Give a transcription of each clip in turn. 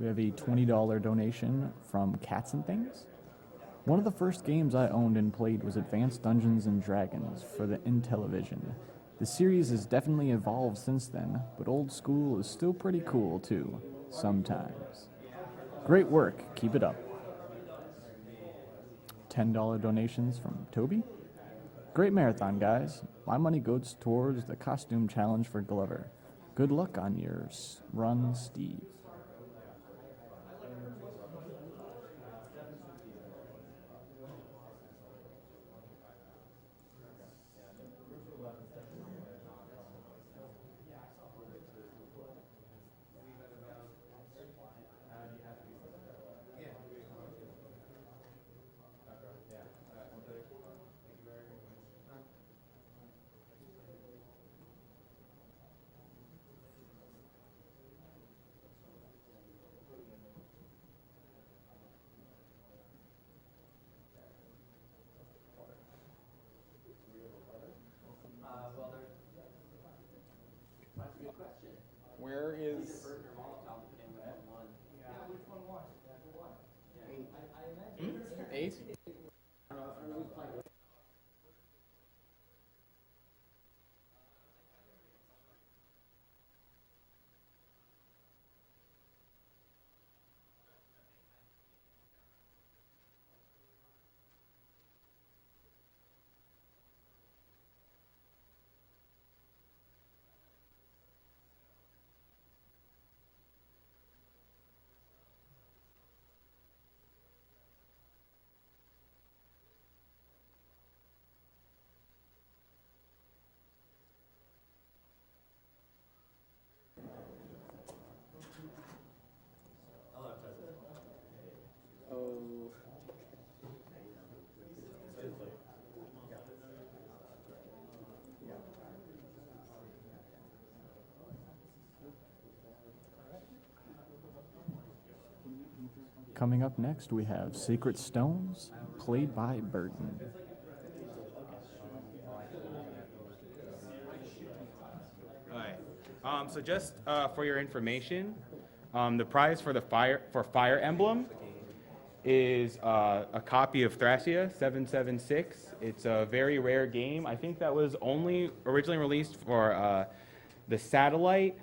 We have a $20 donation from Cats and Things. One of the first games I owned and played was Advanced Dungeons and Dragons for the Intellivision. The series has definitely evolved since then, but old school is still pretty cool too, sometimes. Great work, keep it up. $10 donations from Toby. Great marathon, guys. My money goes towards the costume challenge for Glover. Good luck on your run, Steve. Where is... Eight? Coming up next, we have Sacred Stones, played by Bertin. Hi. So just for your information, the prize for Fire Emblem is a copy of Thracia 776. It's a very rare game. I think that was only originally released for the satellite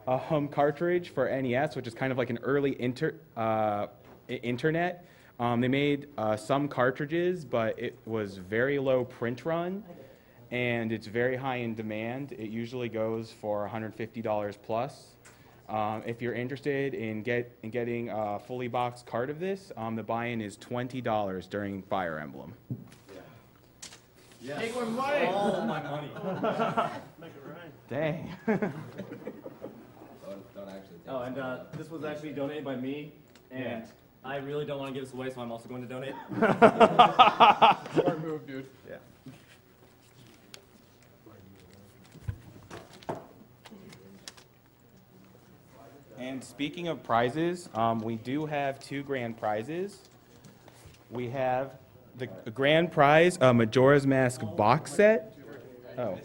cartridge for NES, which is kind of like an early internet. They made some cartridges, but it was very low print run, and it's very high in demand. It usually goes for $150 plus. If you're interested in getting a fully boxed cart of this, the buy-in is $20 during Fire Emblem. Yes. Take my money! All my money. Make it right. Dang. Don't actually take Oh, and this was actually donated by me, and I really don't want to give this away, so I'm also going to donate. Smart move, dude. Yeah. And speaking of prizes, we do have two grand prizes. We have the grand prize, Majora's Mask box set. Oh,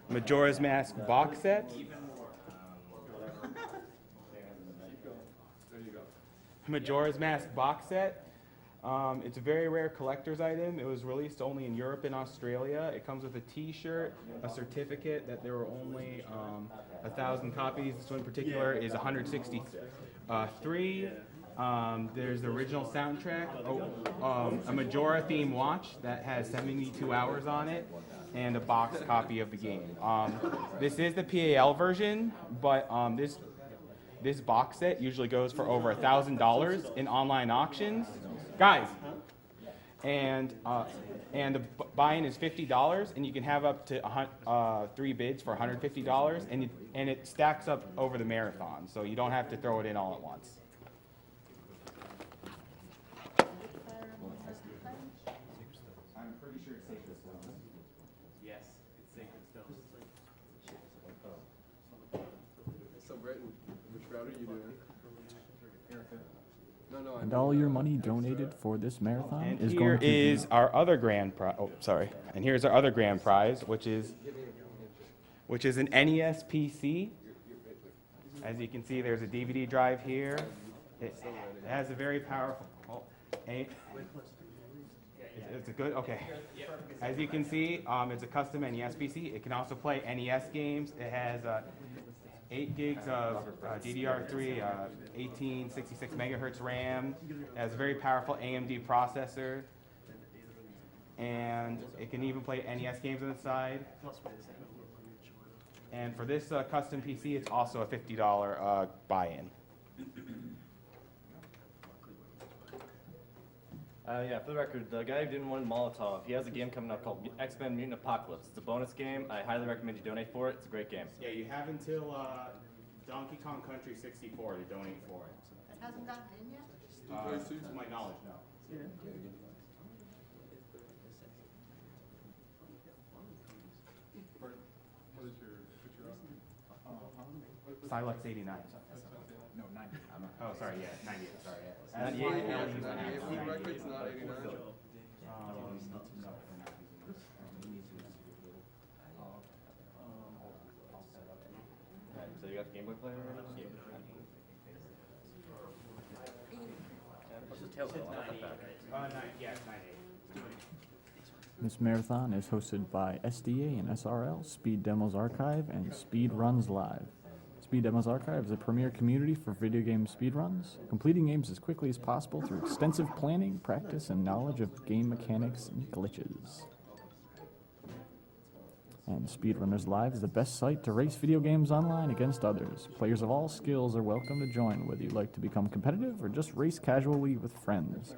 Majora's Mask box set. Majora's Mask box set. It's a very rare collector's item. It was released only in Europe and Australia. It comes with a T-shirt, a certificate that there were only 1,000 copies. This one in particular is 163. There's the original soundtrack, a Majora theme watch that has 72 hours on it, and a boxed copy of the game. This is the PAL version, but this box set usually goes for over $1,000 in online auctions. Guys, and the buy-in is $50, and you can have up to 3 bids for $150, and it stacks up over the marathon, so you don't have to throw it in all at once. I'm pretty sure it's Sacred Stones. Yes, it's Sacred Stones. So, Bertin, which route are you doing? No, And all your money donated for this marathon And is here going to is be... our other grand prize. Oh, sorry. And here's our other grand prize, which is an NES PC. As you can see, there's a DVD drive here, It has a very powerful aim. It's a good, okay. As you can see, it's a custom NES PC. It can also play NES games. It has 8 gigs of DDR3, 1866 megahertz RAM. It has a very powerful AMD processor. And it can even play NES games on the side. And for this custom PC, it's also a $50 buy-in. Yeah, for the record, the guy who didn't win Molotov, he has a game coming up called X-Men Mutant Apocalypse. It's a bonus game. I highly recommend you donate for it. It's a great game. Yeah, you have until Donkey Kong Country 64 to donate for it. It hasn't gotten in yet? To my knowledge, no. Silux 89. No, 90. Oh, sorry, yeah, 90. Sorry, yeah. 98. Records not 89. So you got the Game Boy player already? What's the tail bill? Yeah, 98. This marathon is hosted by SDA and SRL, Speed Demos Archive, and Speed Runs Live. Speed Demos Archive is a premier community for video game speedruns, completing games as quickly as possible through extensive planning, practice, and knowledge of game mechanics and glitches. And Speedrunners Live is the best site to race video games online against others. Players of all skills are welcome to join, whether you like to become competitive or just race casually with friends.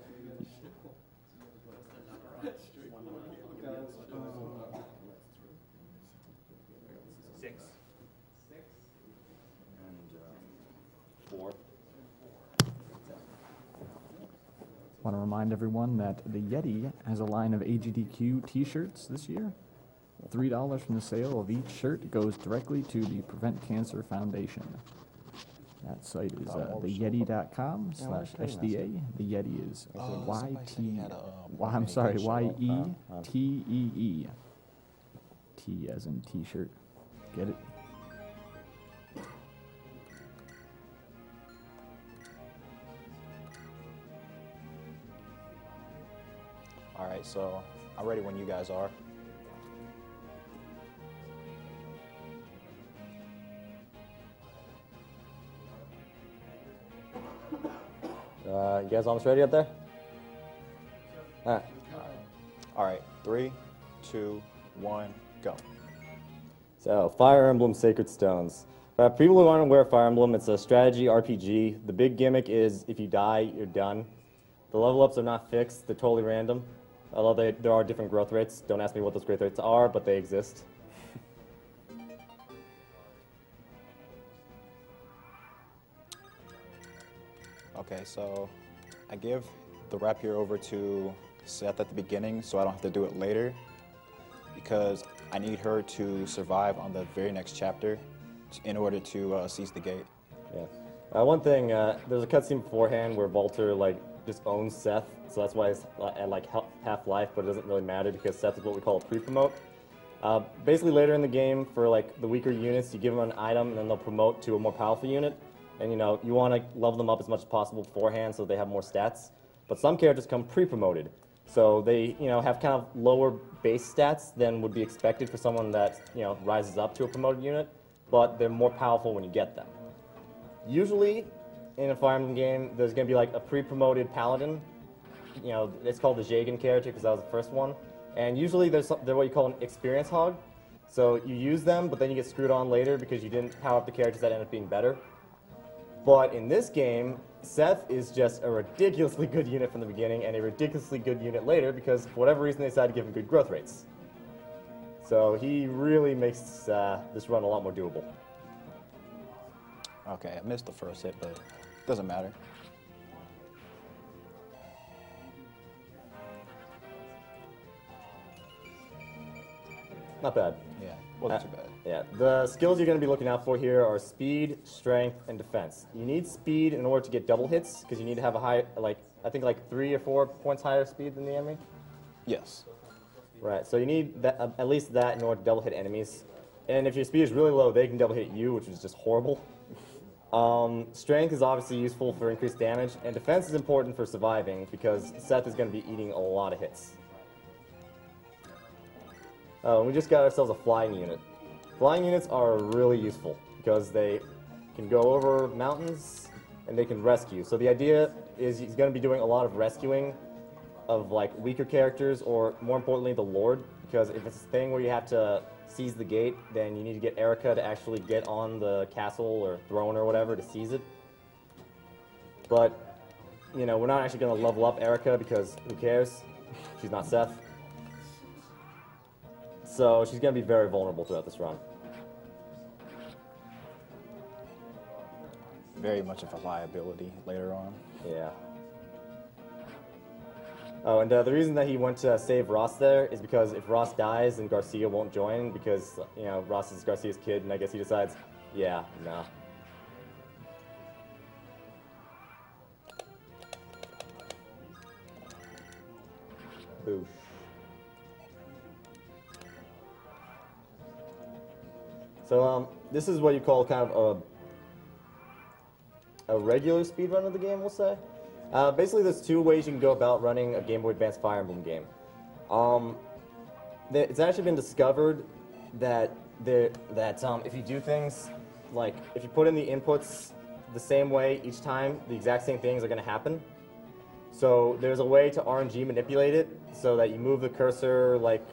I want to remind everyone that the Yeti has a line of AGDQ t-shirts this year. $3 from the sale of each shirt goes directly to the Prevent Cancer Foundation. That site is theyeti.com/SDA. The Yeti is Y-E-T-E-E. T as in t-shirt. Get it? All right, so I'm ready when you guys are. You guys almost ready up there? All right, 3, 2, 1, go. So, Fire Emblem Sacred Stones. For people who aren't aware of Fire Emblem, it's a strategy RPG. The big gimmick is if you die, you're done. The level ups are not fixed, they're totally random. Although there are different growth rates. Don't ask me what those growth rates are, but they exist. Okay, so I give the rap here over to Seth at the beginning so I don't have to do it later because I need her to survive on the very next chapter in order to seize the gate. Yeah. One thing, there's a cutscene beforehand where Walter just owns Seth, so that's why he's at half life, but it doesn't really matter because Seth is what we call a pre-promote. Basically later in the game, for the weaker units, you give them an item and then they'll promote to a more powerful unit. And you want to level them up as much as possible beforehand so they have more stats. But some characters come pre-promoted. So they have kind of lower base stats than would be expected for someone that rises up to a promoted unit, but they're more powerful when you get them. Usually, in a Fire Emblem game, there's going to be a pre-promoted paladin. It's called the Jagan character because that was the first one. And usually they're what you call an experience hog. So you use them, but then you get screwed on later because you didn't power up the characters that end up being better. But in this game, Seth is just a ridiculously good unit from the beginning and a ridiculously good unit later because for whatever reason they decided to give him good growth rates. So he really makes this run a lot more doable. Okay, I missed the first hit, but it doesn't matter. Not bad. Yeah, wasn't too bad. Yeah, the skills you're going to be looking out for here are speed, strength, and defense. You need speed in order to get double hits because you need to have a high, I think 3 or 4 points higher speed than the enemy. Yes. Right, so you need at least that in order to double hit enemies. And if your speed is really low, they can double hit you, which is just horrible. Strength is obviously useful for increased damage, and defense is important for surviving because Seth is going to be eating a lot of hits. Oh, we just got ourselves a flying unit. Flying units are really useful because they can go over mountains and they can rescue. So the idea is he's going to be doing a lot of rescuing of like weaker characters, or more importantly the Lord, because if it's a thing where you have to seize the gate, then you need to get Erica to actually get on the castle or throne or whatever to seize it. But, you know, we're not actually going to level up Erica because who cares? She's not Seth. So she's going to be very vulnerable throughout this run. Very much of a liability later on. Yeah. Oh, and the reason that he went to save Ross there is because if Ross dies, then Garcia won't join because, you know, Ross is Garcia's kid, and I guess he decides, yeah, no. Boosh. So, this is what you call kind of a regular speedrun of the game, we'll say. Basically, there's two ways you can go about running a Game Boy Advance Fire Emblem game. It's actually been discovered that if you do things like if you put in the inputs the same way each time, the exact same things are going to happen. So there's a way to RNG manipulate it so that you move the cursor like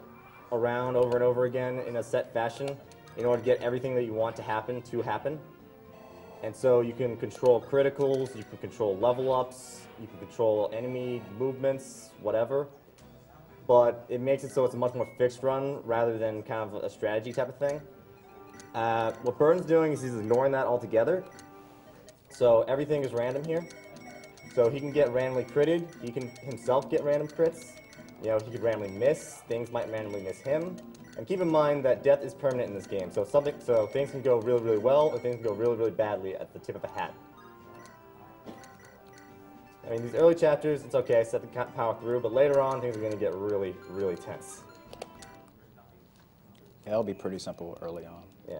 around over and over again in a set fashion in order to get everything that you want to happen. And so you can control criticals, you can control level ups, you can control enemy movements, whatever. But it makes it so it's a much more fixed run rather than kind of a strategy type of thing. What Bertin's doing is he's ignoring that altogether. So everything is random here. So he can get randomly critted, he can himself get random crits. You know, he could randomly miss, things might randomly miss him. And keep in mind that death is permanent in this game, so things can go really, really well, or things can go really, really badly at the tip of a hat. I mean, these early chapters, it's okay, set the power through, but later on, things are going to get really, really tense. Yeah, it'll be pretty simple early on. Yeah.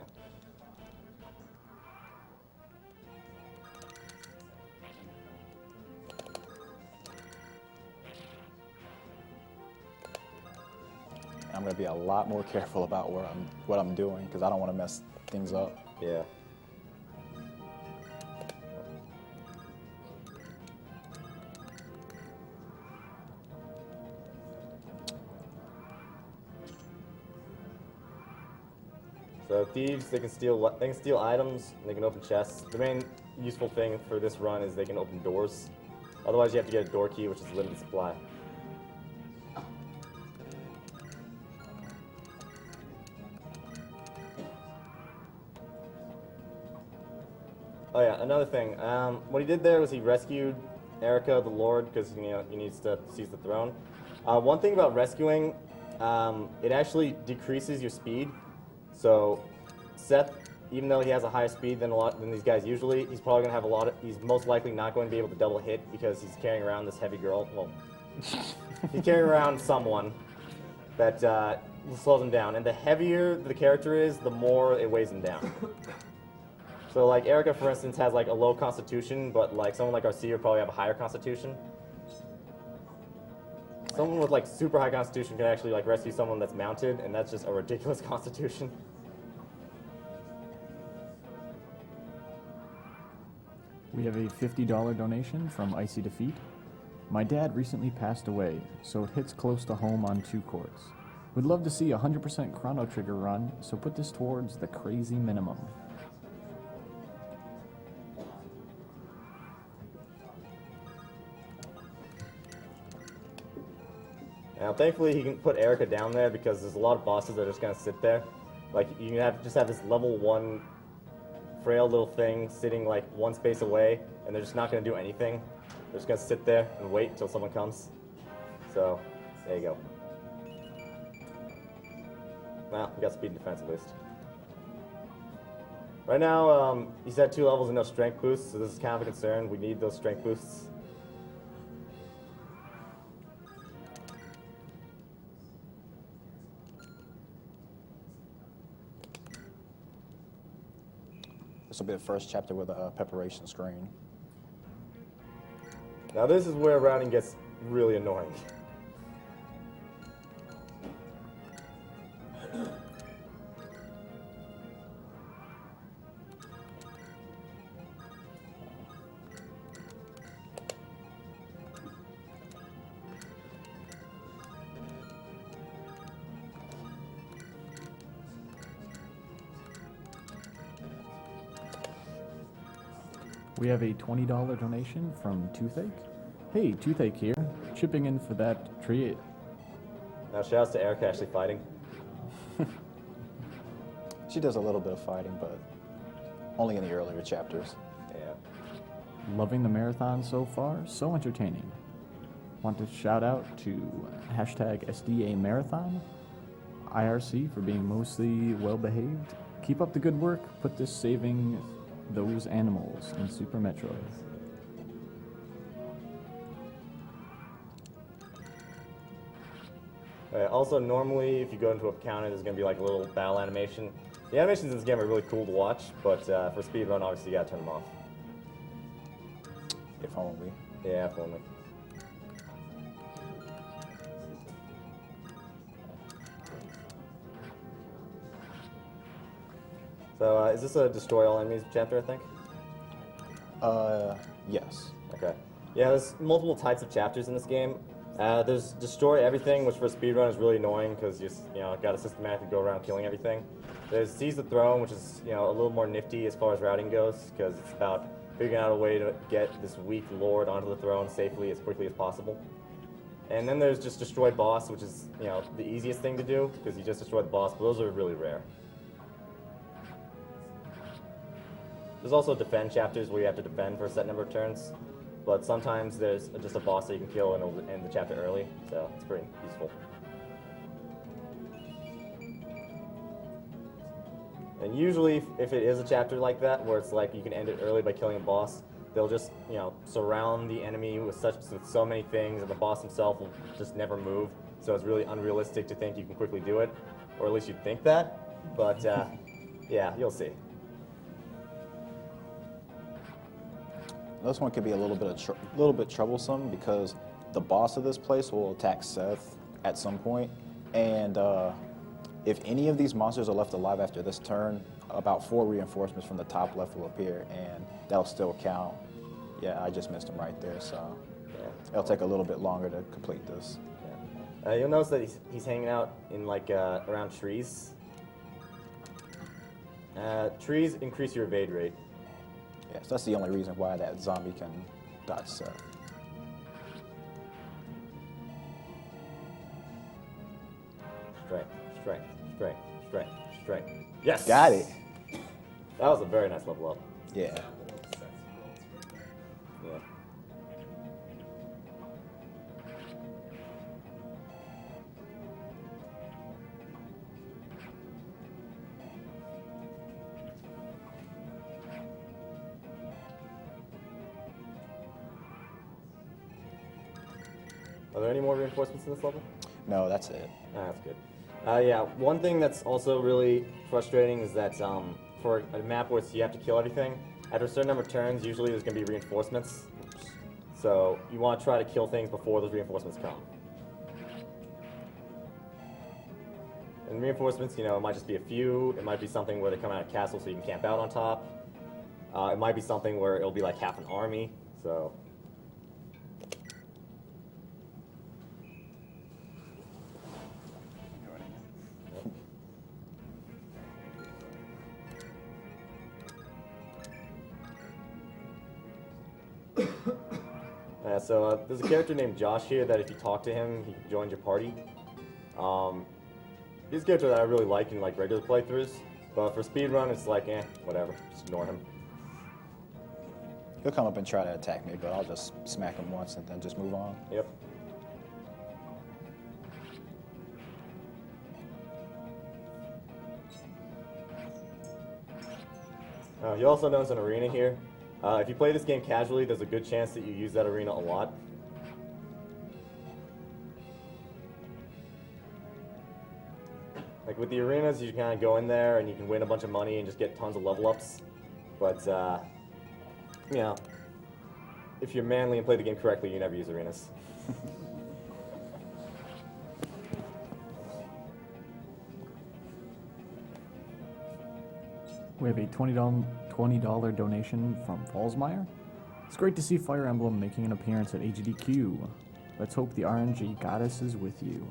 I'm going to be a lot more careful about what I'm doing because I don't want to mess things up. Yeah. So thieves, they can steal items, and they can open chests. The main useful thing for this run is they can open doors. Otherwise, you have to get a door key, which is limited supply. Oh yeah, another thing. What he did there was he rescued Erica, the Lord, because you know he needs to seize the throne. One thing about rescuing, it actually decreases your speed. So Seth, even though he has a higher speed than these guys usually, he's probably gonna have he's most likely not going to be able to double hit because he's carrying around this heavy girl. Well, he's carrying around someone that slows him down, and the heavier the character is, the more it weighs him down. So like Erica, for instance, has like a low constitution, but like someone like Garcia would probably have a higher constitution. Someone with like super high constitution can actually like rescue someone that's mounted, and that's just a ridiculous constitution. We have a $50 donation from Icy Defeat. My dad recently passed away, so it hits close to home on 2 courts. Would love to see a 100% Chrono Trigger run, so put this towards the crazy minimum. Now, thankfully, he can put Erica down there because there's a lot of bosses that are just gonna sit there. Like you just have this level 1 frail little thing sitting like one space away, and they're just not gonna do anything. They're just gonna sit there and wait until someone comes. So, there you go. Well, we got speed and defense at least. Right now, he's at 2 levels and no strength boosts, so this is kind of a concern. We need those strength boosts. This will be the first chapter with a preparation screen. Now this is where routing gets really annoying. We have a $20 donation from Toothache. Hey, Toothache here, chipping in for that tree. Now shoutouts to Erica actually fighting. She does a little bit of fighting, but only in the earlier chapters. Yeah. Loving the marathon so far, so entertaining. Want to shout out to hashtag SDA Marathon, IRC for being mostly well behaved. Keep up the good work, put this saving those animals in Super Metroid. Also, normally, if you go into a counter, there's going to be like a little battle animation. The animations in this game are really cool to watch, but for speedrun, obviously, you got to turn them off. If only. Yeah, if only. So, is this a destroy all enemies chapter, I think? Yes. Okay. Yeah, there's multiple types of chapters in this game. There's destroy everything, which for a speedrun is really annoying because you got to systematically go around killing everything. There's seize the throne, which is a little more nifty as far as routing goes because it's about figuring out a way to get this weak lord onto the throne safely as quickly as possible. And then there's just destroy boss, which is the easiest thing to do because you just destroy the boss, but those are really rare. There's also defend chapters where you have to defend for a set number of turns, but sometimes there's just a boss that you can kill and it'll end the chapter early, so it's pretty useful. And usually, if it is a chapter like that, where it's like you can end it early by killing a boss, they'll just surround the enemy with so many things, and the boss himself will just never move. So it's really unrealistic to think you can quickly do it, or at least you'd think that. But yeah, you'll see. This one could be a little bit troublesome because the boss of this place will attack Seth at some point, and if any of these monsters are left alive after this turn, about 4 reinforcements from the top left will appear, and that'll still count. Yeah, I just missed him right there, so it'll take a little bit longer to complete this. Yeah. You'll notice that he's hanging out in around trees. Trees increase your evade rate. Yes, that's the only reason why that zombie can dodge Seth. Strength, strength, strength, strength, strength. Yes! Got it. That was a very nice level up. Yeah. Yeah. Are there any more reinforcements in this level? No, that's it. That's good. Yeah, one thing that's also really frustrating is that for a map where you have to kill everything, after a certain number of turns, usually there's going to be reinforcements. So you want to try to kill things before those reinforcements come. And reinforcements, it might just be a few. It might be something where they come out of a castle so you can camp out on top. It might be something where it'll be like half an army. So. So there's a character named Josh here that if you talk to him, he can join your party. He's a character that I really like in regular playthroughs, but for speedrun, it's whatever, just ignore him. He'll come up and try to attack me, but I'll just smack him once and then just move on. Yep. You also notice an arena here. If you play this game casually, there's a good chance that you use that arena a lot. With the arenas, you kind of go in there and you can win a bunch of money and just get tons of level ups. But, you know, if you're manly and play the game correctly, you never use arenas. We have a $20 donation from Fallsmeyer. It's great to see Fire Emblem making an appearance at AGDQ. Let's hope the RNG goddess is with you.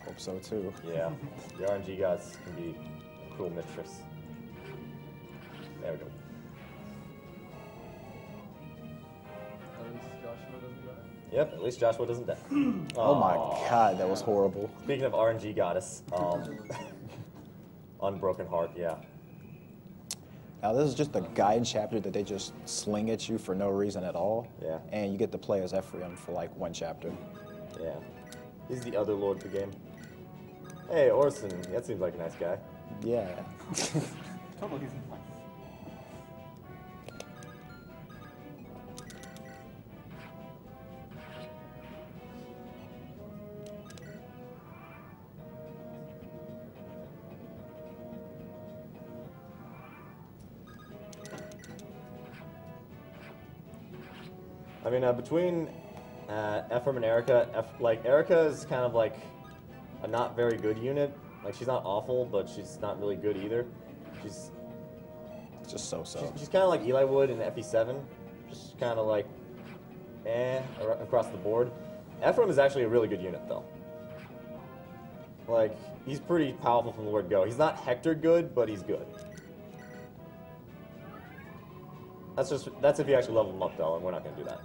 Hope so too. Yeah, the RNG gods can be a cruel mistress. There we go. At least Joshua doesn't die. Yep, at least Joshua doesn't die. Oh my god, that was horrible. Speaking of RNG goddess, Unbroken Heart, yeah. Now this is just a guide chapter that they just sling at you for no reason at all. Yeah. And you get to play as Ephraim for like one chapter. Yeah. He's the other lord of the game. Hey, Orson, that seems like a nice guy. Yeah. Totally. I mean, between Ephraim and Erica, Erica is kind of like a not very good unit. Like, she's not awful, but she's not really good either. She's Just so-so. she's kind of like Eli Wood in FE7, just kind of like across the board. Ephraim is actually a really good unit, though. Like, he's pretty powerful from the word go. He's not Hector good, but he's good. That's if you actually level him up, though, and we're not going to do that.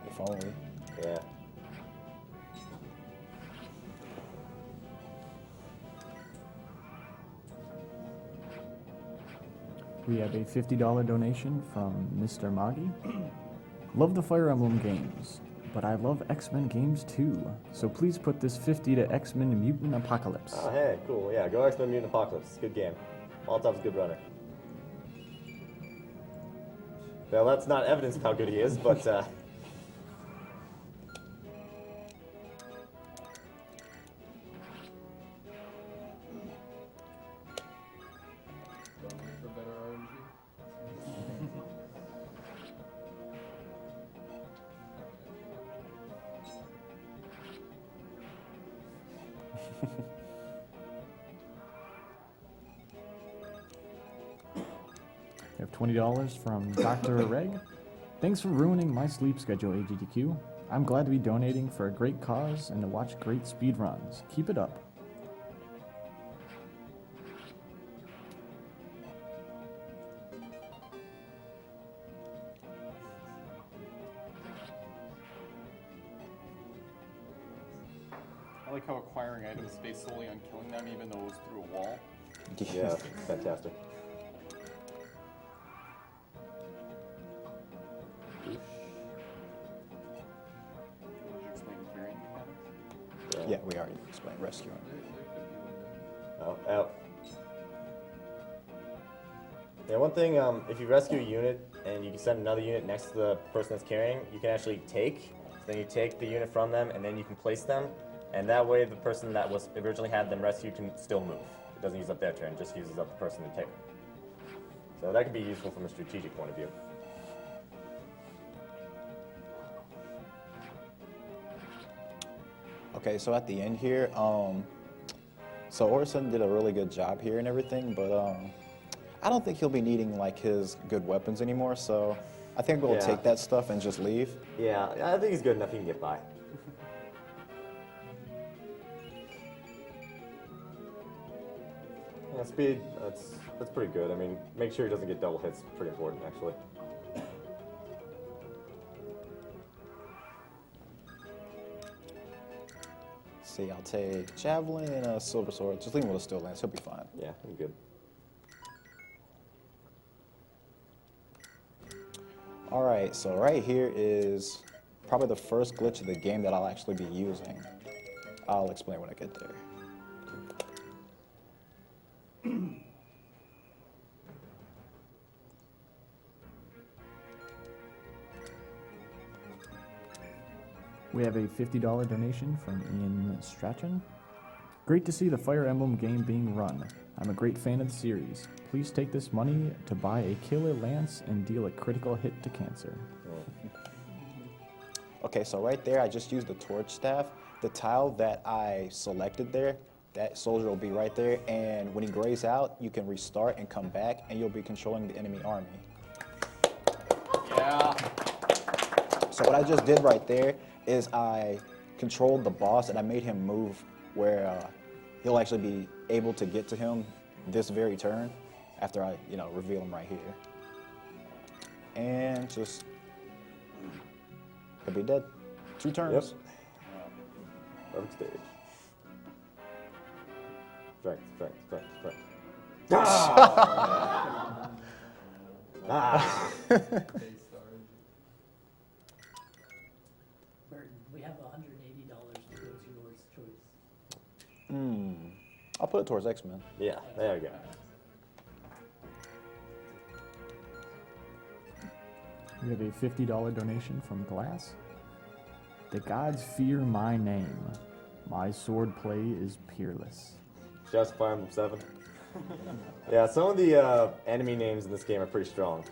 If only. Yeah. We have a $50 donation from Mr. Moggy. Love the Fire Emblem games, but I love X-Men games too. So please put this 50 to X-Men Mutant Apocalypse. Oh, hey, cool. Yeah, go X-Men Mutant Apocalypse. Good game. Molotov's a good runner. Well, that's not evidence of how good he is, but, For better RNG. We have $20 from Dr. Reg. Thanks for ruining my sleep schedule, AGDQ. I'm glad to be donating for a great cause and to watch great speedruns. Keep it up. I like how acquiring items is based solely on killing them, even though it was through a wall. yeah, fantastic. Would you explain carrying mechanics? Yeah, we already explained rescuing. Oh. Yeah, one thing, if you rescue a unit and you can send another unit next to the person that's carrying, you can actually take. Then you take the unit from them, and then you can place them. And that way, the person that was originally had them rescued can still move. It doesn't use up their turn, it just uses up the person to take them. So that could be useful from a strategic point of view. Okay, so at the end here, so Orson did a really good job here and everything, but I don't think he'll be needing like his good weapons anymore, so I think we'll Yeah. take that stuff and just leave. Yeah, I think he's good enough he can get by. Yeah, speed, that's pretty good. I mean, make sure he doesn't get double hits, pretty important, actually. See, I'll take Javelin and a Silver Sword. Just leave him with a Steel Lance, he'll be fine. Yeah, I'm good. Alright, so right here is probably the first glitch of the game that I'll actually be using. I'll explain when I get there. We have a $50 donation from Ian Strachan. Great to see the Fire Emblem game being run. I'm a great fan of the series. Please take this money to buy a killer lance and deal a critical hit to cancer. Okay, so right there, I just used the torch staff. The tile that I selected there, that soldier will be right there, and when he grays out, you can restart and come back, and you'll be controlling the enemy army. Yeah. So what I just did right there is I controlled the boss, and I made him move where he'll actually be able to get to him this very turn after I, reveal him right here. And just, he'll be dead. 2 turns. Yep. Perfect stage. Strength. Ah! Ah! Bertin, we have $180 to go to yours choice. I'll put it towards X-Men. Yeah, there we go. We have a $50 donation from Glass. The gods fear my name. My sword play is peerless. Just Fire Emblem 7. Yeah, some of the enemy names in this game are pretty strong.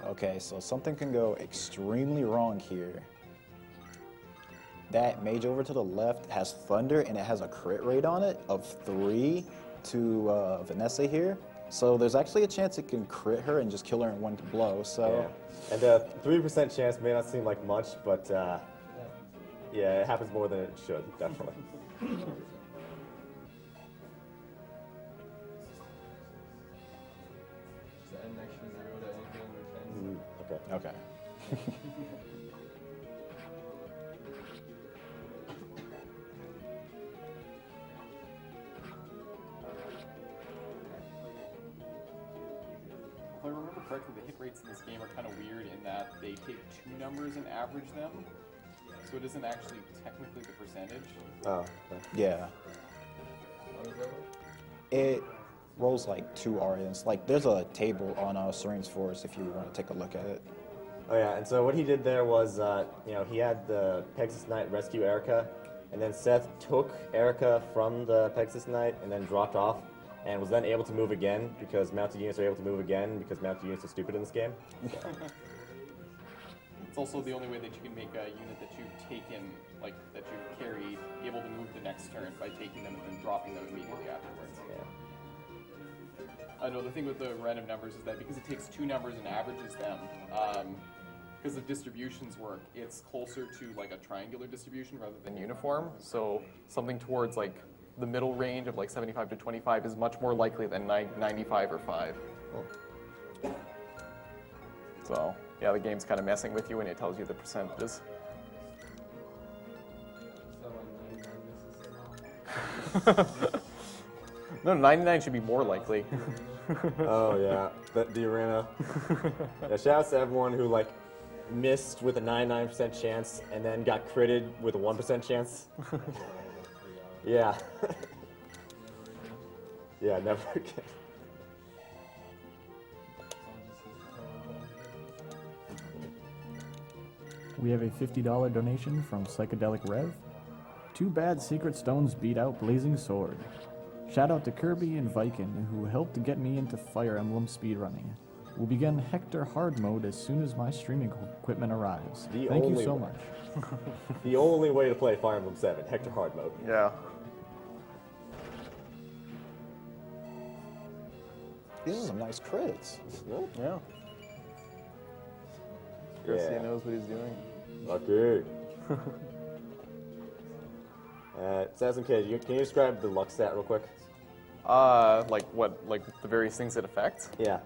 Okay, so something can go extremely wrong here. That mage over to the left has Thunder, and it has a crit rate on it of 3 to Vanessa here. So there's actually a chance it can crit her and just kill her in one blow, so... Yeah. And a 3% chance may not seem like much, but yeah, it happens more than it should, definitely. Does that add an extra 0 to anything under 10? Okay. Okay. If I remember correctly, the hit rates in this game are kind of weird in that they take 2 numbers and average them. So it isn't actually technically the percentage. Oh, okay. Yeah. How does that work? It rolls like 2 RNs. Like, there's a table on Serene's Forest if you want to take a look at it. Oh yeah, and so what he did there was, he had the Pegasus Knight rescue Erica, and then Seth took Erica from the Pegasus Knight and then dropped off, and was then able to move again because mounted units are able to move again because mounted units are stupid in this game. It's also the only way that you can make a unit that you've taken, like that you've carried, able to move the next turn by taking them and then dropping them immediately afterwards. Yeah. Another thing with the random numbers is that because it takes 2 numbers and averages them, because the distributions work, it's closer to like a triangular distribution rather than uniform. So something towards like the middle range of like 75 to 25 is much more likely than 95 or 5. So yeah, the game's kind of messing with you when it tells you the percentages. So like 99 misses somehow? No, 99 should be more likely. Oh yeah, the arena. Yeah, shout out to everyone who like missed with a 99% chance and then got critted with a 1% chance. Yeah. Yeah, never again. We have a $50 donation from Psychedelic Rev. Too bad Secret Stones beat out Blazing Sword. Shout out to Kirby and Viking who helped get me into Fire Emblem speedrunning. We'll begin Hector hard mode as soon as my streaming equipment arrives. Thank you so much. The only way to play Fire Emblem 7, Hector hard mode. Yeah. These are some nice crits. Yeah. Garcia knows what he's doing. Okay. Assassin Kid, can you describe the luck stat real quick? Like what? Like the various things it affects? Yeah.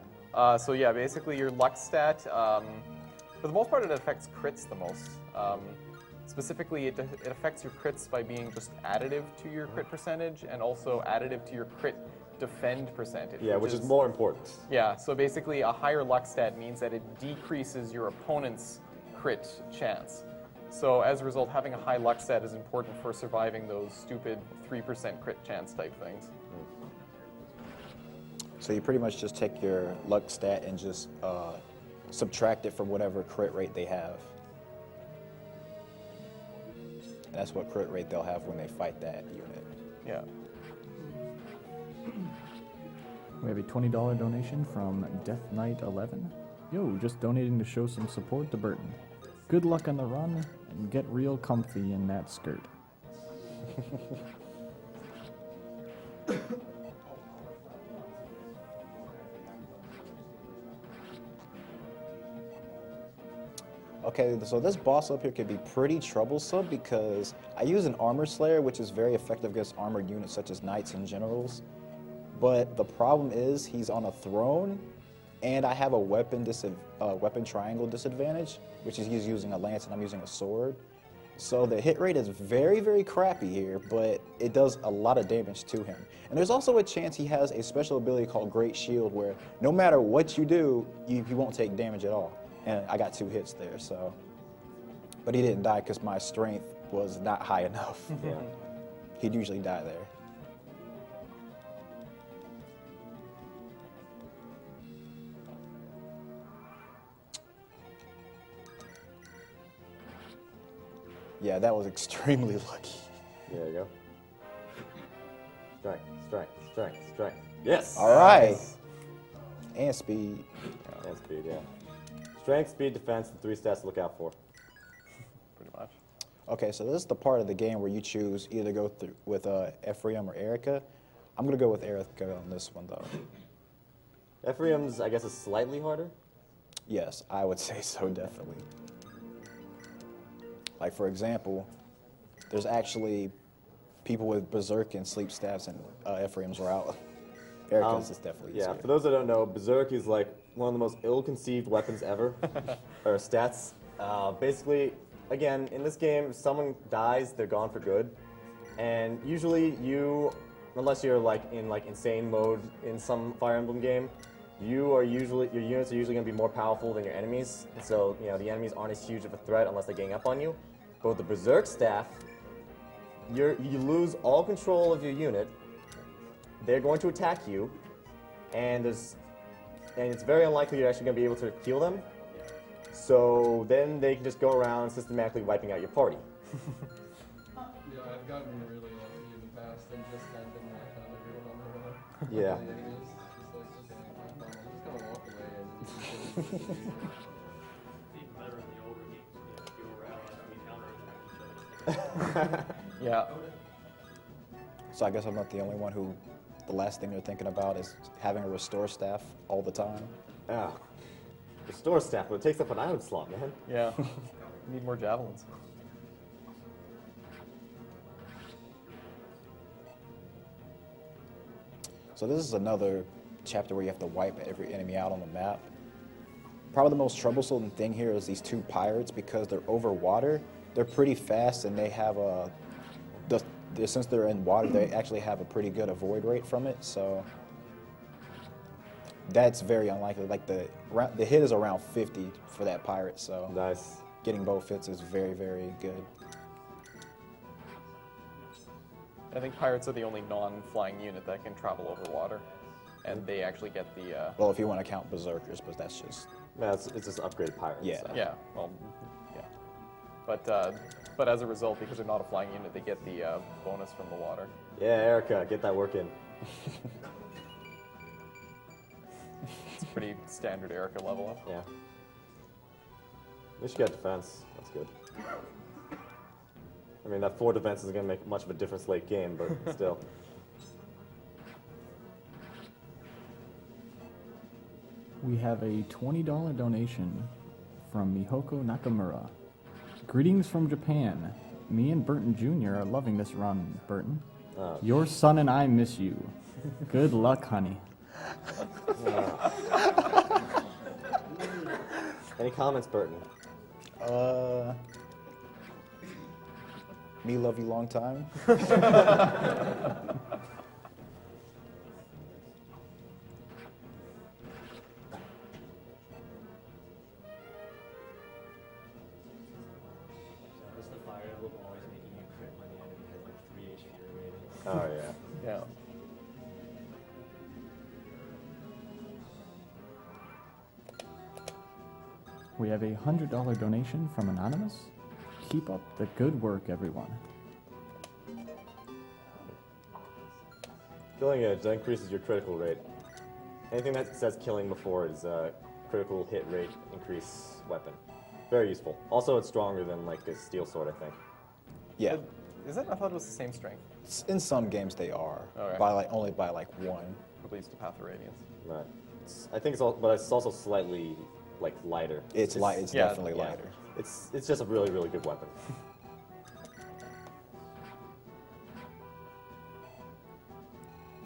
So yeah, basically your luck stat, for the most part it affects crits the most. Specifically, it affects your crits by being just additive to your crit percentage and also additive to your crit defend percentage. Yeah, which is more important. Yeah, so basically a higher luck stat means that it decreases your opponent's crit chance. So as a result, having a high luck set is important for surviving those stupid 3% crit chance type things. So you pretty much just take your luck stat and just subtract it from whatever crit rate they have. That's what crit rate they'll have when they fight that unit. Yeah. We have a $20 donation from Death Knight 11. Yo, just donating to show some support to Bertin. Good luck on the run, and get real comfy in that skirt. Okay, so this boss up here can be pretty troublesome because I use an armor slayer, which is very effective against armored units such as knights and generals. But the problem is he's on a throne, and I have a weapon triangle disadvantage, which is he's using a lance and I'm using a sword. So the hit rate is very, very crappy here, but it does a lot of damage to him. And there's also a chance he has a special ability called Great Shield, where no matter what you do, you won't take damage at all. And I got 2 hits there, so. But he didn't die because my strength was not high enough. Yeah. He'd usually die there. Yeah, that was extremely lucky. There you go. Strength, strength, strength, strength. Yes! All right. Nice. And speed. And speed, yeah. Strength, speed, defense, the 3 stats to look out for. Pretty much. Okay, so this is the part of the game where you choose either go through with Ephraim or Erica. I'm going to go with Erica on this one, though. Ephraim's, I guess, is slightly harder. Yes, I would say so, definitely. Like, for example, there's actually people with Berserk and Sleep Staffs, and Ephraim's are out. Erica's is definitely Yeah, easier. for those that don't know, Berserk is like one of the most ill-conceived weapons ever, or stats. Basically, again, in this game, if someone dies, they're gone for good. And usually you, unless you're like in like insane mode in some Fire Emblem game, your units are usually going to be more powerful than your enemies. And so, you know, the enemies aren't as huge of a threat unless they gang up on you. But with the Berserk staff, you lose all control of your unit. They're going to attack you, and it's very unlikely you're actually going to be able to kill them. So then they can just go around systematically wiping out your party. Yeah, I've gotten really lucky in the past and just kind of been knocked out everyone on the run. Yeah. The enemies, just like, okay, I'm just gonna walk away and just kill them. Even better in the older games, you go around and we counterattack each other. Yeah. So I guess I'm not the only one who the last thing they're thinking about is having a restore staff all the time. Yeah. Restore staff, but it takes up an island slot, man. Yeah. Need more javelins. So this is another chapter where you have to wipe every enemy out on the map. Probably the most troublesome thing here is these 2 pirates because they're over water. They're pretty fast and they have since they're in water, they actually have a pretty good avoid rate from it. So that's very unlikely. Like the hit is around 50 for that pirate. So Nice. getting both hits is very, very good. I think pirates are the only non-flying unit that can travel over water, and they actually get the. Well, if you want to count berserkers, but that's just Yeah, it's just upgraded pirates. Yeah. So. Yeah. Well. Yeah. But as a result, because they're not a flying unit, they get the bonus from the water. Yeah, Erica, get that work in. It's pretty standard Erica level up. Yeah. At least you got defense. That's good. I mean, that 4 defense isn't going to make much of a difference late game, but still. We have a $20 donation from Mihoko Nakamura. Greetings from Japan. Me and Bertin Jr. are loving this run, Bertin. Your son and I miss you. Good luck, honey. Any comments, Bertin? me love you long time. Yeah. We have a $100 donation from Anonymous. Keep up the good work, everyone. Killing edge, that increases your critical rate. Anything that says killing before is critical hit rate increase weapon. Very useful. Also, it's stronger than like a steel sword, I think. Yeah. Is it? I thought it was the same strength. In some games they are. Okay. By like only by like 1. At least the Path of Radiance. Right. I think it's all, but it's also slightly like lighter. It's light. It's yeah, definitely yeah. lighter. It's just a really, really good weapon.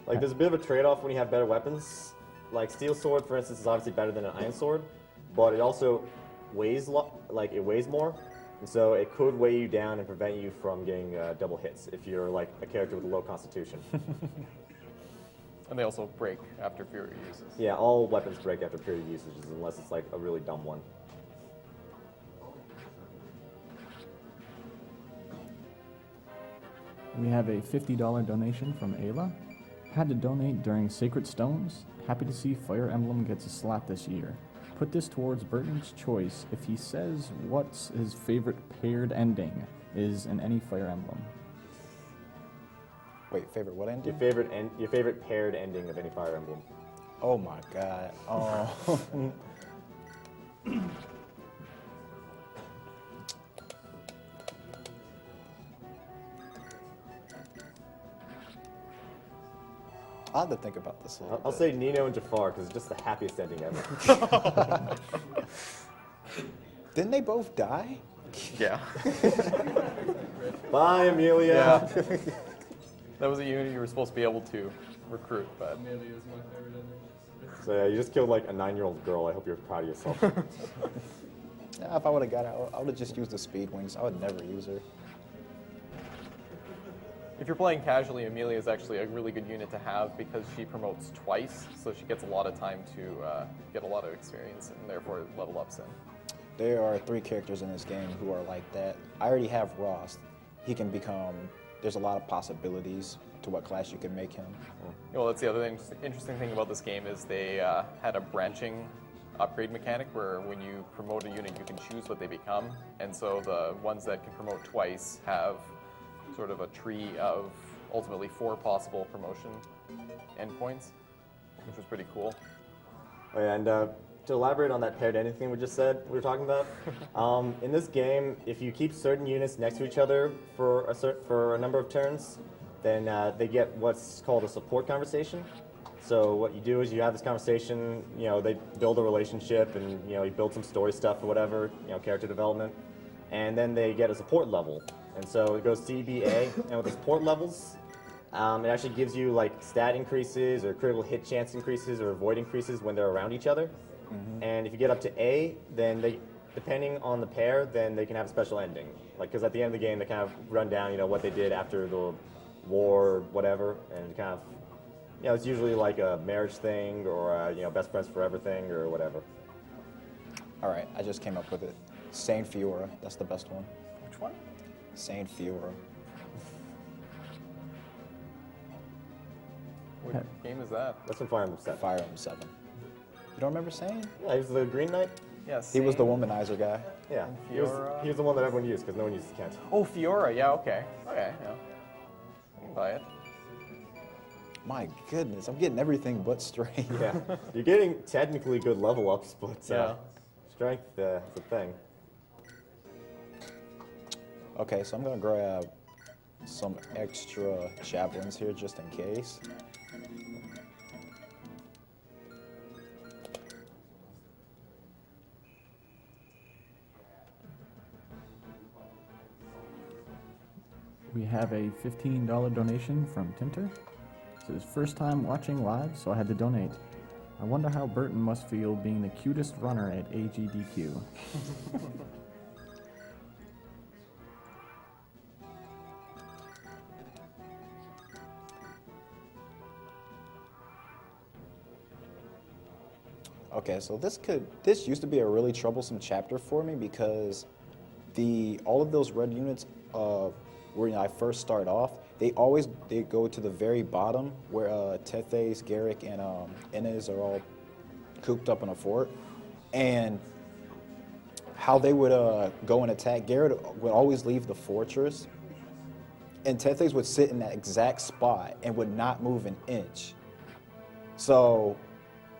Like, there's a bit of a trade-off when you have better weapons. Like, steel sword, for instance, is obviously better than an iron sword, but it also weighs it weighs more, and so it could weigh you down and prevent you from getting double hits if you're like a character with a low constitution. And they also break after Fury uses. Yeah, all weapons break after period usages unless it's like a really dumb one. We have a $50 donation from Ayla. Had to donate during Sacred Stones. Happy to see Fire Emblem gets a slot this year. Put this towards Bertin's choice if he says what's his favorite paired ending is in any Fire Emblem. Wait, favorite what ending? Your favorite paired ending of any Fire Emblem. Oh my god. Oh. I'll have to think about this a little I'll bit. say Nino and Jafar because it's just the happiest ending ever. Didn't they both die? Yeah. Bye, Amelia. Yeah. That was a unit you were supposed to be able to recruit, but Amelia is my favorite ending. So yeah, you just killed like a 9-year-old girl. I hope you're proud of yourself. Yeah, if I would have got out, I would have just used the speed wings. I would never use her. if you're playing casually, Amelia is actually a really good unit to have because she promotes twice, so she gets a lot of time to get a lot of experience and therefore level ups in. There are 3 characters in this game who are like that. I already have Ross. He can become, there's a lot of possibilities to what class you can make him. Well, that's the other interesting thing about this game is they had a branching upgrade mechanic where when you promote a unit, you can choose what they become. And so the ones that can promote twice have sort of a tree of ultimately 4 possible promotion endpoints, which was pretty cool. Oh, yeah, and to elaborate on that paired ending thing we just said, we were talking about, in this game, if you keep certain units next to each other for a number of turns, then they get what's called a support conversation. So what you do is you have this conversation, you know, they build a relationship and, you know, you build some story stuff or whatever, you know, character development, and then they get a support level. And so it goes C, B, A, and with the support levels, it actually gives you like stat increases or critical hit chance increases or avoid increases when they're around each other. Mm-hmm. And if you get up to A, then they, depending on the pair, then they can have a special ending. Like, because at the end of the game, they kind of run down, you know, what they did after the war or whatever, and kind of, you know, it's usually like a marriage thing or a, you know, best friends forever thing or whatever. All right, I just came up with it. Saint Fiora, that's the best one. Which one? Saint Fiora. What game is that? That's from Fire Emblem 7. Fire Emblem 7. You don't remember Saint? Yeah, he was the Green Knight. Yes. He was the womanizer guy. Yeah, And he was Fiora. the one that everyone used because no one used Kent. Oh, Fiora. Yeah. Okay. Okay. Yeah. I can buy it. My goodness, I'm getting everything but straight. Yeah, you're getting technically good level ups, but Yeah. strength is a thing. Okay, so I'm gonna grab some extra javelins here just in case. We have a $15 donation from Tinter. It's his first time watching live, so I had to donate. I wonder how Bertin must feel being the cutest runner at AGDQ. Okay, so this used to be a really troublesome chapter for me because all of those red units where I first start off, they go to the very bottom where Tethys, Garrick, and Inez are all cooped up in a fort, and how they would go and attack. Garrett would always leave the fortress, and Tethys would sit in that exact spot and would not move an inch. So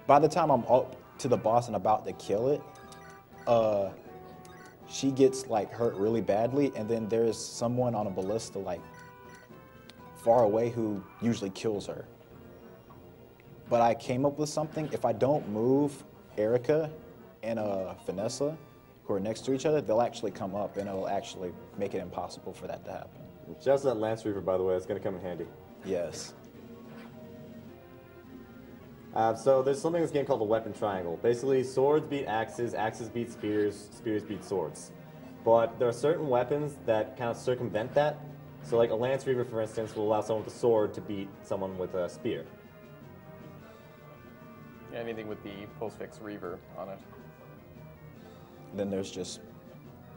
by the time I'm up to the boss and about to kill it, she gets like hurt really badly, and then there's someone on a ballista like far away who usually kills her. But I came up with something. If I don't move Erica and Vanessa, who are next to each other, they'll actually come up, and it'll actually make it impossible for that to happen. Just that Lance Reaver, by the way, it's going to come in handy. Yes. So there's something in this game called the weapon triangle. Basically, swords beat axes, axes beat spears, spears beat swords. But there are certain weapons that kind of circumvent that. So like a Lance Reaver, for instance, will allow someone with a sword to beat someone with a spear. Yeah, anything with the postfix Reaver on it. Then there's just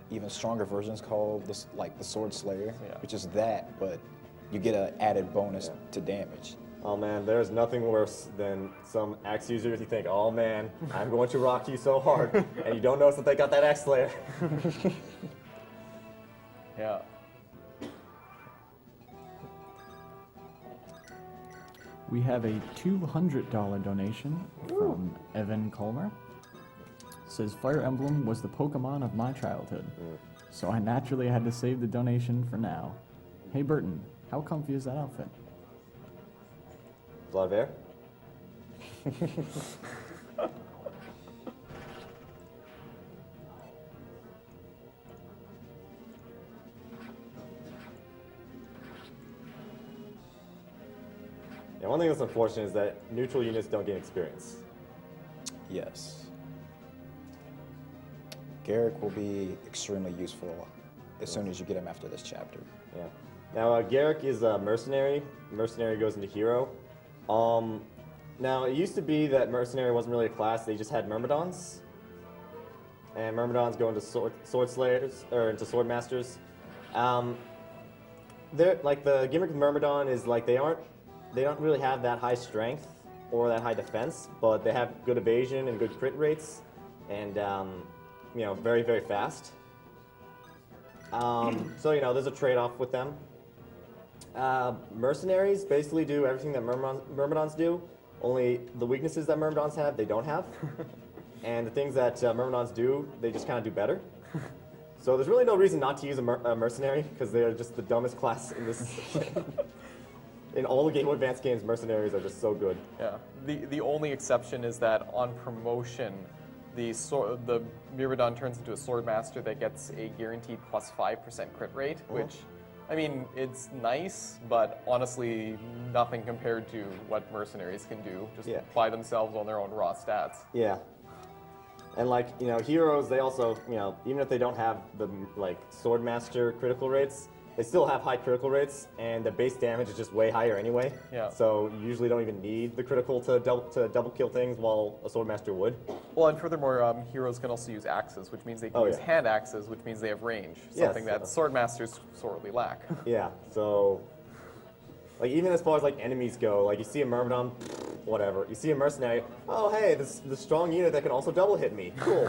even stronger versions called the Sword Slayer, Yeah. which is that, but you get an added bonus to damage. Oh man, there's nothing worse than some axe users you think, oh man, I'm going to rock you so hard, and you don't notice that they got that axe slayer. Yeah. We have a $200 donation from Evan Colmer. Says Fire Emblem was the Pokemon of my childhood, so I naturally had to save the donation for now. Hey Bertin, how comfy is that outfit? A lot of air. Yeah, one thing that's unfortunate is that neutral units don't gain experience. Yes. Garrick will be extremely useful as soon as you get him after this chapter. Yeah. Now, Garrick is a mercenary. Mercenary goes into hero. Now, it used to be that mercenary wasn't really a class. They just had myrmidons. And myrmidons go into sword slayers, or into sword masters. They're, like, the gimmick of myrmidon is, like, they don't really have that high strength or that high defense, but they have good evasion and good crit rates, and, you know, very, very fast. So, you know, there's a trade-off with them. Mercenaries basically do everything that myrmidons do, only the weaknesses that myrmidons have, they don't have. And the things that myrmidons do, they just kind of do better. So there's really no reason not to use a mercenary, because they're just the dumbest class in this. In all the Game Boy Advance games, mercenaries are just so good. Yeah. The only exception is that on promotion, the Myrmidon turns into a sword master that gets a guaranteed plus 5% crit rate, which, I mean, it's nice, but honestly, nothing compared to what mercenaries can do just by themselves on their own raw stats. Yeah. And, like, you know, heroes, they also, you know, even if they don't have the, like, sword master critical rates, they still have high critical rates, and the base damage is just way higher anyway. Yeah. So you usually don't even need the critical to double kill things, while a swordmaster would. Well, and furthermore, heroes can also use axes, which means they can use hand axes, which means they have range, something that swordmasters sorely lack. Yeah. So, like, even as far as like enemies go, like you see a myrmidon, whatever. You see a mercenary. Oh, hey, this the strong unit that can also double hit me. Cool.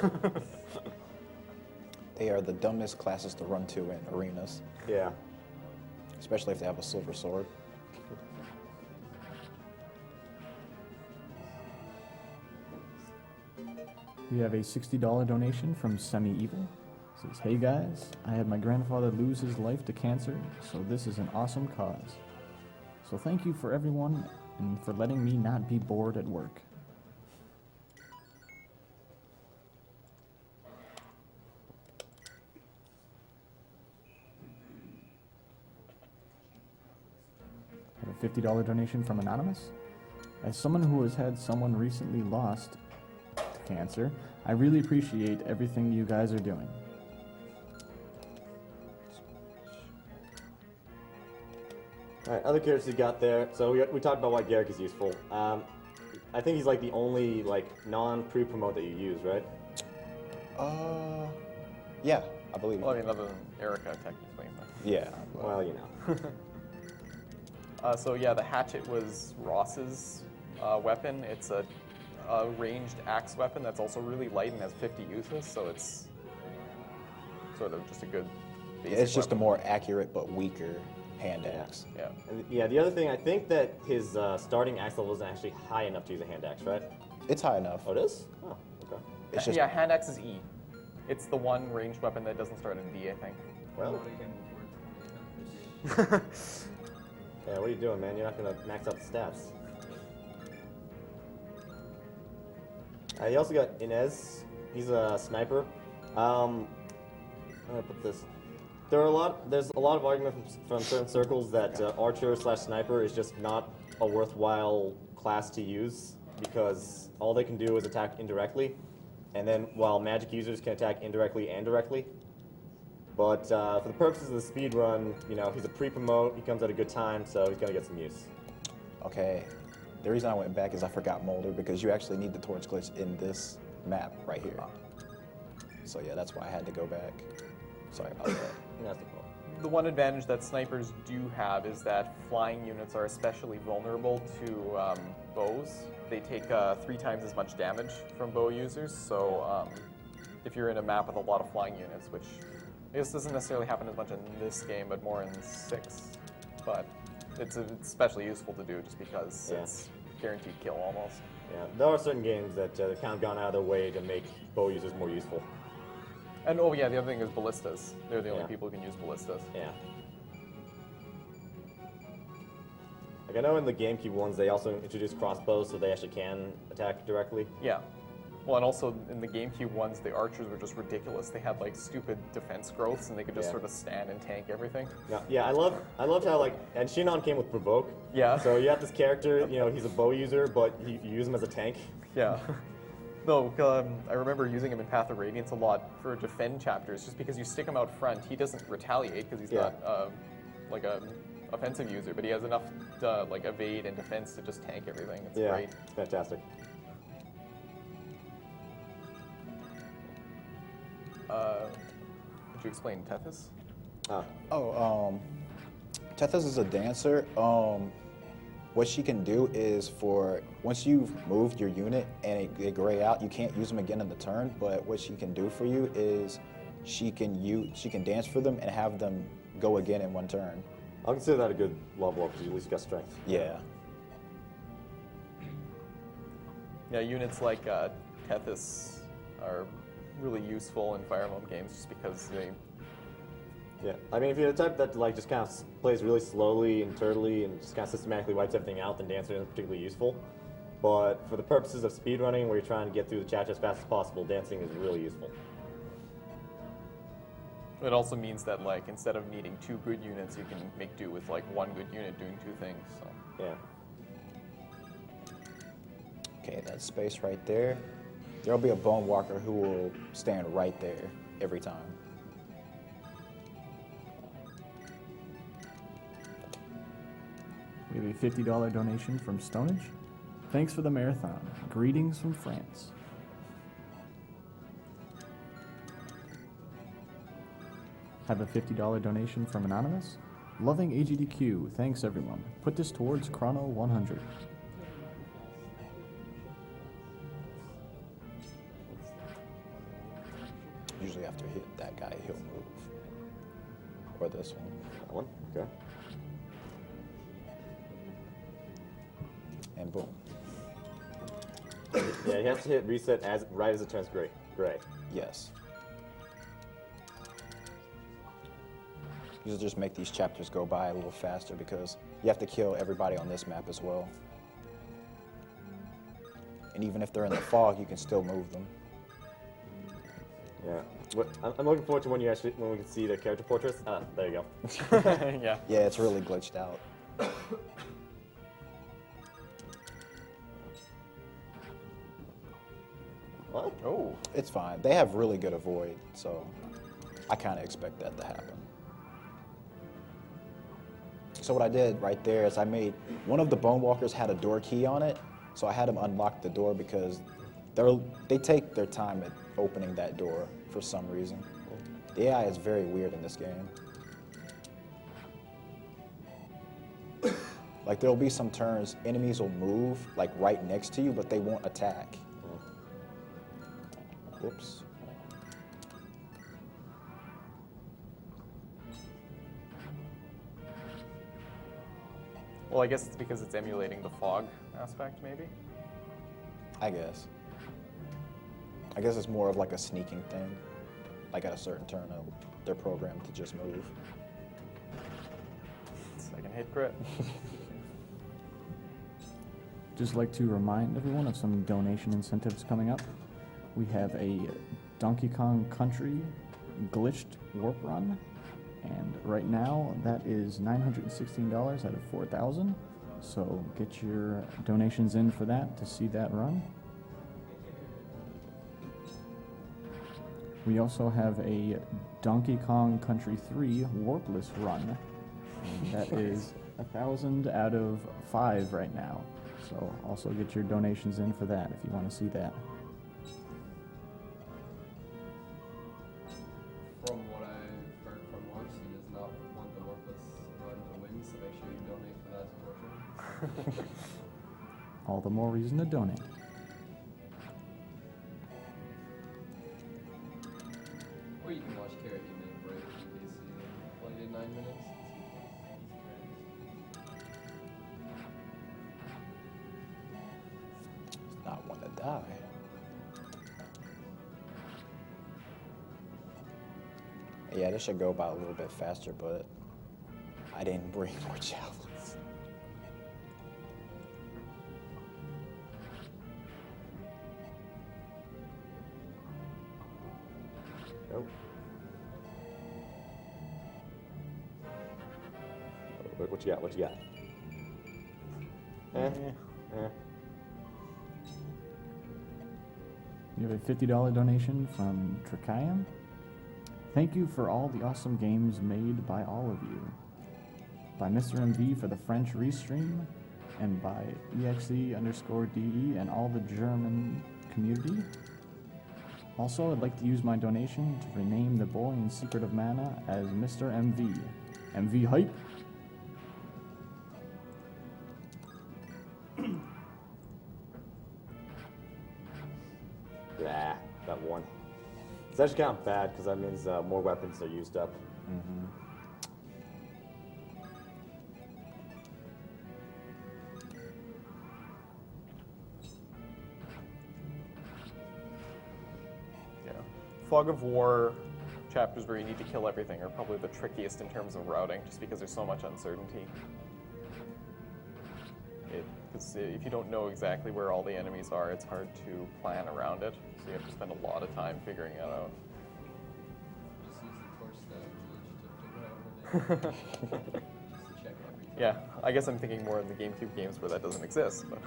They are the dumbest classes to run to in arenas. Yeah. Especially if they have a silver sword. We have a $60 donation from Semi-Evil. It says, hey guys, I had my grandfather lose his life to cancer, so this is an awesome cause. So thank you for everyone and for letting me not be bored at work. I have a $50 donation from Anonymous. As someone who has had someone recently lost to cancer, I really appreciate everything you guys are doing. All right, other characters you got there. So we talked about why Garrick is useful. I think he's like the only like non-pre-promote that you use, right? Yeah, I believe. Well, I mean, other than Erica, technically. But. Yeah. Well, you know. So yeah, the hatchet was Ross's weapon. It's a ranged axe weapon that's also really light and has 50 uses, so it's sort of just a good basic It's just a weapon. more accurate but weaker hand axe. Yeah. And yeah, the other thing, I think that his starting axe level isn't actually high enough to use a hand axe, right? It's high enough. Oh, it is? Oh, okay. It's just Yeah, hand axe is E. It's the one ranged weapon that doesn't start in D, I think. Well, Nobody can afford to yeah, what are you doing, man? You're not going to max out the stats. You also got Inez. He's a sniper. How do I put this? There's a lot of argument from certain circles that archer/sniper is just not a worthwhile class to use because all they can do is attack indirectly, and then while magic users can attack indirectly and directly. But for the purposes of the speed run, you know, he's a pre-promote. He comes at a good time, so he's gonna get some use. okay. The reason I went back is I forgot Molder because you actually need the torch glitch in this map right here. So yeah, that's why I had to go back. Sorry about that. That's the problem. The one advantage that snipers do have is that flying units are especially vulnerable to bows. They take 3 times as much damage from bow users, so if you're in a map with a lot of flying units, which I guess doesn't necessarily happen as much in this game, but more in 6, but it's especially useful to do just because Yeah. it's guaranteed kill almost. Yeah, there are certain games that kind of gone out of their way to make bow users more useful. And oh yeah, the other thing is ballistas. They're the only Yeah. people who can use ballistas. Yeah. Like I know in the GameCube ones they also introduced crossbows so they actually can attack directly. Yeah. Well, and also in the GameCube ones, the archers were just ridiculous. They had like stupid defense growths, and they could just Yeah. sort of stand and tank everything. Yeah, I loved how like, and Shinon came with provoke. Yeah. So you have this character, you know, he's a bow user, but you use him as a tank. Yeah. No, I remember using him in Path of Radiance a lot for defend chapters, just because you stick him out front, he doesn't retaliate because he's Yeah. not like a offensive user, but he has enough like evade and defense to just tank everything. It's Yeah, great. it's fantastic. Would you explain Tethys? Tethys is a dancer. What she can do is once you've moved your unit and they gray out, you can't use them again in the turn. But what she can do for you is she can dance for them and have them go again in one turn. I'll consider that a good level up because you at least got strength. Yeah. Yeah, units like Tethys are really useful in Fire Emblem games just because they. Yeah, I mean, if you're the type that like just kind of plays really slowly and turtly and just kind of systematically wipes everything out, then Dancer isn't particularly useful. But for the purposes of speedrunning, where you're trying to get through the chapter as fast as possible, dancing is really useful. It also means that like instead of needing 2 good units, you can make do with like 1 good unit doing 2 things. So. Yeah. Okay, that space right there. There'll be a Bone Walker who will stand right there every time. We have a $50 donation from Stonage. Thanks for the marathon. Greetings from France. Have a $50 donation from Anonymous. Loving AGDQ. Thanks everyone. Put this towards Chrono 100. Usually after you hit that guy, he'll move. Or this one. That one? Okay. And boom. Yeah, you have to hit reset right as it turns gray. Yes. These will just make these chapters go by a little faster because you have to kill everybody on this map as well. And even if they're in the fog, you can still move them. Yeah. I'm looking forward to when we can see the character portraits. Ah, there you go. Yeah. Yeah, it's really glitched out. What? Oh. It's fine. They have really good avoid, so I kind of expect that to happen. So what I did right there is I made one of the Bone Walkers had a door key on it, so I had him unlock the door because they take their time at opening that door for some reason. The AI is very weird in this game. Like there'll be some turns, enemies will move like right next to you, but they won't attack. Whoops. Well, I guess it's because it's emulating the fog aspect, maybe? I guess. I guess it's more of like a sneaking thing. Like at a certain turn, they're programmed to just move. Second hit crit. Just like to remind everyone of some donation incentives coming up. We have a Donkey Kong Country glitched warp run, and right now that is $916 out of 4,000. So get your donations in for that to see that run. We also have a Donkey Kong Country 3 warpless run. And that is 1,000 out of 5 right now. So also get your donations in for that if you want to see that. From what I've heard from Marks, he does not want the worthless run to win, so make sure you donate for that portion. All the more reason to donate. Or you can watch Carrot make break in case you played in 9 minutes. It's not one to die. Yeah, this should go by a little bit faster, but I didn't bring more javelins. Nope. What you got? What you got? You have a $50 donation from Trikayam. Thank you for all the awesome games made by all of you. By Mr. MV for the French restream, and by EXE_DE and all the German community. Also, I'd like to use my donation to rename the boy in Secret of Mana as Mr. MV. MV hype! Yeah, that one. It's actually kind of bad because that means more weapons are used up. Yeah. Fog of War chapters where you need to kill everything are probably the trickiest in terms of routing, just because there's so much uncertainty. Because if you don't know exactly where all the enemies are, it's hard to plan around it. So you have to spend a lot of time figuring it out. Just use the torch stat glitch to figure out where they are. Just check every time. Yeah, I guess I'm thinking more in the GameCube games where that doesn't exist. But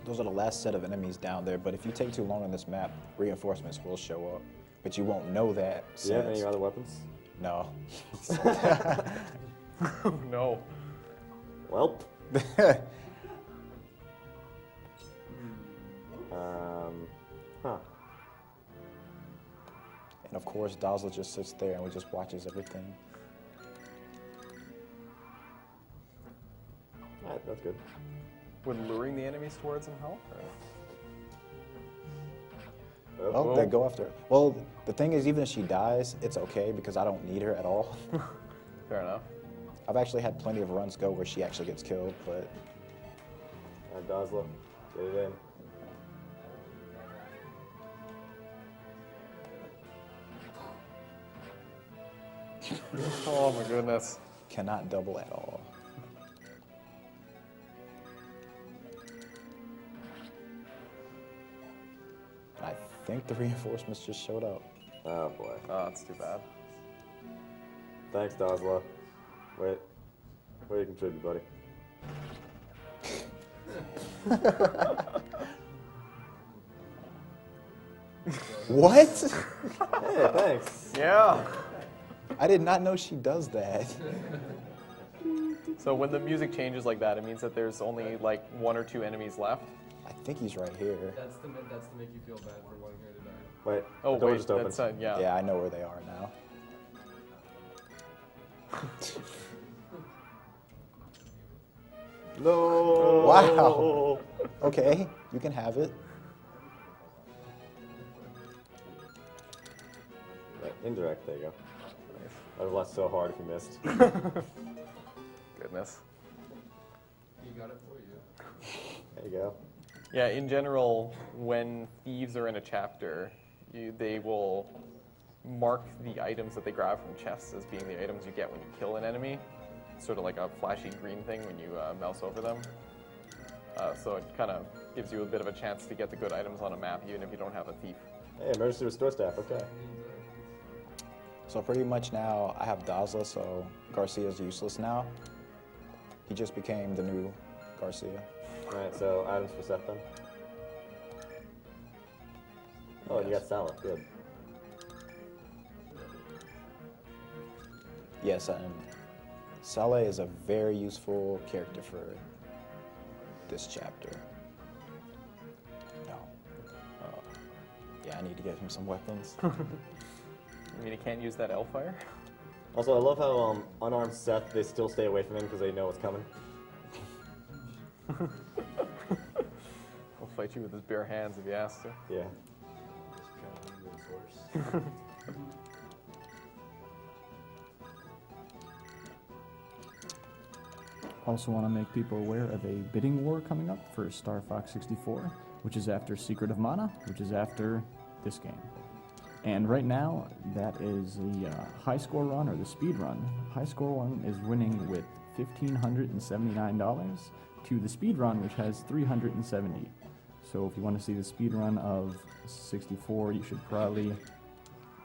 Those are the last set of enemies down there, but if you take too long on this map, reinforcements will show up. But you won't know that. Do you have any other weapons? No. no. Well. Huh. And of course, Dazzler just sits there and just watches everything. Alright, that's good. Would luring the enemies towards him help? Or? Oh, they go after her. Well, the thing is, even if she dies, it's okay because I don't need her at all. Fair enough. I've actually had plenty of runs go where she actually gets killed, but... Alright, Dazzler, get it in. Oh my goodness. cannot double at all. I think the reinforcements just showed up. Oh boy. Oh, that's too bad. Thanks, Dazzler. Wait. Wait to contribute, buddy. What? Hey, thanks. Yeah. I did not know she does that. So when the music changes like that, it means that there's only like 1 or 2 enemies left. I think he's right here. That's to make you feel bad for wanting her to die. Wait, Oh the door wait, just opened. that's yeah. Yeah, I know where they are now. No! Wow. Okay, you can have it. Right, indirect, there you go. I would have left so hard if you missed. Goodness. He got it for you. There you go. Yeah, in general, when thieves are in a chapter, they will mark the items that they grab from chests as being the items you get when you kill an enemy. Sort of like a flashy green thing when you mouse over them. So it kind of gives you a bit of a chance to get the good items on a map, even if you don't have a thief. Hey, emergency restore staff, okay. So pretty much now I have Dazla, so Garcia's useless now. He just became the new Garcia. Alright, so items for Seth then. Oh, and you got salad, good. Yes, and Saleh is a very useful character for this chapter. No. Yeah, I need to get him some weapons. I mean, you can't use that L-fire. Also, I love how unarmed Seth, they still stay away from him because they know what's coming. He'll fight you with his bare hands if you ask to. Yeah. Also want to make people aware of a bidding war coming up for Star Fox 64, which is after Secret of Mana, which is after this game. And right now, that is the high score run or the speed run. High score one is winning with $1,579 to the speed run, which has $370. So if you want to see the speed run of 64, you should probably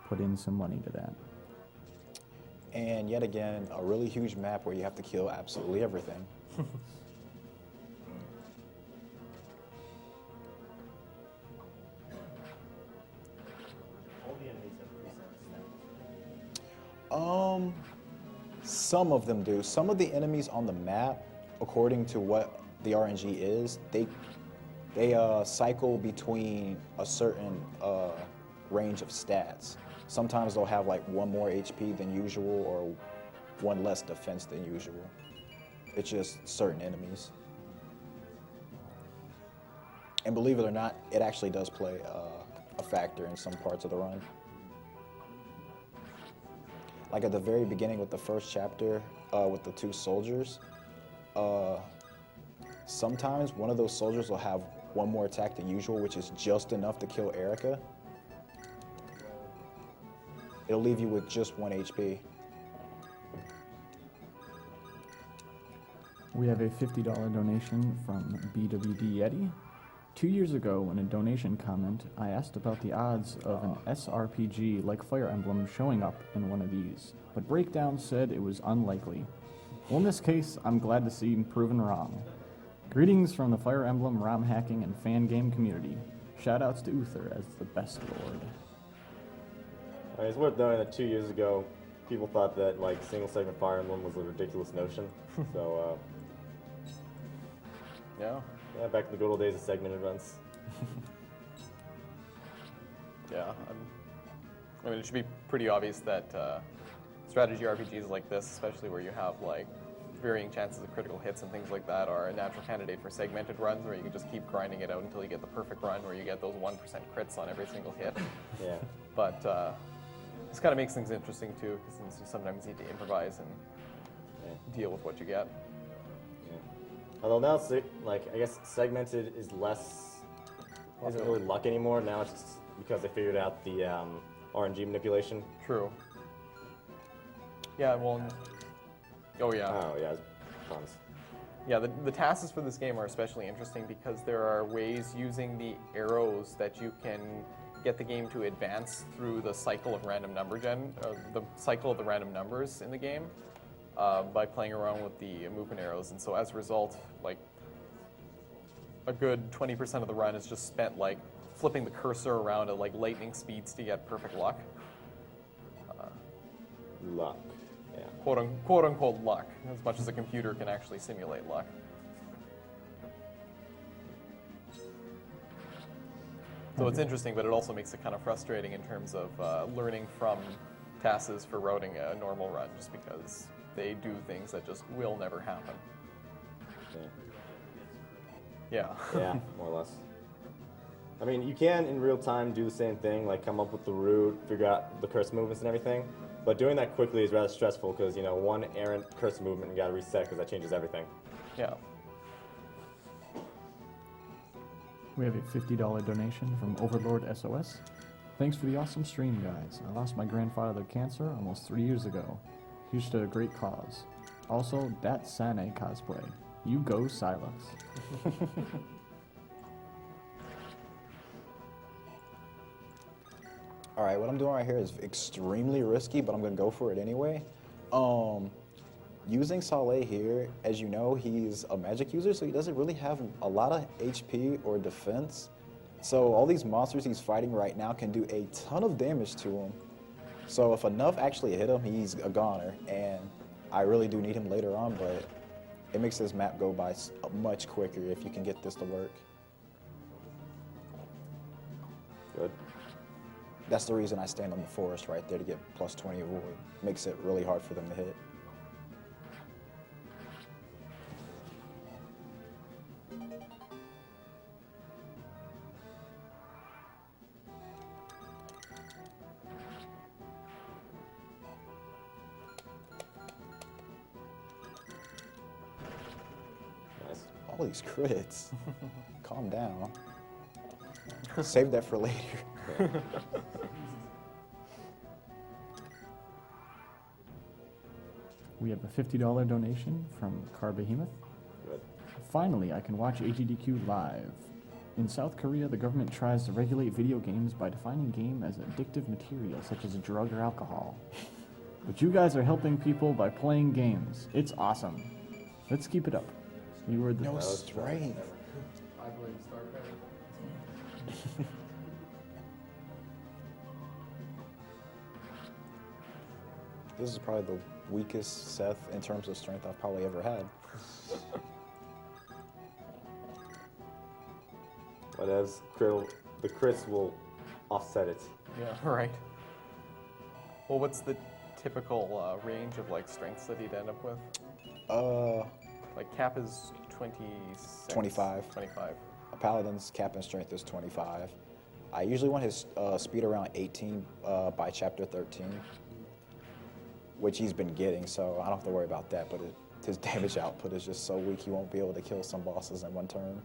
put in some money to that. And yet again, a really huge map where you have to kill absolutely everything. All the enemies have presets now. Some of them do. Some of the enemies on the map, according to what the RNG is, they cycle between a certain range of stats. Sometimes they'll have like 1 more HP than usual or 1 less defense than usual. It's just certain enemies. And believe it or not, it actually does play a factor in some parts of the run. Like at the very beginning with the first chapter, with the 2 soldiers, sometimes one of those soldiers will have 1 more attack than usual, which is just enough to kill Erica. It'll leave you with just 1 HP. We have a $50 donation from BWD Yeti. 2 years ago, in a donation comment, I asked about the odds of an SRPG like Fire Emblem showing up in one of these, but Breakdown said it was unlikely. Well, in this case, I'm glad to see him proven wrong. Greetings from the Fire Emblem ROM hacking and fan game community. Shoutouts to Uther as the best lord. It's worth noting that 2 years ago, people thought that like single segment Fire Emblem was a ridiculous notion. So, Yeah. yeah, back in the good old days of segmented runs. Yeah. I mean, it should be pretty obvious that strategy RPGs like this, especially where you have like varying chances of critical hits and things like that, are a natural candidate for segmented runs where you can just keep grinding it out until you get the perfect run where you get those 1% crits on every single hit. Yeah. But this kind of makes things interesting too, because you sometimes need to improvise and deal with what you get. Although now it's like, I guess segmented is isn't really luck anymore. Now it's just because they figured out the RNG manipulation. True. Yeah, well, oh yeah. Oh yeah, tons. Yeah, the tasks for this game are especially interesting because there are ways using the arrows that you can get the game to advance through the cycle of random number the cycle of the random numbers in the game by playing around with the movement arrows. And so as a result, like a good 20% of the run is just spent like flipping the cursor around at like lightning speeds to get perfect luck. Luck. Yeah. quote unquote luck, as much as a computer can actually simulate luck. So it's interesting, but it also makes it kind of frustrating in terms of learning from TASes for routing a normal run, just because they do things that just will never happen. Yeah. Yeah, more or less. I mean, you can in real time do the same thing, like come up with the route, figure out the cursor movements and everything. But doing that quickly is rather stressful because, you know, one errant cursor movement and you gotta reset because that changes everything. Yeah. We have a $50 donation from Overlord SOS. Thanks for the awesome stream, guys. I lost my grandfather to cancer almost 3 years ago. Here's to a great cause. Also, that Sane cosplay. You go, Silex. All right, what I'm doing right here is extremely risky, but I'm gonna go for it anyway. Using Saleh here, as you know, he's a magic user, so he doesn't really have a lot of HP or defense. So all these monsters he's fighting right now can do a ton of damage to him. So if enough actually hit him, he's a goner, and I really do need him later on, but it makes this map go by much quicker if you can get this to work. Good. That's the reason I stand on the forest right there to get plus 20 avoid. Makes it really hard for them to hit. Nice. All these crits. Calm down. Save that for later. We have a $50 donation from Car Behemoth. Good. Finally, I can watch AGDQ live. In South Korea, the government tries to regulate video games by defining game as addictive material such as a drug or alcohol. But you guys are helping people by playing games. It's awesome. Let's keep it up. You were the No strength. I blame StarCraft. This is probably the weakest Seth in terms of strength I've probably ever had. But as the crits will offset it. Yeah, right. Well, what's the typical range of like strengths that he'd end up with? Like cap is 26. 25. 25. A paladin's cap and strength is 25. I usually want his speed around 18 by chapter 13, which he's been getting, so I don't have to worry about that, but his damage output is just so weak he won't be able to kill some bosses in one turn.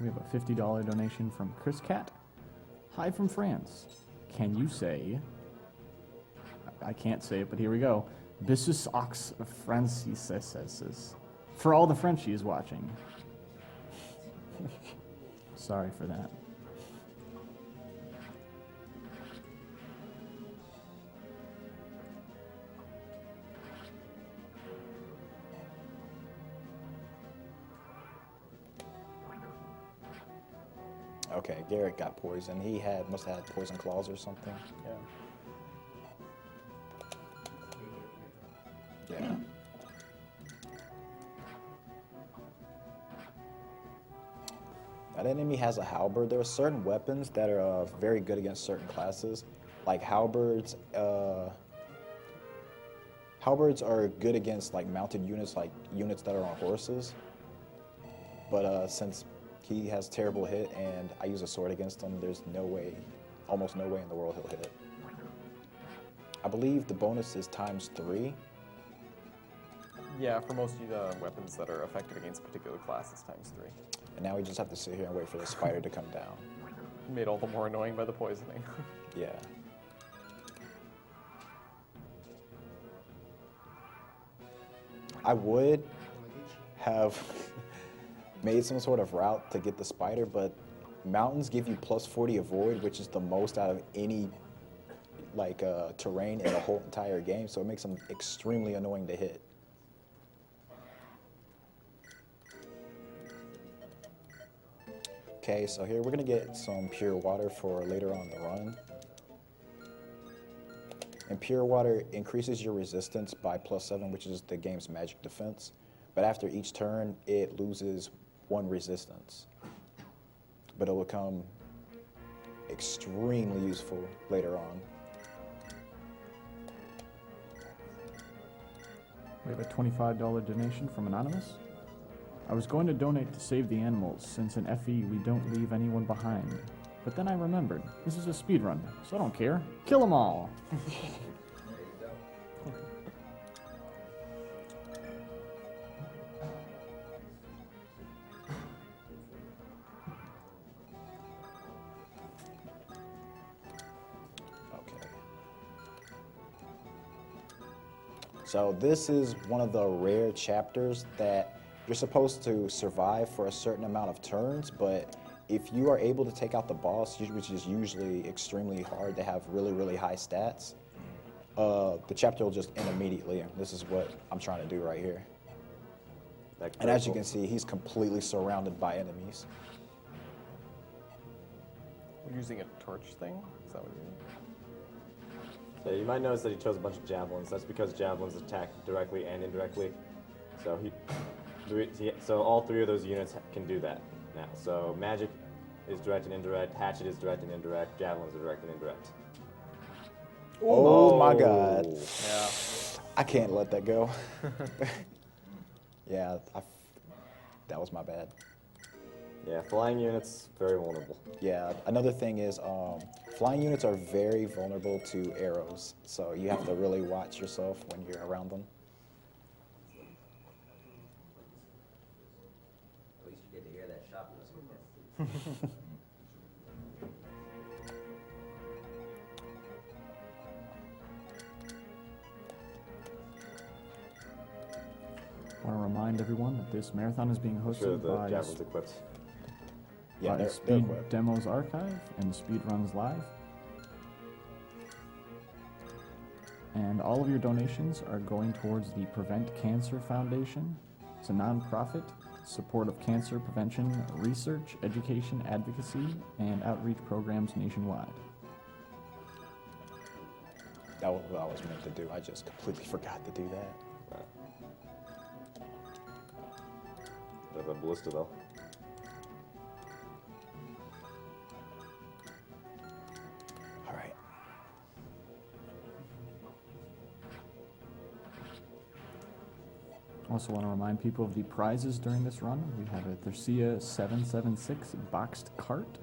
We have a $50 donation from Chris Cat. Hi from France. Can you say... I can't say it, but here we go. Bissus ox francises. For all the Frenchies watching. Sorry for that. Okay, Garrett got poisoned. He must have had poison claws or something. Yeah. That enemy has a halberd. There are certain weapons that are very good against certain classes, like halberds. Halberds are good against like mounted units, like units that are on horses. But since he has terrible hit and I use a sword against him, there's no way, almost no way in the world he'll hit. I believe the bonus is ×3. Yeah, for most weapons that are effective against a particular class, it's ×3. And now we just have to sit here and wait for the spider to come down. Made all the more annoying by the poisoning. Yeah. I would have made some sort of route to get the spider, but mountains give you +40 avoid, which is the most out of any like terrain in the whole entire game, so it makes them extremely annoying to hit. Okay, so here we're gonna get some pure water for later on in the run. In Pure Water, increases your resistance by +7, which is the game's magic defense. But after each turn, it loses 1 resistance. But it'll become extremely useful later on. We have a $25 donation from Anonymous. I was going to donate to save the animals, since in FE we don't leave anyone behind. But then I remembered, this is a speedrun, so I don't care. Kill them all! Okay. So this is one of the rare chapters that you're supposed to survive for a certain amount of turns, but if you are able to take out the boss, which is usually extremely hard, they have really, really high stats, the chapter will just end immediately. This is what I'm trying to do right here. And as you can see, he's completely surrounded by enemies. We're using a torch thing? Is that what you mean? Yeah, you might notice that he chose a bunch of javelins. That's because javelins attack directly and indirectly. So all 3 of those units can do that now. So magic is direct and indirect, hatchet is direct and indirect, javelins are direct and indirect. Oh my god. Yeah. I can't let that go. Yeah, that was my bad. Yeah, flying units, very vulnerable. Yeah, another thing is flying units are very vulnerable to arrows, so you have to really watch yourself when you're around them. At least you get to hear that shop music. I want to remind everyone that this marathon is being Sure, hosted the by javelin's equipped. Yeah, they're Speed equipped. Demos Archive and Speedruns Live. And all of your donations are going towards the Prevent Cancer Foundation. It's a nonprofit support of cancer prevention, research, education, advocacy, and outreach programs nationwide. That was what I was meant to do. I just completely forgot to do that. Right. The ballista though. All right. Also want to remind people of the prizes during this run. We have a Thersia 776 boxed cart,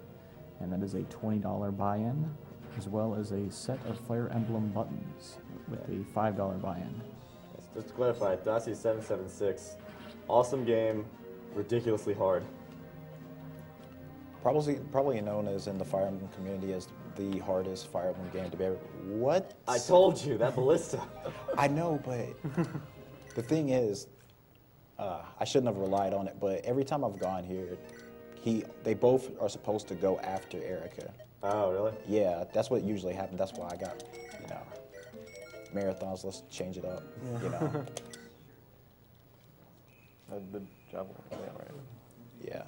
and that is a $20 buy-in, as well as a set of Fire Emblem buttons with a $5 buy-in. Just to clarify, Dacia 776, awesome game, ridiculously hard. Probably known as in the Fire Emblem community as the hardest Fire Emblem game to be ever. What? I told you, that ballista. I know, but the thing is, I shouldn't have relied on it. But every time I've gone here, they both are supposed to go after Erica. Oh, really? Yeah, that's what usually happens. That's why I got, marathons. Let's change it up. The javelin, yeah, right. Yeah.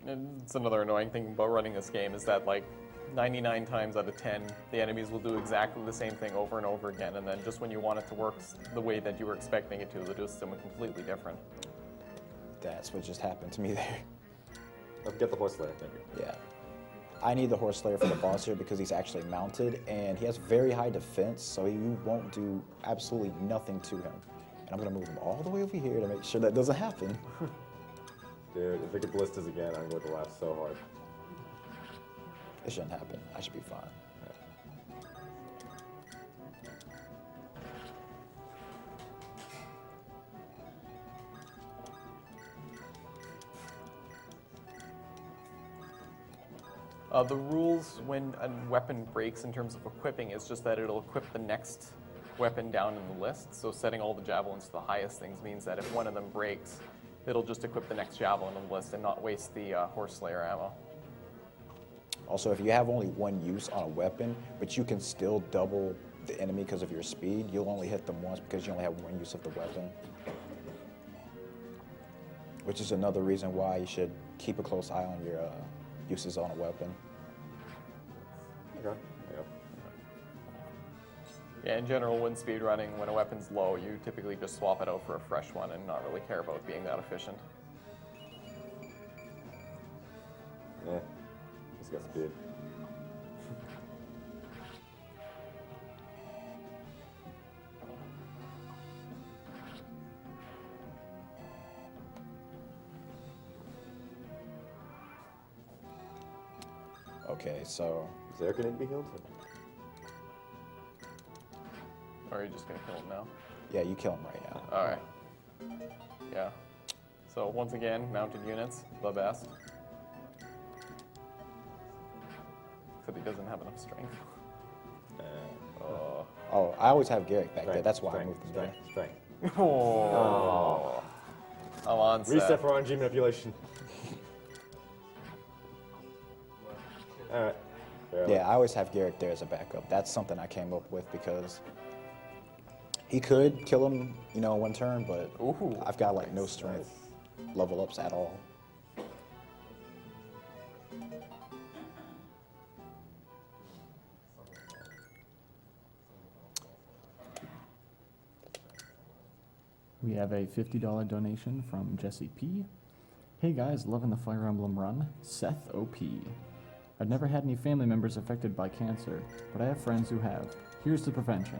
And it's another annoying thing about running this game is that, like, 99 times out of 10, the enemies will do exactly the same thing over and over again, and then just when you want it to work the way that you were expecting it to, they'll do something completely different. That's what just happened to me there. Let's get the horse layer, thank you. Yeah. I need the horse slayer for the boss here because he's actually mounted, and he has very high defense, so you won't do absolutely nothing to him. And I'm going to move him all the way over here to make sure that doesn't happen. Dude, if it get ballistas again, I'm going to laugh so hard. It shouldn't happen. I should be fine. The rules when a weapon breaks in terms of equipping is just that it'll equip the next weapon down in the list. So setting all the javelins to the highest things means that if one of them breaks, it'll just equip the next javelin on the list and not waste the horse slayer ammo. Also, if you have only one use on a weapon, but you can still double the enemy because of your speed, you'll only hit them once because you only have one use of the weapon. Which is another reason why you should keep a close eye on your uses on a weapon. Okay, there you go. Yeah, in general, when speedrunning, when a weapon's low, you typically just swap it out for a fresh one and not really care about being that efficient. Yeah, just got speed. Okay, so Does Erica need to be healed? Or are you just gonna kill him now? yeah, you kill him right now. Alright. Yeah. So once again, mounted units, the best. Except he doesn't have enough strength. Oh. Oh, I always have Garrick back there. Strength, That's why I strength, moved him there. strength, strength. Oh. I'm on set. Reset for RNG manipulation. Alright. Yeah, I always have Garrick there as a backup. That's something I came up with because he could kill him, you know, in one turn, but Ooh. I've got like no strength level ups at all. We have a $50 donation from Jesse P. Hey guys, loving the Fire Emblem run. Seth OP. I've never had any family members affected by cancer, but I have friends who have. Here's the prevention.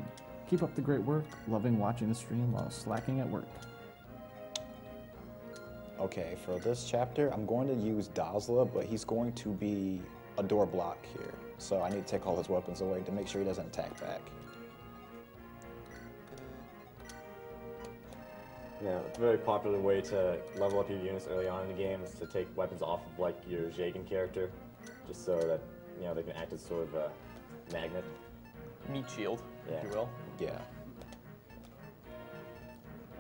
Keep up the great work, loving watching the stream while slacking at work. Okay, for this chapter, I'm going to use Dazla, but he's going to be a door block here. So I need to take all his weapons away to make sure he doesn't attack back. Yeah, it's a very popular way to level up your units early on in the game is to take weapons off of like your Jagan character, just so that you know they can act as sort of a magnet. Meat shield, Yeah. if you will. Yeah.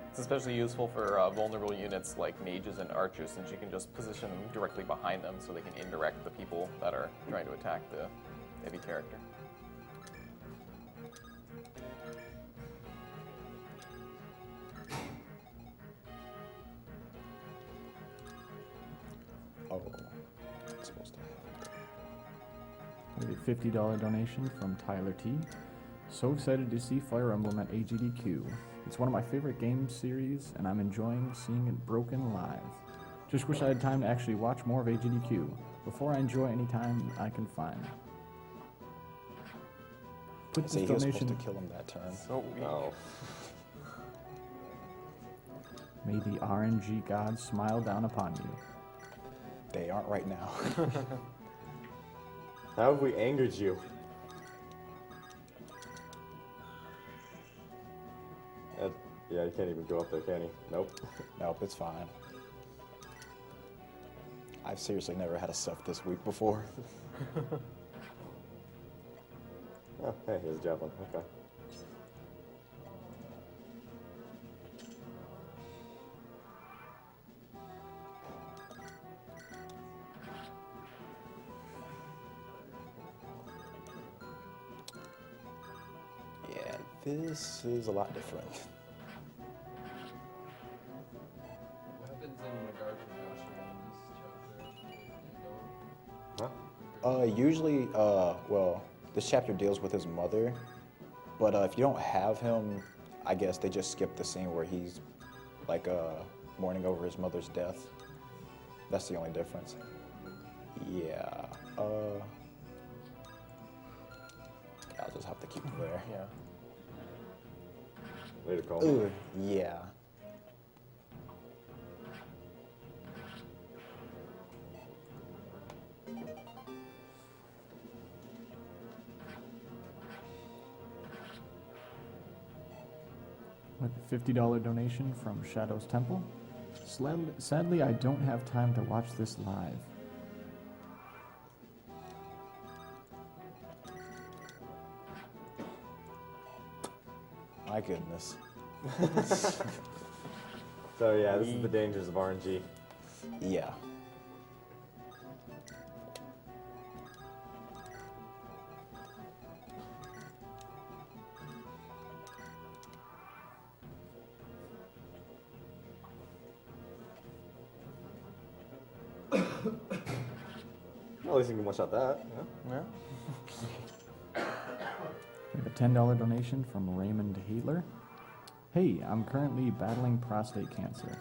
It's especially useful for vulnerable units like mages and archers, since you can just position them directly behind them so they can indirect the people that are trying to attack the heavy character. Oh, it's supposed to have. We have a $50 donation from Tyler T. So excited to see Fire Emblem at AGDQ. It's one of my favorite game series, and I'm enjoying seeing it broken live. Just wish I had time to actually watch more of AGDQ before I enjoy any time I can find. Put See, this he was supposed donation. to kill him that turn. So weak. Oh. May the RNG gods smile down upon you. They aren't right now. How have we angered you? Yeah, you can't even go up there, can you? Nope. Nope, it's fine. I've seriously never had a Seth this week before. Oh, hey, here's a javelin. Okay. Yeah, this is a lot different. What happens in regard to Joshua in this chapter? Huh? Usually, well, this chapter deals with his mother, but if you don't have him, I guess they just skip the scene where he's like mourning over his mother's death. That's the only difference. Yeah. I'll just have to keep it there. Yeah. Later, call. Ugh, yeah. With a $50 donation from Shadow's Temple. Sadly, I don't have time to watch this live. My goodness. So yeah, this is the dangers of RNG. Yeah. Well, at least you can one-shot that. Yeah. Yeah. We have a $10 donation from Raymond Haidler. Hey, I'm currently battling prostate cancer,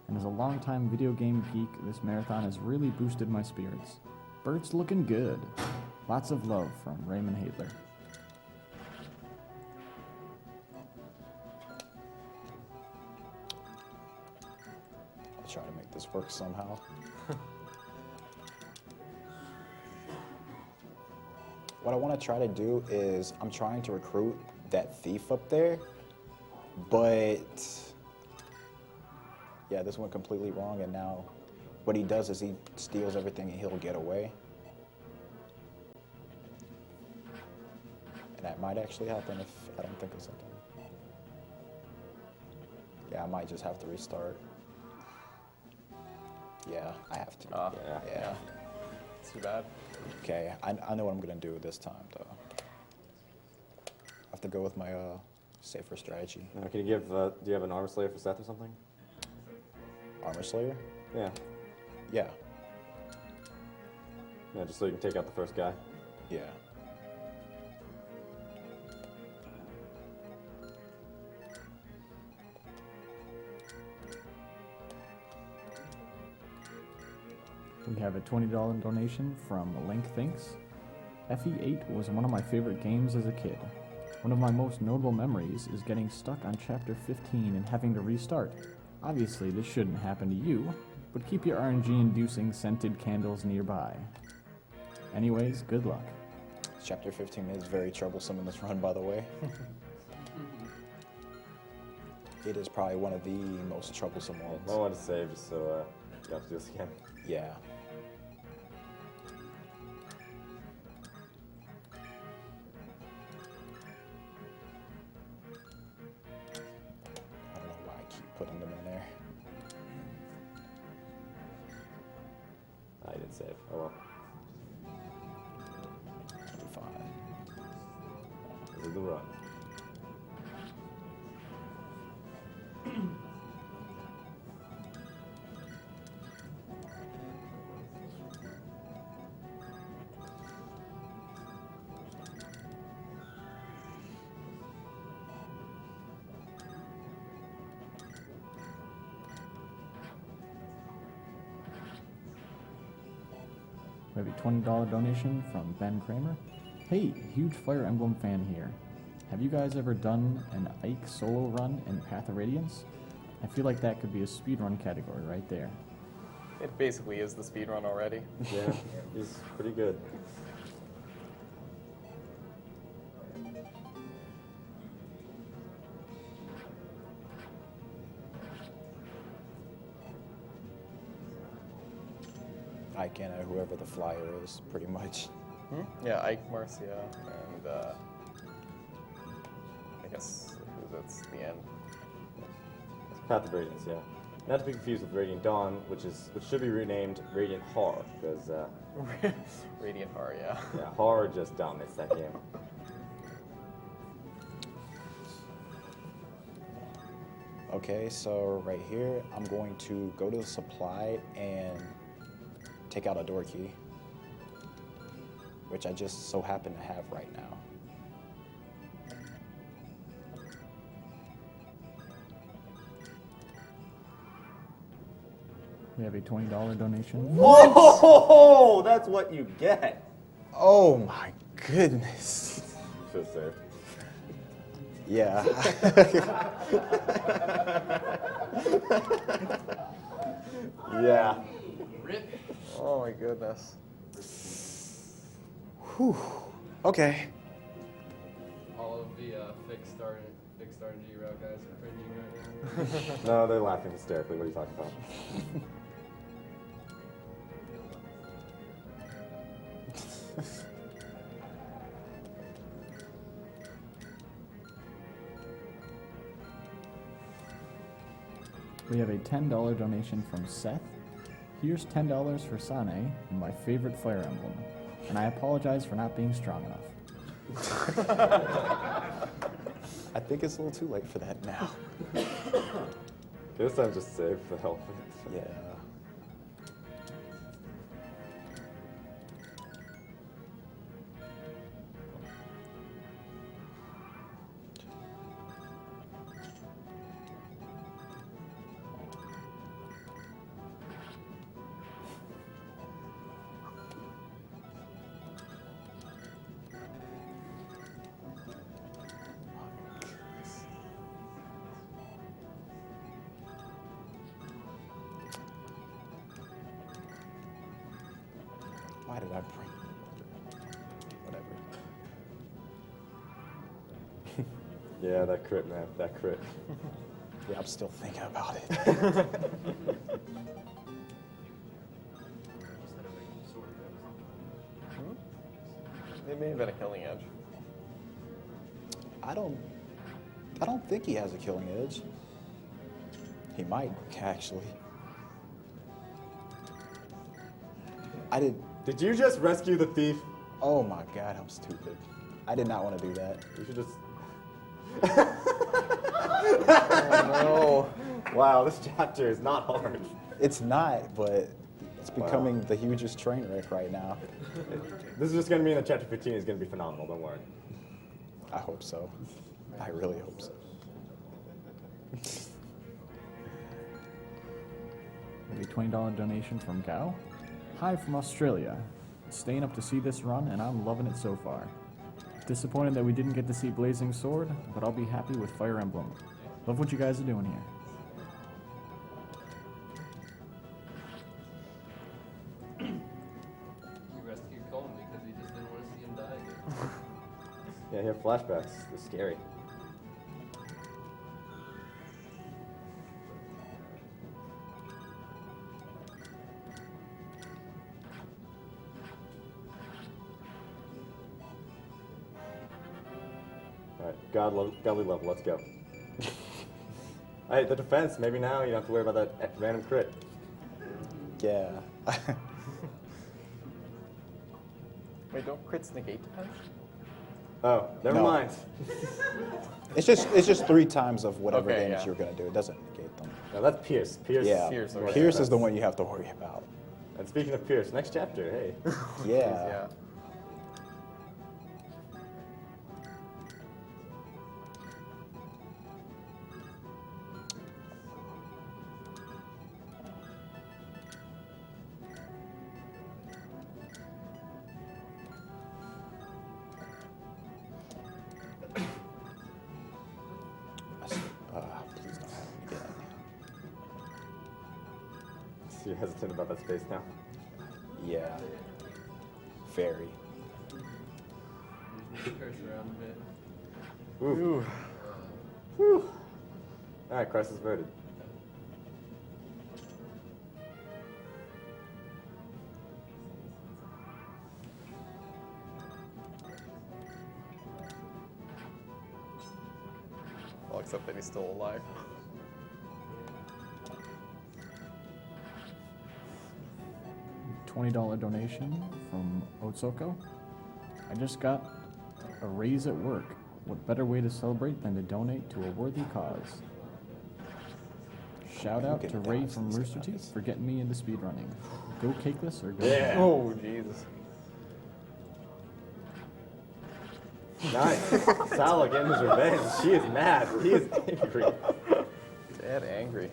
and as a longtime video game geek, this marathon has really boosted my spirits. Bert's looking good. Lots of love from Raymond Haidler. I'll try to make this work somehow. What I want to try to do is I'm trying to recruit that thief up there, but yeah, this went completely wrong, and now what he does is he steals everything and he'll get away. And that might actually happen if I don't think of something. Yeah, I might just have to restart. Yeah, I have to. Yeah. It's too bad. Okay, I know what I'm gonna do this time, though. I have to go with my safer strategy. Can you give, do you have an Armor Slayer for Seth or something? Armor Slayer? Yeah. Yeah. Yeah, just so you can take out the first guy. Yeah. We have a $20 donation from Link Thinks. FE8 was one of my favorite games as a kid. One of my most notable memories is getting stuck on Chapter 15 and having to restart. Obviously, this shouldn't happen to you, but keep your RNG-inducing scented candles nearby. Anyways, good luck. Chapter 15 is very troublesome in this run, by the way. It is probably one of the most troublesome ones. I wanted to save just so you have to do this again. Yeah. I don't know why I keep putting them in there. I didn't save. Oh well. It'll be fine. This is the run. We have a $20 donation from Ben Kramer. Hey, huge Fire Emblem fan here. Have you guys ever done an Ike solo run in Path of Radiance? I feel like that could be a speedrun category right there. It basically is the speedrun already. Yeah, he's pretty good. I can whoever the flyer is, pretty much. Yeah, Ike, Marcia, and I guess that's the end. Path of Radiance, yeah. Not to be confused with Radiant Dawn, which should be renamed Radiant Horror, because Radiant Horror, yeah. yeah, Horror just dominates that game. Okay, so right here, I'm going to go to the supply and take out a door key, which I just so happen to have right now. We have a $20 donation. Whoa! That's what you get. Oh my goodness. Should have saved. Yeah. Yeah. Oh my goodness. Whew. Okay. All of the fixed RNG route guys are cringing right now. No, they're laughing hysterically. What are you talking about? We have a $10 donation from Seth. Here's $10 for Sane, my favorite Fire Emblem. And I apologize for not being strong enough. I think it's a little too late for that now. This time just save the hell of it. Yeah. Why did I bring whatever? Yeah, that crit, man. That crit. Yeah, I'm still thinking about it. Instead of a sword, that was It may have been a killing edge. I don't think he has a killing edge. He might, actually. I did. Did you just rescue the thief? Oh my god, I'm stupid. I did not want to do that. You should just. Oh Wow, this chapter is not hard. It's not, but it's becoming the hugest train wreck right now. This is just going to mean that chapter 15 is going to be phenomenal, don't worry. I hope so. I really hope so. Maybe $20 donation from Gao. Hi from Australia. Staying up to see this run, and I'm loving it so far. Disappointed that we didn't get to see Blazing Sword, but I'll be happy with Fire Emblem. Love what you guys are doing here. He rescued Colin because he just didn't want to see him die again. Yeah, here flashbacks. They're scary. Alright, godly level, let's go. Alright, the defense, maybe now you don't have to worry about that random crit. Yeah. Wait, don't crits negate defense? Oh, never No. mind. It's just 3 times of whatever Okay, damage yeah. you're gonna do. It doesn't negate them. No, that's Pierce. Pierce. Yeah. Pierce, Pierce, okay. is the one you have to worry about. And speaking of Pierce, next chapter, hey. Yeah. Yeah. Please don't have me again. So you're hesitant about that space now. Yeah. Very. Move the cursor around a bit. Ooh. Whew. Alright, crisis averted. Well, except that he's still alive. $20 donation from Otsoko. I just got a raise at work. What better way to celebrate than to donate to a worthy cause? Shout out to Ray from Rooster Teeth for getting me into speedrunning. Go Cakeless or go. Yeah. Oh, Jesus. Nice. Sal getting his revenge. She is mad. He is angry. Dead angry.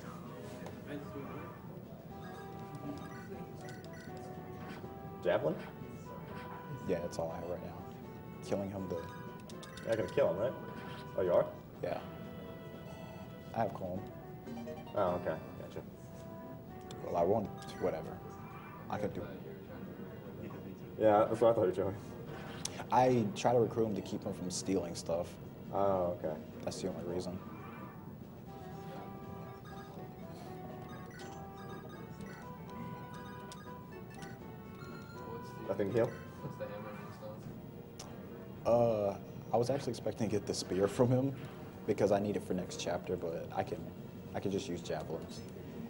Javelin? Yeah, that's all I have right now. Killing him, the. You're not gonna kill him, right? Oh, you are? Yeah. I have calm. Oh, okay. Gotcha. Well, I won't. Whatever. I could do it. Yeah, that's what I thought you were doing. I try to recruit him to keep him from stealing stuff. Oh, okay. That's the only reason. Nothing to heal? What's the hammer and stuff? I was actually expecting to get the spear from him because I need it for next chapter, but I can just use javelins.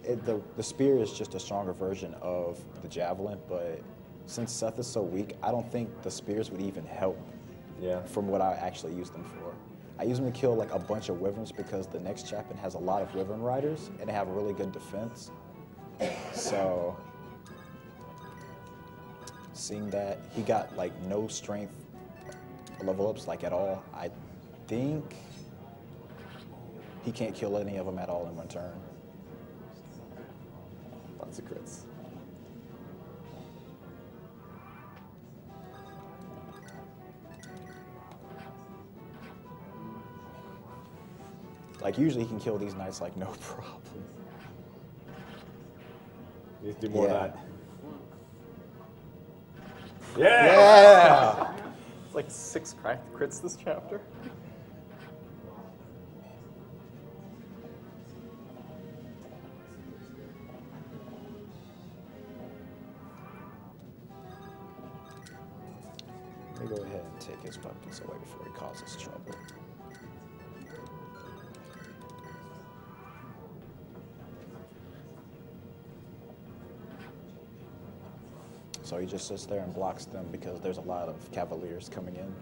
The spear is just a stronger version of the javelin, but since Seth is so weak, I don't think the spears would even help. Yeah. From what I actually use them for. I use them to kill like a bunch of wyverns because the next chapter has a lot of wyvern riders and they have really good defense. So seeing that he got like no strength level ups like at all, I think he can't kill any of them at all in one turn. Lots of crits. Like usually he can kill these knights like no problem. You need to do more Yeah. of that. Yeah! It's like 6 crits this chapter. Let me go ahead and take his weapons away before he causes trouble. So he just sits there and blocks them because there's a lot of cavaliers coming in.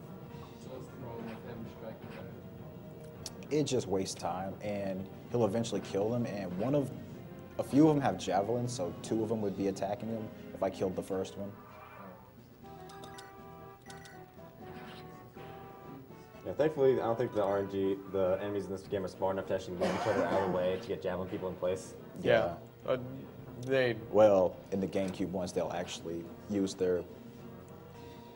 So what's the problem with him striking back? It just wastes time, and he'll eventually kill them. And a few of them have javelins, so 2 of them would be attacking him if I killed the first one. Yeah, thankfully, I don't think the enemies in this game are smart enough to actually move each other out of the way to get javelin people in place. Yeah. Well, in the GameCube ones, they'll actually use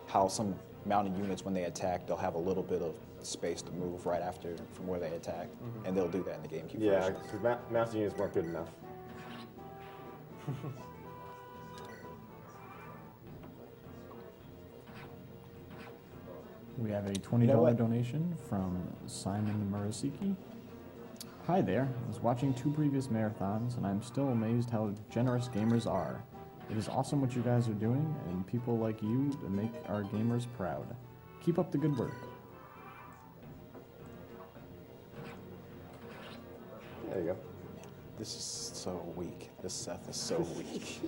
how some mounted units, when they attack, they'll have a little bit of space to move right after from where they attack, and they'll do that in the GameCube Yeah, version. because mounted units weren't good enough. We have a $20 what? donation from Simon Murasiki. Hi there. I was watching 2 previous marathons, and I'm still amazed how generous gamers are. It is awesome what you guys are doing, and people like you that make our gamers proud. Keep up the good work. There you go. This is so weak. This Seth is so weak.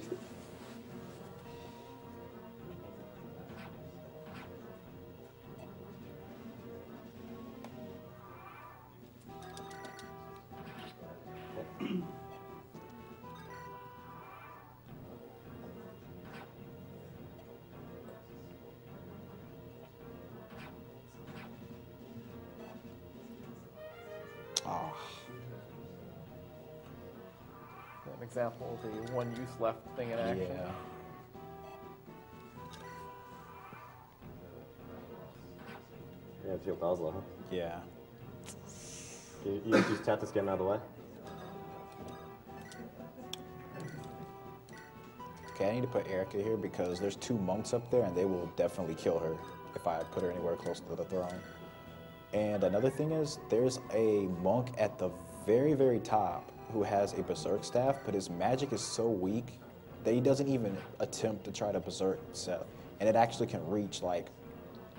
Ah. An example of the one use left thing in action. Yeah. Yeah, it's your Oslo, huh? Yeah. You just tap this game out of the way? Okay, I need to put Erica here because there's 2 monks up there and they will definitely kill her if I put her anywhere close to the throne. And another thing is, there's a monk at the very, very top who has a berserk staff, but his magic is so weak that he doesn't even attempt to try to berserk Seth. And it actually can reach like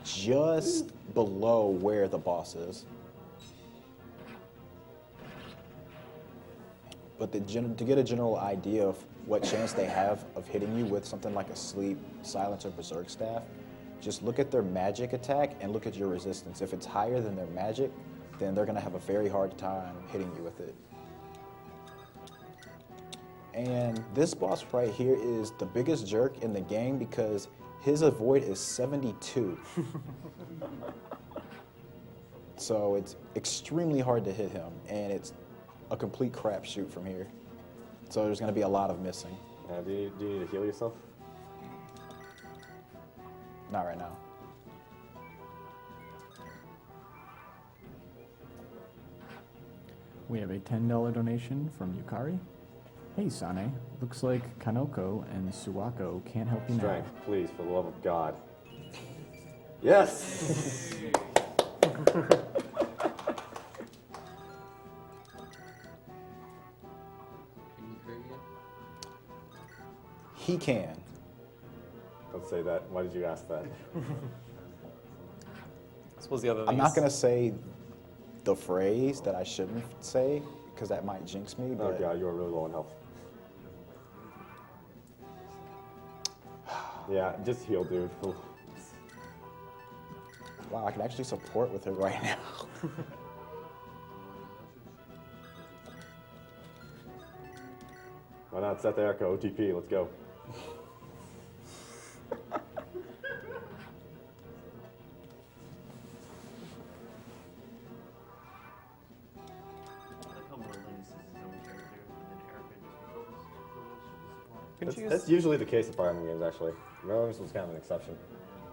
just below where the boss is. But to get a general idea of what chance they have of hitting you with something like a sleep, silence, or berserk staff, just look at their magic attack and look at your resistance. If it's higher than their magic, then they're gonna have a very hard time hitting you with it. And this boss right here is the biggest jerk in the game because his avoid is 72. So it's extremely hard to hit him, and it's a complete crapshoot from here. So there's going to be a lot of missing. Do you need to heal yourself? Not right now. We have a $10 donation from Yukari. Hey, Sane. Looks like Kanoko and Suwako can't help you now. Strength, please, for the love of God. Yes! Can you crit yet? He can. Don't say that. Why did you ask that? I suppose the other thing I'm not is- going to say the phrase that I shouldn't say because that might jinx me. Oh But God, you are really low on health. Yeah, just heal, dude. wow, I can actually support with her right now. Why not set the Erica OTP? Let's go. I like how Merlin is his own character, and then Erica just goes for Couldn't you use, That's usually the case in Fire Emblem games, actually. Merlin's was kind of an exception.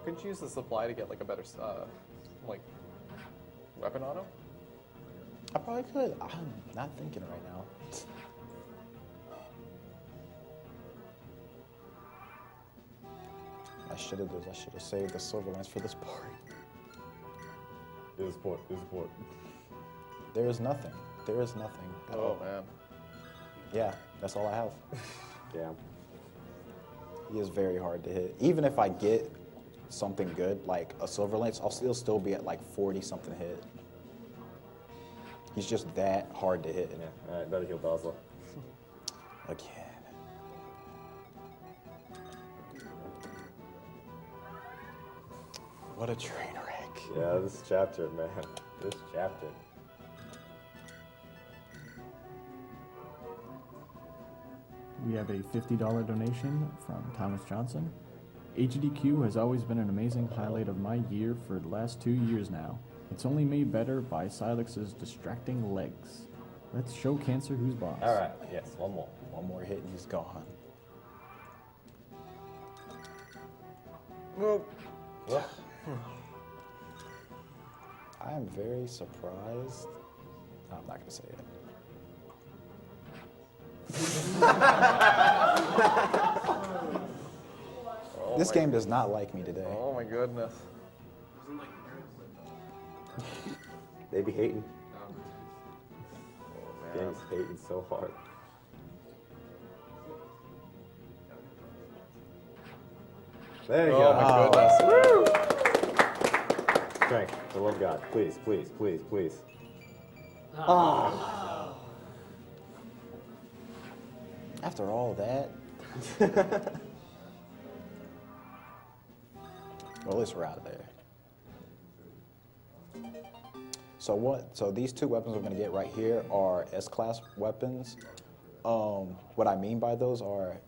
couldn't you use the supply to get like a better like weapon on him? I probably could. I'm not thinking right now. I should have saved the silver lance for this part. Here's the port. Here's the port. There is nothing. There is nothing. at Oh all. man. Yeah, that's all I have. Yeah. He is very hard to hit. Even if I get something good, like a silver lance, I'll still be at like 40 something hit. He's just that hard to hit. Yeah. All right, better heal Basla. Again. What a train wreck. Yeah, this chapter, man. This chapter. We have a $50 donation from Thomas Johnson. HDQ has always been an amazing highlight of my year for the last 2 years now. It's only made better by Silex's distracting legs. Let's show Cancer who's boss. All right. Yes, one more. One more hit and he's gone. Well, I am very surprised. I'm not going to say it. This game does not like me today. oh my goodness. They be hating. Man. Game's hating so hard. There you Oh go. my goodness. Woo! Frank, for the love of God, please, please, please, please. After all that. Well, at least we're out of there. So these two weapons we're gonna get right here are S-class weapons. What I mean by those are,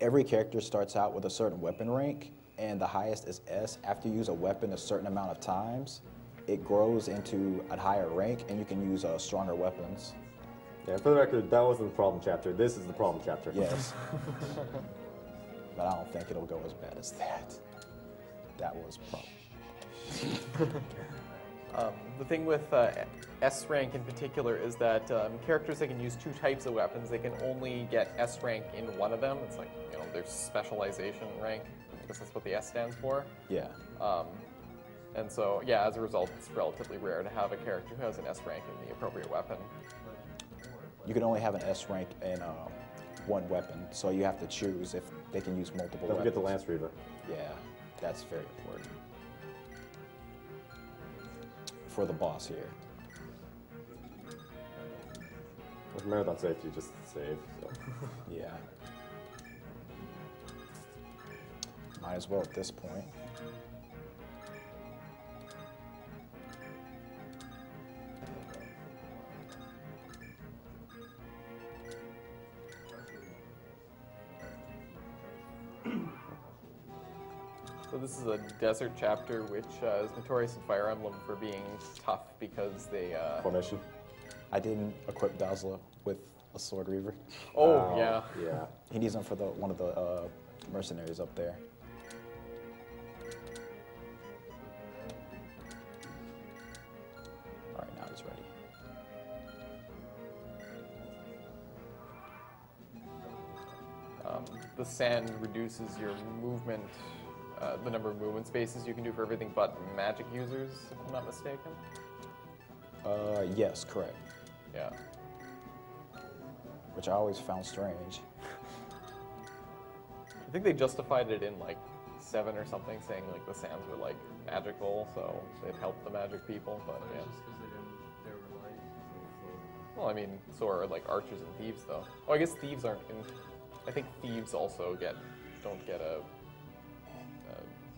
every character starts out with a certain weapon rank, and the highest is S. After you use a weapon a certain amount of times, it grows into a higher rank, and you can use stronger weapons. Yeah, for the record, that wasn't the problem chapter. This is the problem chapter. Yes. But I don't think it'll go as bad as that. That was problem. The thing with S rank in particular is that characters that can use two types of weapons, they can only get S rank in one of them. It's like, their specialization rank. I guess that's what the S stands for. Yeah. And so, yeah, as a result, it's relatively rare to have a character who has an S rank in the appropriate weapon. You can only have an S rank in one weapon, so you have to choose if they can use multiple Don't forget weapons. the Lance Reaver. Yeah, that's very important. For the boss here. With marathon safety, you just save. So. Yeah. Might as well at this point. So this is a desert chapter, which is notorious in Fire Emblem for being tough because they... Formation. I didn't equip Dazzler with a Sword Reaver. Oh, yeah. Yeah. He needs them for one of the mercenaries up there. All right, now he's ready. The sand reduces your movement, the number of movement spaces you can do for everything but magic users, if I'm not mistaken. Yes, correct. Yeah. Which I always found strange. I think they justified it in like 7 or something, saying like the sands were like magical, so it helped the magic people. But yeah. Just because they were light. Well, I mean, so are like archers and thieves, though. Oh, I guess thieves aren't in. I think thieves also don't get a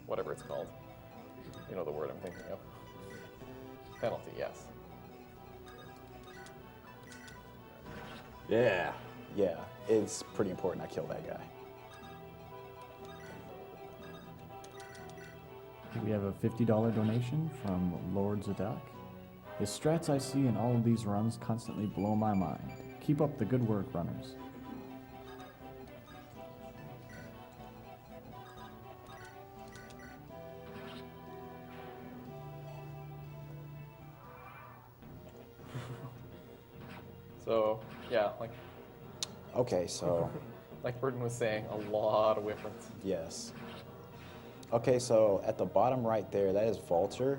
whatever it's called. You know the word I'm thinking of. Penalty, yes. Yeah. Yeah, it's pretty important I kill that guy. We have a $50 donation from Lord Zadak. The strats I see in all of these runs constantly blow my mind. Keep up the good work, runners. So yeah, like Okay, so Like Bertin was saying, a lot of Wyverns. Yes. Okay, so at the bottom right there, that is Volter.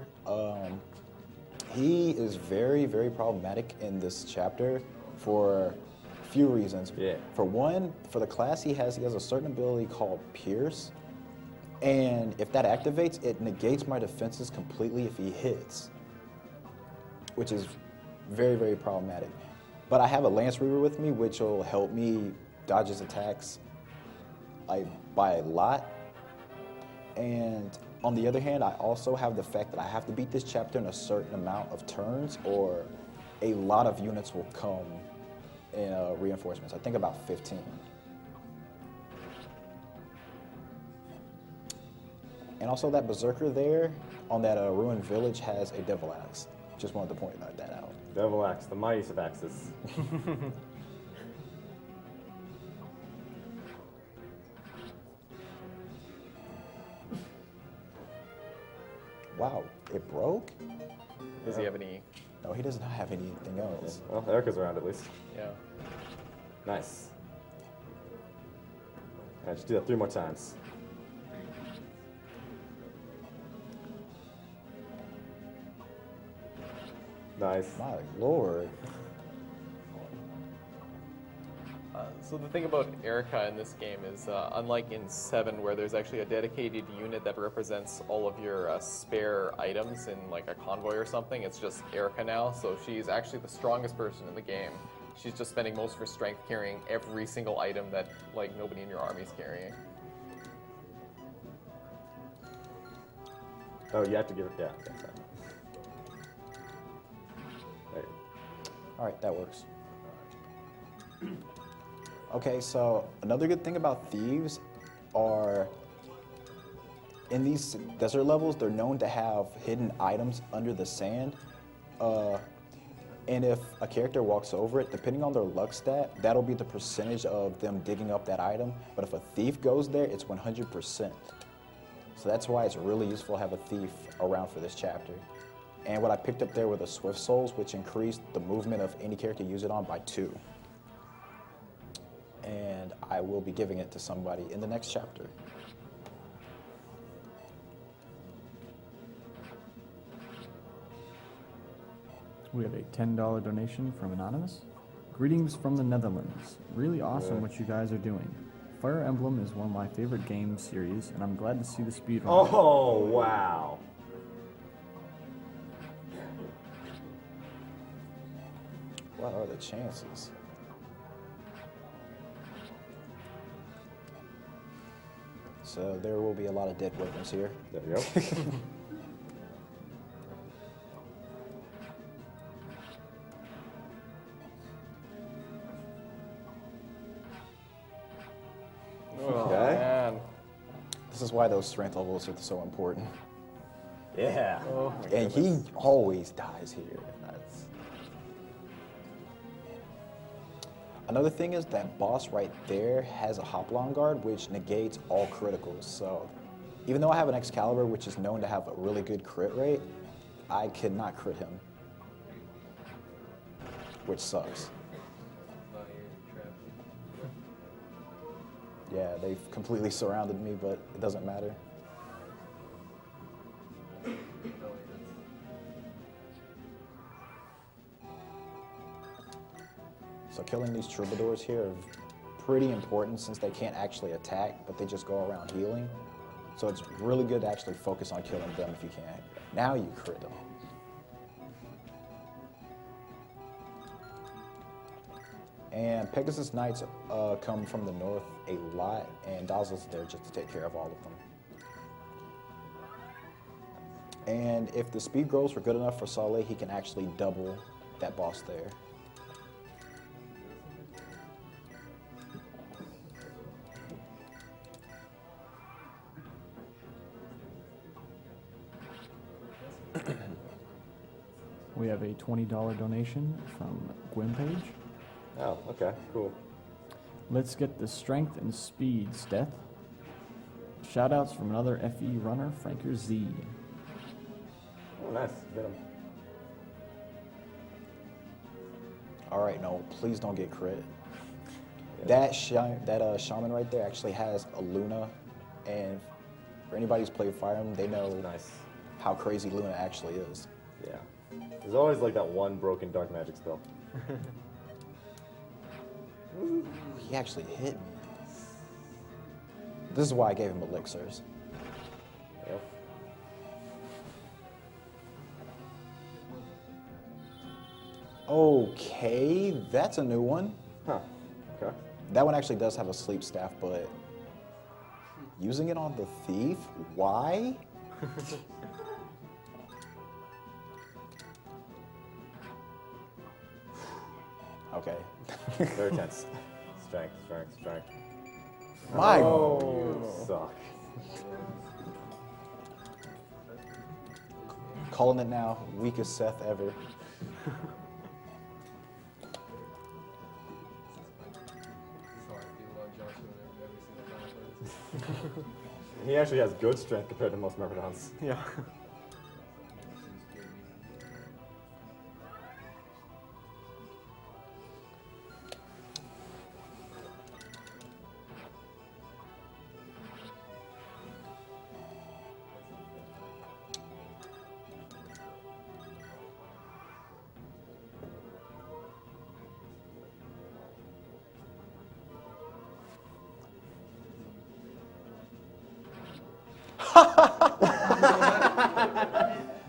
He is very, very problematic in this chapter for a few reasons. Yeah. For one, for the class he has a certain ability called Pierce. And if that activates, it negates my defenses completely if he hits, which is very, very problematic. But I have a Lance Reaver with me, which will help me dodge his attacks by a lot. And on the other hand, I also have the fact that I have to beat this chapter in a certain amount of turns, or a lot of units will come in reinforcements. I think about 15. And also that Berserker there on that ruined village has a Devil Axe. Just wanted to point that out. Devil Axe, the mightiest of axes. Wow, it broke? Does he have any? No, he does not have anything else. Well, Erica's around at least. Yeah. Nice. Alright, just do that 3 more times. Nice. My lord. So the thing about Erica in this game is, unlike in 7, where there's actually a dedicated unit that represents all of your spare items in like a convoy or something, it's just Erica now. So she's actually the strongest person in the game. She's just spending most of her strength carrying every single item that like nobody in your army is carrying. Oh, you have to give it. Yeah. Okay, sorry. There. All right, that works. Okay, so another good thing about thieves are in these desert levels, they're known to have hidden items under the sand. And if a character walks over it, depending on their luck stat, that'll be the percentage of them digging up that item. But if a thief goes there, it's 100%. So that's why it's really useful to have a thief around for this chapter. And what I picked up there were the Swift Souls, which increased the movement of any character you use it on by 2. And I will be giving it to somebody in the next chapter. We have a $10 donation from Anonymous. Greetings from the Netherlands. Really awesome what you guys are doing. Fire Emblem is one of my favorite game series, and I'm glad to see the speedrun. Oh, wow. What are the chances? So there will be a lot of dead weapons here. There we go. Oh, Okay. man. This is why those strength levels are so important. Yeah. Oh, my And goodness. he always dies here. That's... Another thing is that boss right there has a Hoplon guard, which negates all criticals. So even though I have an Excalibur, which is known to have a really good crit rate, I cannot crit him, which sucks. Yeah, they've completely surrounded me, but it doesn't matter. So killing these troubadours here are pretty important since they can't actually attack, but they just go around healing. So it's really good to actually focus on killing them if you can. Now you crit them. And Pegasus Knights come from the north a lot, and Dazzle's there just to take care of all of them. And if the speed growls were good enough for Saleh, he can actually double that boss there. We have a $20 donation from Gwimpage. Oh, okay, cool. Let's get the strength and speed, Steth. Shoutouts from another FE runner, Franker Z. Oh, nice. Get him. All right, no, please don't get crit. That shaman right there actually has a Luna, and for anybody who's played Fire Emblem, they know Nice. how crazy Luna actually is. Yeah. There's always like that one broken dark magic spell. He actually hit me. This is why I gave him elixirs. Yep. Okay, that's a new one. Huh. Okay. That one actually does have a sleep staff, but using it on the thief? Why? Okay. Very tense. Strength, strength, strength. My You suck. calling it now, weakest Seth ever. So I feel about Joshua every single time I play this. He actually has good strength compared to most Myrmidons. Yeah.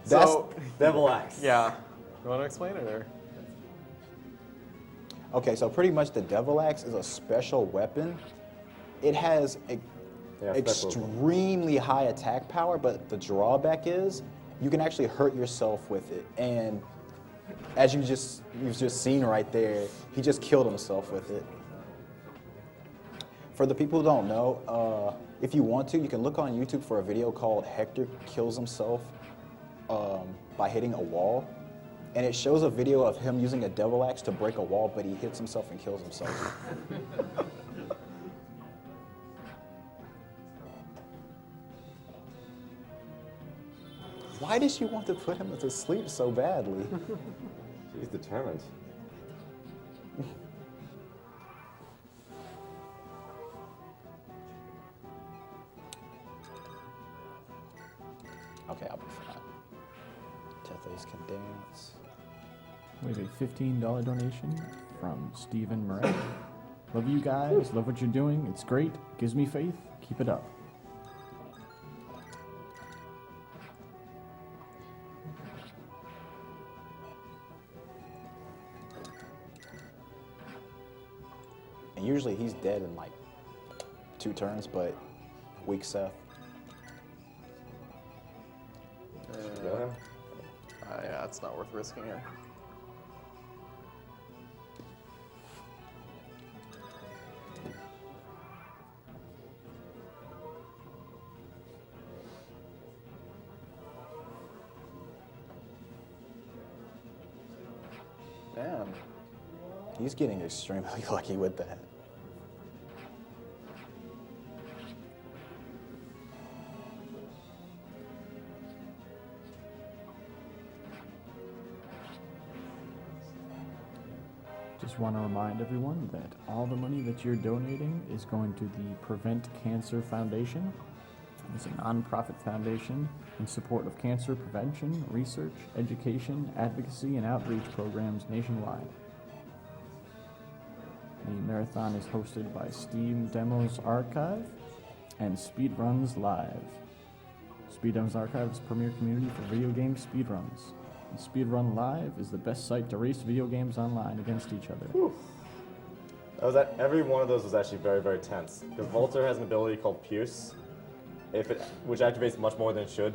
That's So, Devil Axe. yeah. You want to explain it, or? okay. So pretty much the Devil Axe is a special weapon. It has Yeah, special. extremely high attack power, but the drawback is you can actually hurt yourself with it. And as you've just seen right there, he just killed himself with it. For the people who don't know, if you want to, you can look on YouTube for a video called Hector Kills Himself by hitting a wall. And it shows a video of him using a devil axe to break a wall, but he hits himself and kills himself. Why did you want to put him to sleep so badly? He's determined. Okay, I'll be fine. Tethys can dance. We have a $15 donation from Stephen Murray. Love you guys. Love what you're doing. It's great. Gives me faith. Keep it up. And usually he's dead in like 2 turns, but weak Seth. Kill him? Yeah, it's not worth risking here. Man. He's getting extremely lucky with that. Just want to remind everyone that all the money that you're donating is going to the Prevent Cancer Foundation. It's a nonprofit foundation in support of cancer prevention, research, education, advocacy, and outreach programs nationwide. The marathon is hosted by Steam Demos Archive and Speedruns Live. Speed Demos Archive is a premier community for video game speedruns. And Speedrun Live is the best site to race video games online against each other. Every one of those was actually very, very tense. Because Volter has an ability called Pierce, which activates much more than it should,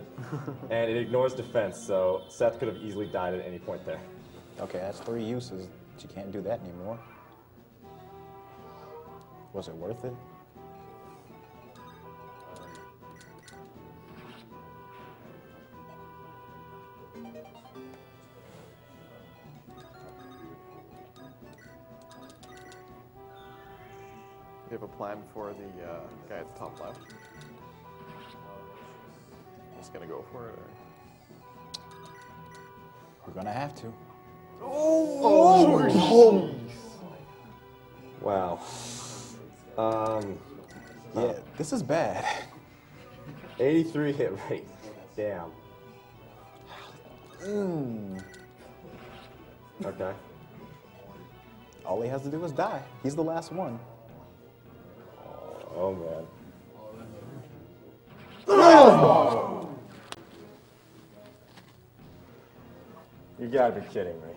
and it ignores defense, so Seth could have easily died at any point there. Okay, that's 3 uses. But you can't do that anymore. Was it worth it? You have a plan for the guy at the top left? Just gonna go for it, or? We're gonna have to. Wow. Yeah, this is bad. 83 hit rate. Damn. Okay. All he has to do is die. He's the last one. Oh man. You gotta be kidding me.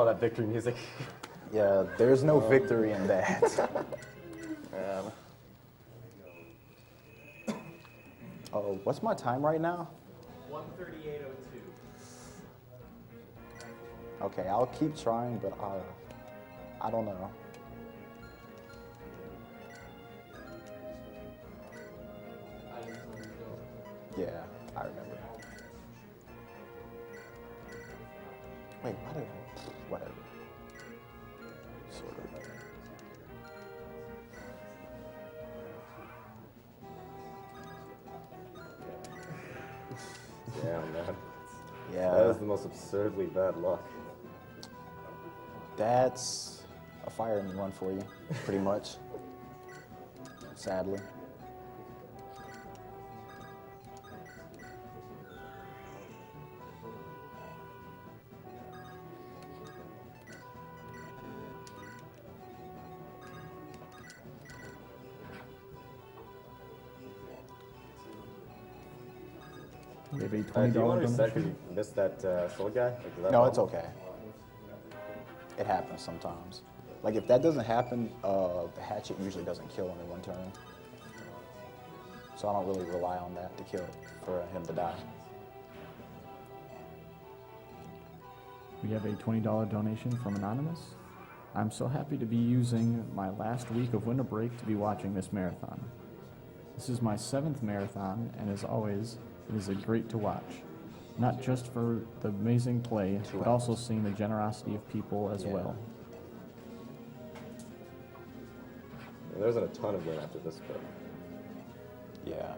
that victory music. Yeah, there's no victory in that. Oh, what's my time right now? 138.02. Okay, I'll keep trying, but I don't know. Yeah, I remember. Wait, why did I? Whatever. Sort of. Damn, man. Yeah. That is the most absurdly bad luck. That's a firing run for you, pretty much. Sadly. We have a Do $20 you want to reset donation. because you missed that sword guy? Like, does that No, help? it's okay. It happens sometimes. Like if that doesn't happen, the hatchet usually doesn't kill him in one turn. So I don't really rely on that to kill for him to die. We have a $20 donation from Anonymous. I'm so happy to be using my last week of winter break to be watching this marathon. This is my 7th marathon, and as always, it is a great to watch. Not just for the amazing play, but also seeing the generosity of people as well. Yeah, there isn't a ton of game after this, but Yeah.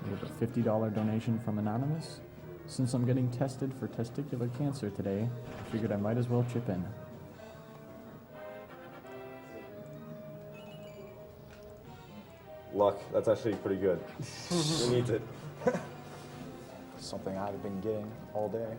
We have a $50 donation from Anonymous. Since I'm getting tested for testicular cancer today, I figured I might as well chip in. luck. That's actually pretty good. Who needs it? Something I've been getting all day.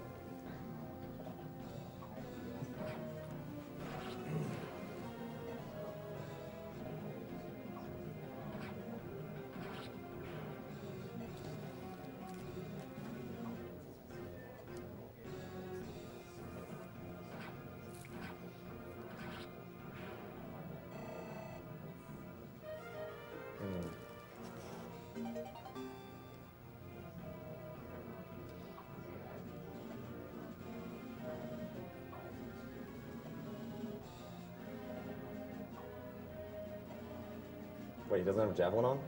Wait, he doesn't have a javelin on?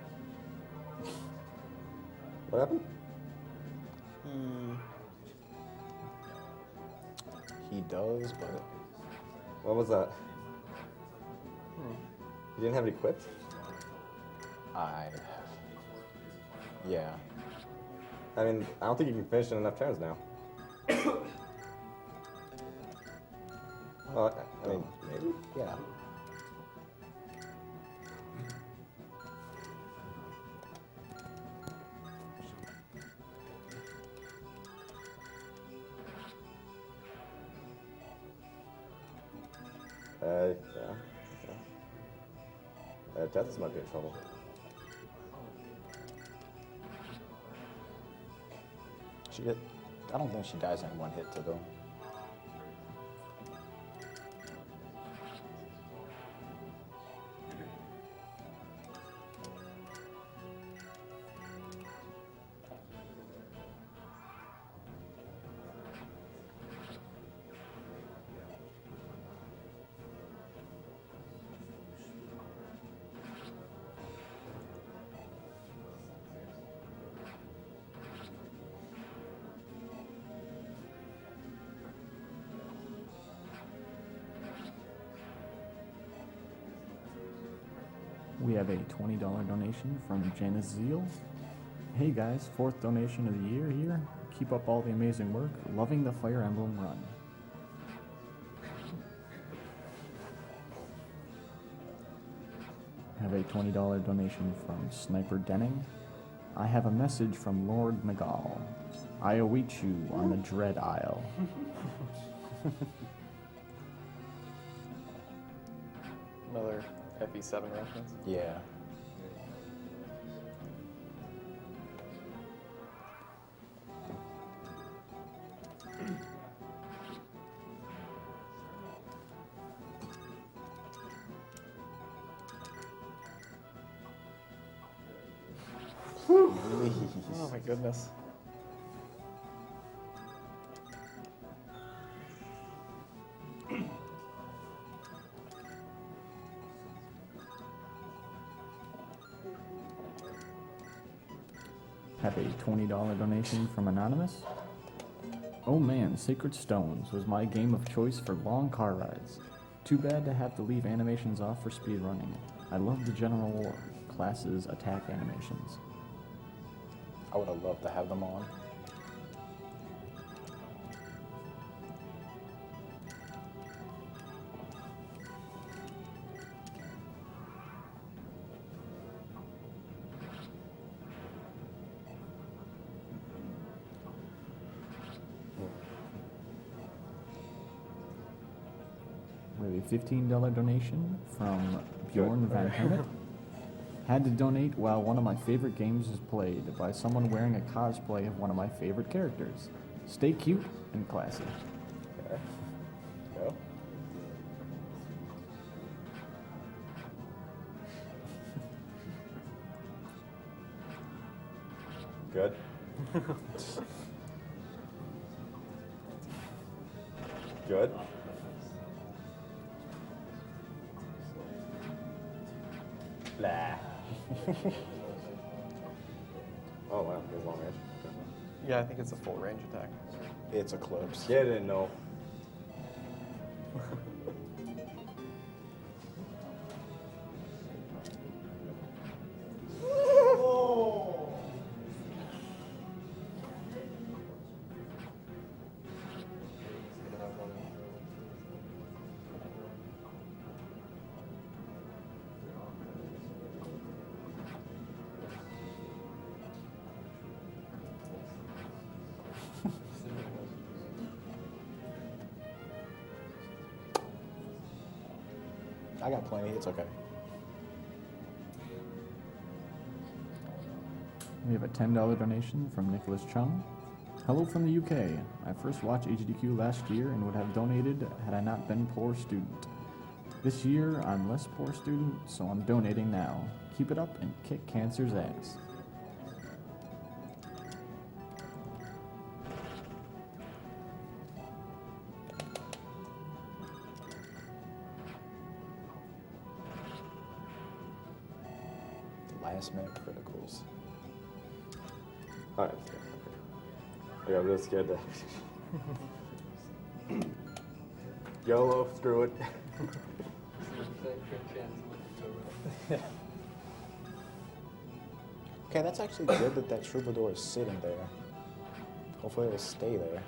What happened? He does, but What was that? He didn't have it equipped? yeah. I mean, I don't think you can finish in enough turns now. Well, I mean, maybe? Yeah. Yeah. Tethys might be in trouble. I don't think she dies in one hit, though. We have a $20 donation from Janice Zeal. Hey guys, 4th donation of the year here. Keep up all the amazing work. Loving the Fire Emblem run. Have a $20 donation from Sniper Denning. I have a message from Lord Nagal. I await you on the Dread Isle. Another FE7 reference. Yeah. Oh my goodness. Have a $20 donation from Anonymous. Oh man, Sacred Stones was my game of choice for long car rides. Too bad to have to leave animations off for speed running. I love the general class's attack animations. I would have loved to have them on. We have a $15 donation from Bjorn Van Hermit. Had to donate while one of my favorite games is played by someone wearing a cosplay of one of my favorite characters. Stay cute and classy. Okay. Go. Good. Good. Blah. Oh wow, there's long range. Okay. Yeah, I think it's a full range attack. It's Eclipse. Yeah, I didn't know. I got plenty. It's okay. We have a $10 donation from Nicholas Chung. Hello from the UK. I first watched HDQ last year and would have donated had I not been poor student. This year, I'm less poor student, so I'm donating now. Keep it up and kick cancer's ass. Last minute criticals. Alright. I got really scared there. YOLO, screw it. Okay, that's actually good that that troubadour is sitting there. Hopefully it'll stay there.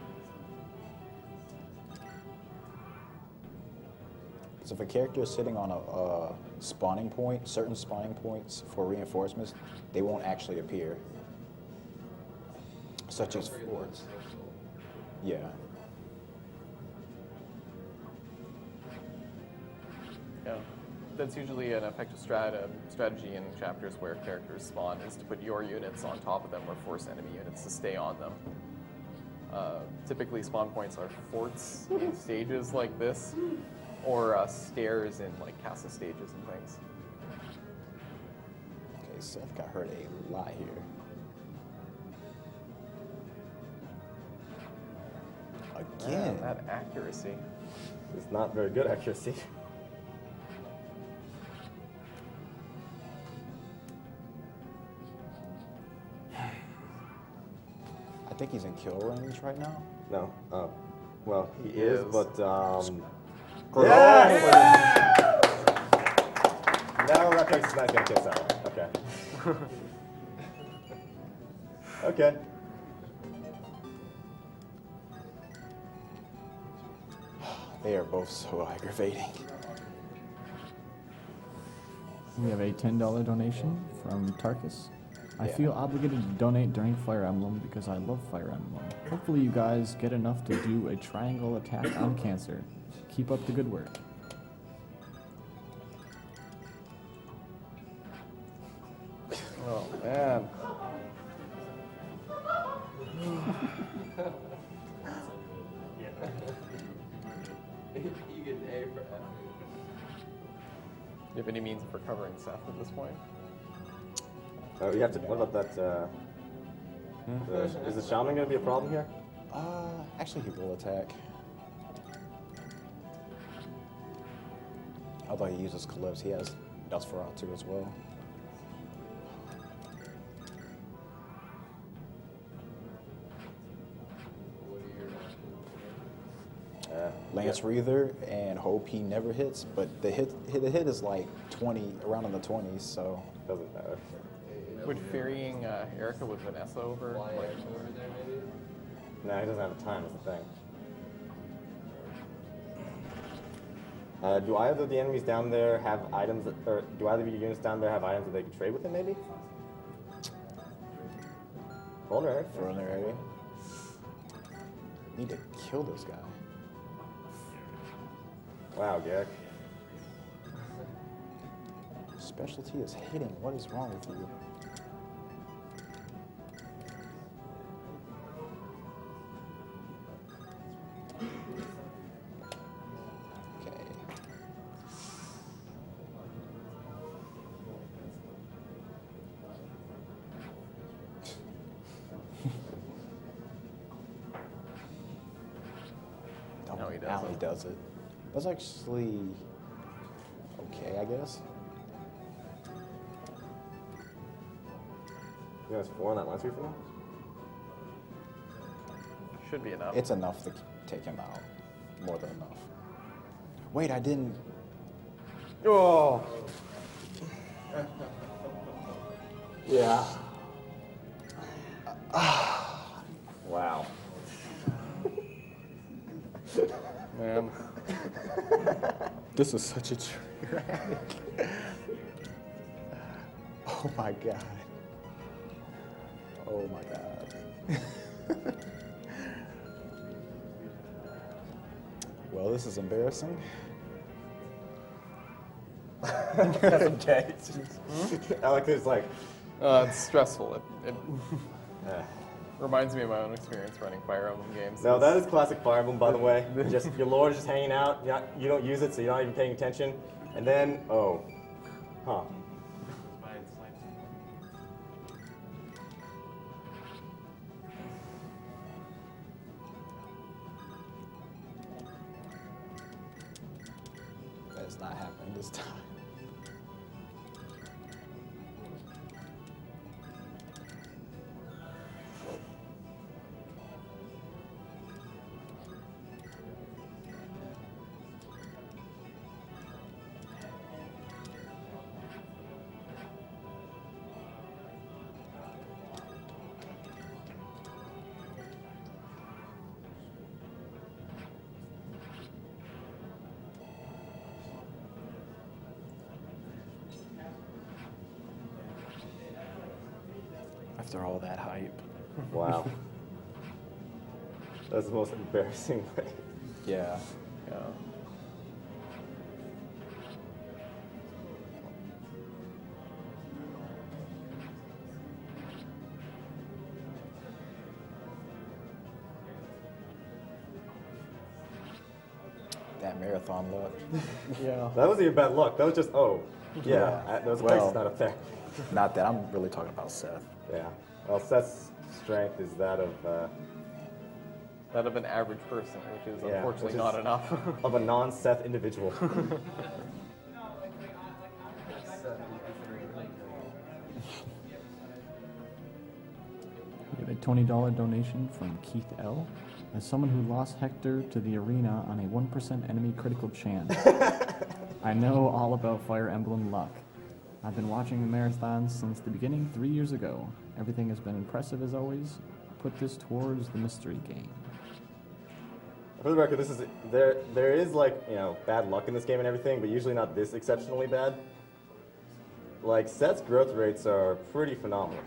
Because if a character is sitting on a spawning point, certain spawning points for reinforcements, they won't actually appear. Such as forts. Yeah. Yeah. That's usually an effective strategy in chapters where characters spawn, is to put your units on top of them or force enemy units to stay on them. Typically spawn points are forts in stages like this, or stairs in like castle stages and things. Okay, Seth got hurt a lot here. Again. Man, that accuracy. It's not very good accuracy. I think he's in kill range right now. No. Well, he He is, is. but Yes! Now that person's not gonna kill Sally. Okay. Okay. They are both so aggravating. We have a $10 donation from Tarkus. I Yeah. feel obligated to donate during Fire Emblem because I love Fire Emblem. Hopefully you guys get enough to do a triangle attack on cancer. Keep up the good work. Oh man. You get an A for effort. Do you have any means of recovering Seth at this point? Oh, you have to. What about that? Is the shaman gonna be a problem here? Actually, he will attack. Although he uses Calypso, he has Nosferatu as well. Lance Reether and hope he never hits, but the hit is like 20, around in the 20s, so. Doesn't matter. Would ferrying Erica with Vanessa over? Fly Like, over there, maybe? No, he doesn't have the time. Is the thing. Do either of the enemies down there have items, or do either of your units down there have items that they can trade with him? Maybe. Vulnerary. Vulnerary. Need to kill this guy. Wow, Garrick. Specialty is hitting. What is wrong with you? Okay. No, he Now he doesn't. does it. That's actually okay, I guess. You guys 4 on that last for now? should be enough. It's enough to take him out. More than enough. Wait, I didn't. Oh. Yeah. Wow. Man. This is such a drag. Oh my god. Oh my god. Well, this is embarrassing. That's okay. Alex is like, It's stressful. It uh, reminds me of my own experience running Fire Emblem games. no, that is classic Fire Emblem, by the way. Just your lord is just hanging out. You don't use it, so you're not even paying attention. And then, oh, huh. That is not happening this time. After all that hype. Wow. That's the most embarrassing way. Yeah. Yeah. That marathon luck. Yeah. That wasn't your bad luck. That was just, oh, yeah. That was a place Well- is not a fair. Not that. I'm really talking about Seth. Yeah. Well, Seth's strength is that of That of an average person, which is Yeah, unfortunately which is- not enough. a non-Seth individual. We have a $20 donation from Keith L. As someone who lost Hector to the arena on a 1% enemy critical chance, I know all about Fire Emblem luck. I've been watching the marathon since the beginning 3 years ago. Everything has been impressive as always. Put this towards the mystery game. For the record, there is like, you know, bad luck in this game and everything, but usually not this exceptionally bad. Like, Seth's growth rates are pretty phenomenal.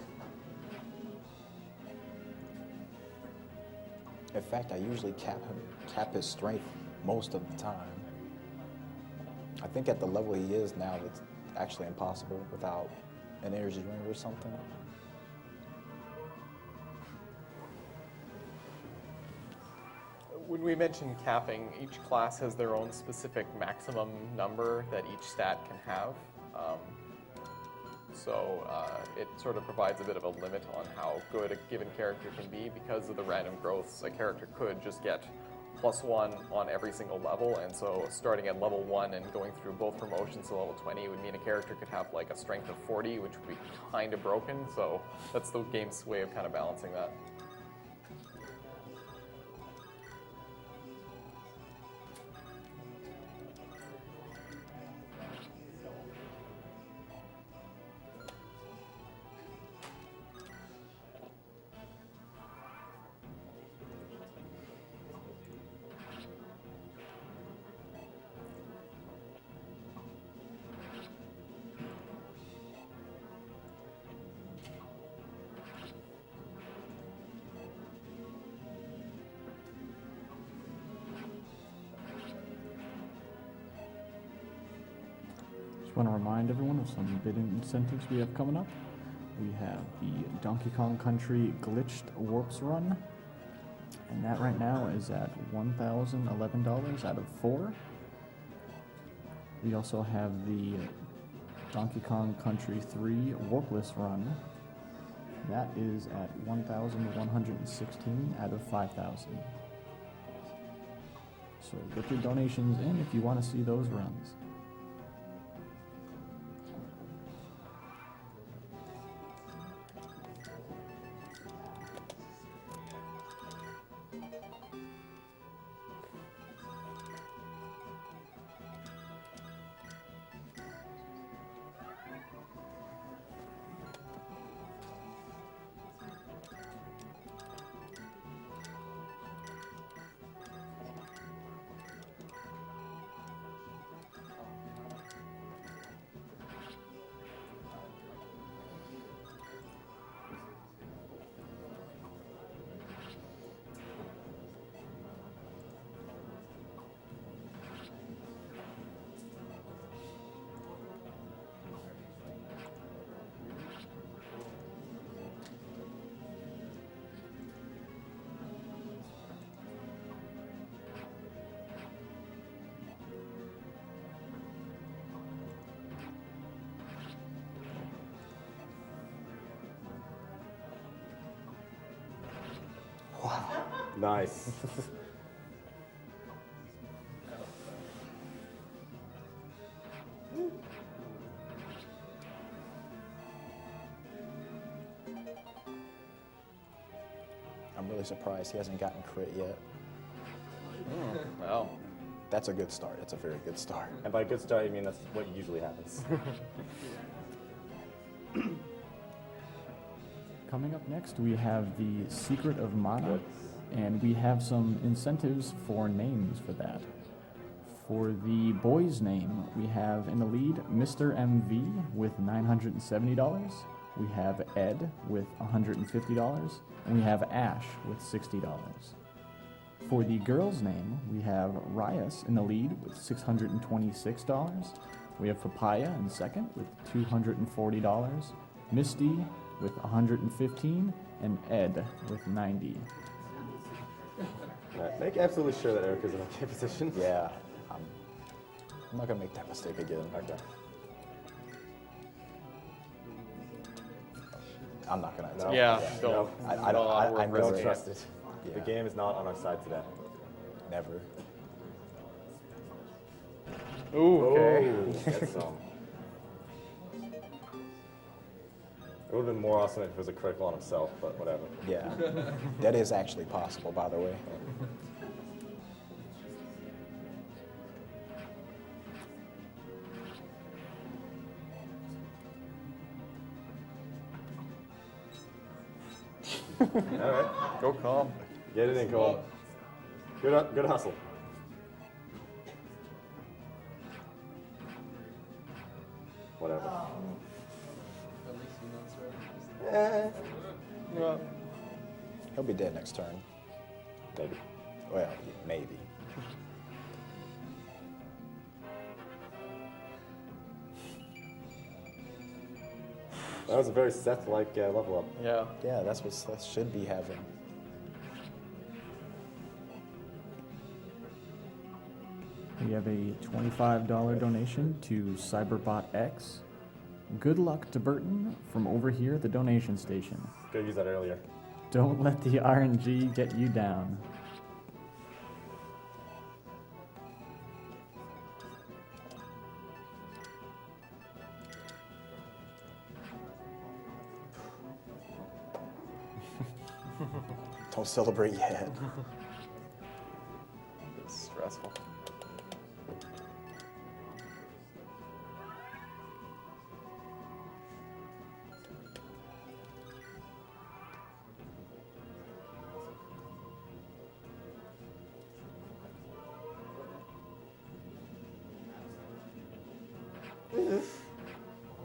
In fact, I usually cap his strength most of the time. I think at the level he is now, it's actually impossible without an energy ring or something. When we mention capping, each class has their own specific maximum number that each stat can have. So it sort of provides a bit of a limit on how good a given character can be. Because of the random growths, a character could just get +1 on every single level, and so starting at level 1 and going through both promotions to level 20 would mean a character could have like a strength of 40, which would be kind of broken. So that's the game's way of kind of balancing that. Just want to remind everyone of some bidding incentives we have coming up. We have the Donkey Kong Country Glitched Warps Run, and that right now is at $1,011 out of 4. We also have the Donkey Kong Country 3 Warpless Run. That is at 1,116 out of 5,000. So get your donations in if you want to see those runs. Nice. I'm really surprised he hasn't gotten crit yet. Well, That's a good start. That's a very good start. And by good start, you mean that's what usually happens. Coming up next, we have the Secret of Mana, and we have some incentives for names for that. For the boy's name, we have in the lead Mr. MV with $970. We have Ed with $150, and we have Ash with $60. For the girl's name, we have Rias in the lead with $626. We have Papaya in second with $240, Misty with $115, and Ed with $90. Right, make absolutely sure that Eric is in okay position. Yeah, I'm not gonna make that mistake again. Okay. I'm not gonna. No. yeah, No. don't. I I never don't trust it. Yeah. The game is not on our side today. Never. Ooh, okay. Oh, that's It would have been more awesome if it was a critical on himself, but whatever. Yeah, that is actually possible, by the way. All right. Go calm. Get it in, Cole. Good hustle. Whatever. At least he knows, right? Well, he'll be dead next turn. Maybe. Well, maybe. That was a very Seth-like level up. Yeah. Yeah, that's what Seth should be having. We have a $25 donation to Cyberbot X. Good luck to Bertin from over here at the donation station. Could have used that earlier. Don't let the RNG get you down. Don't celebrate yet. It's stressful.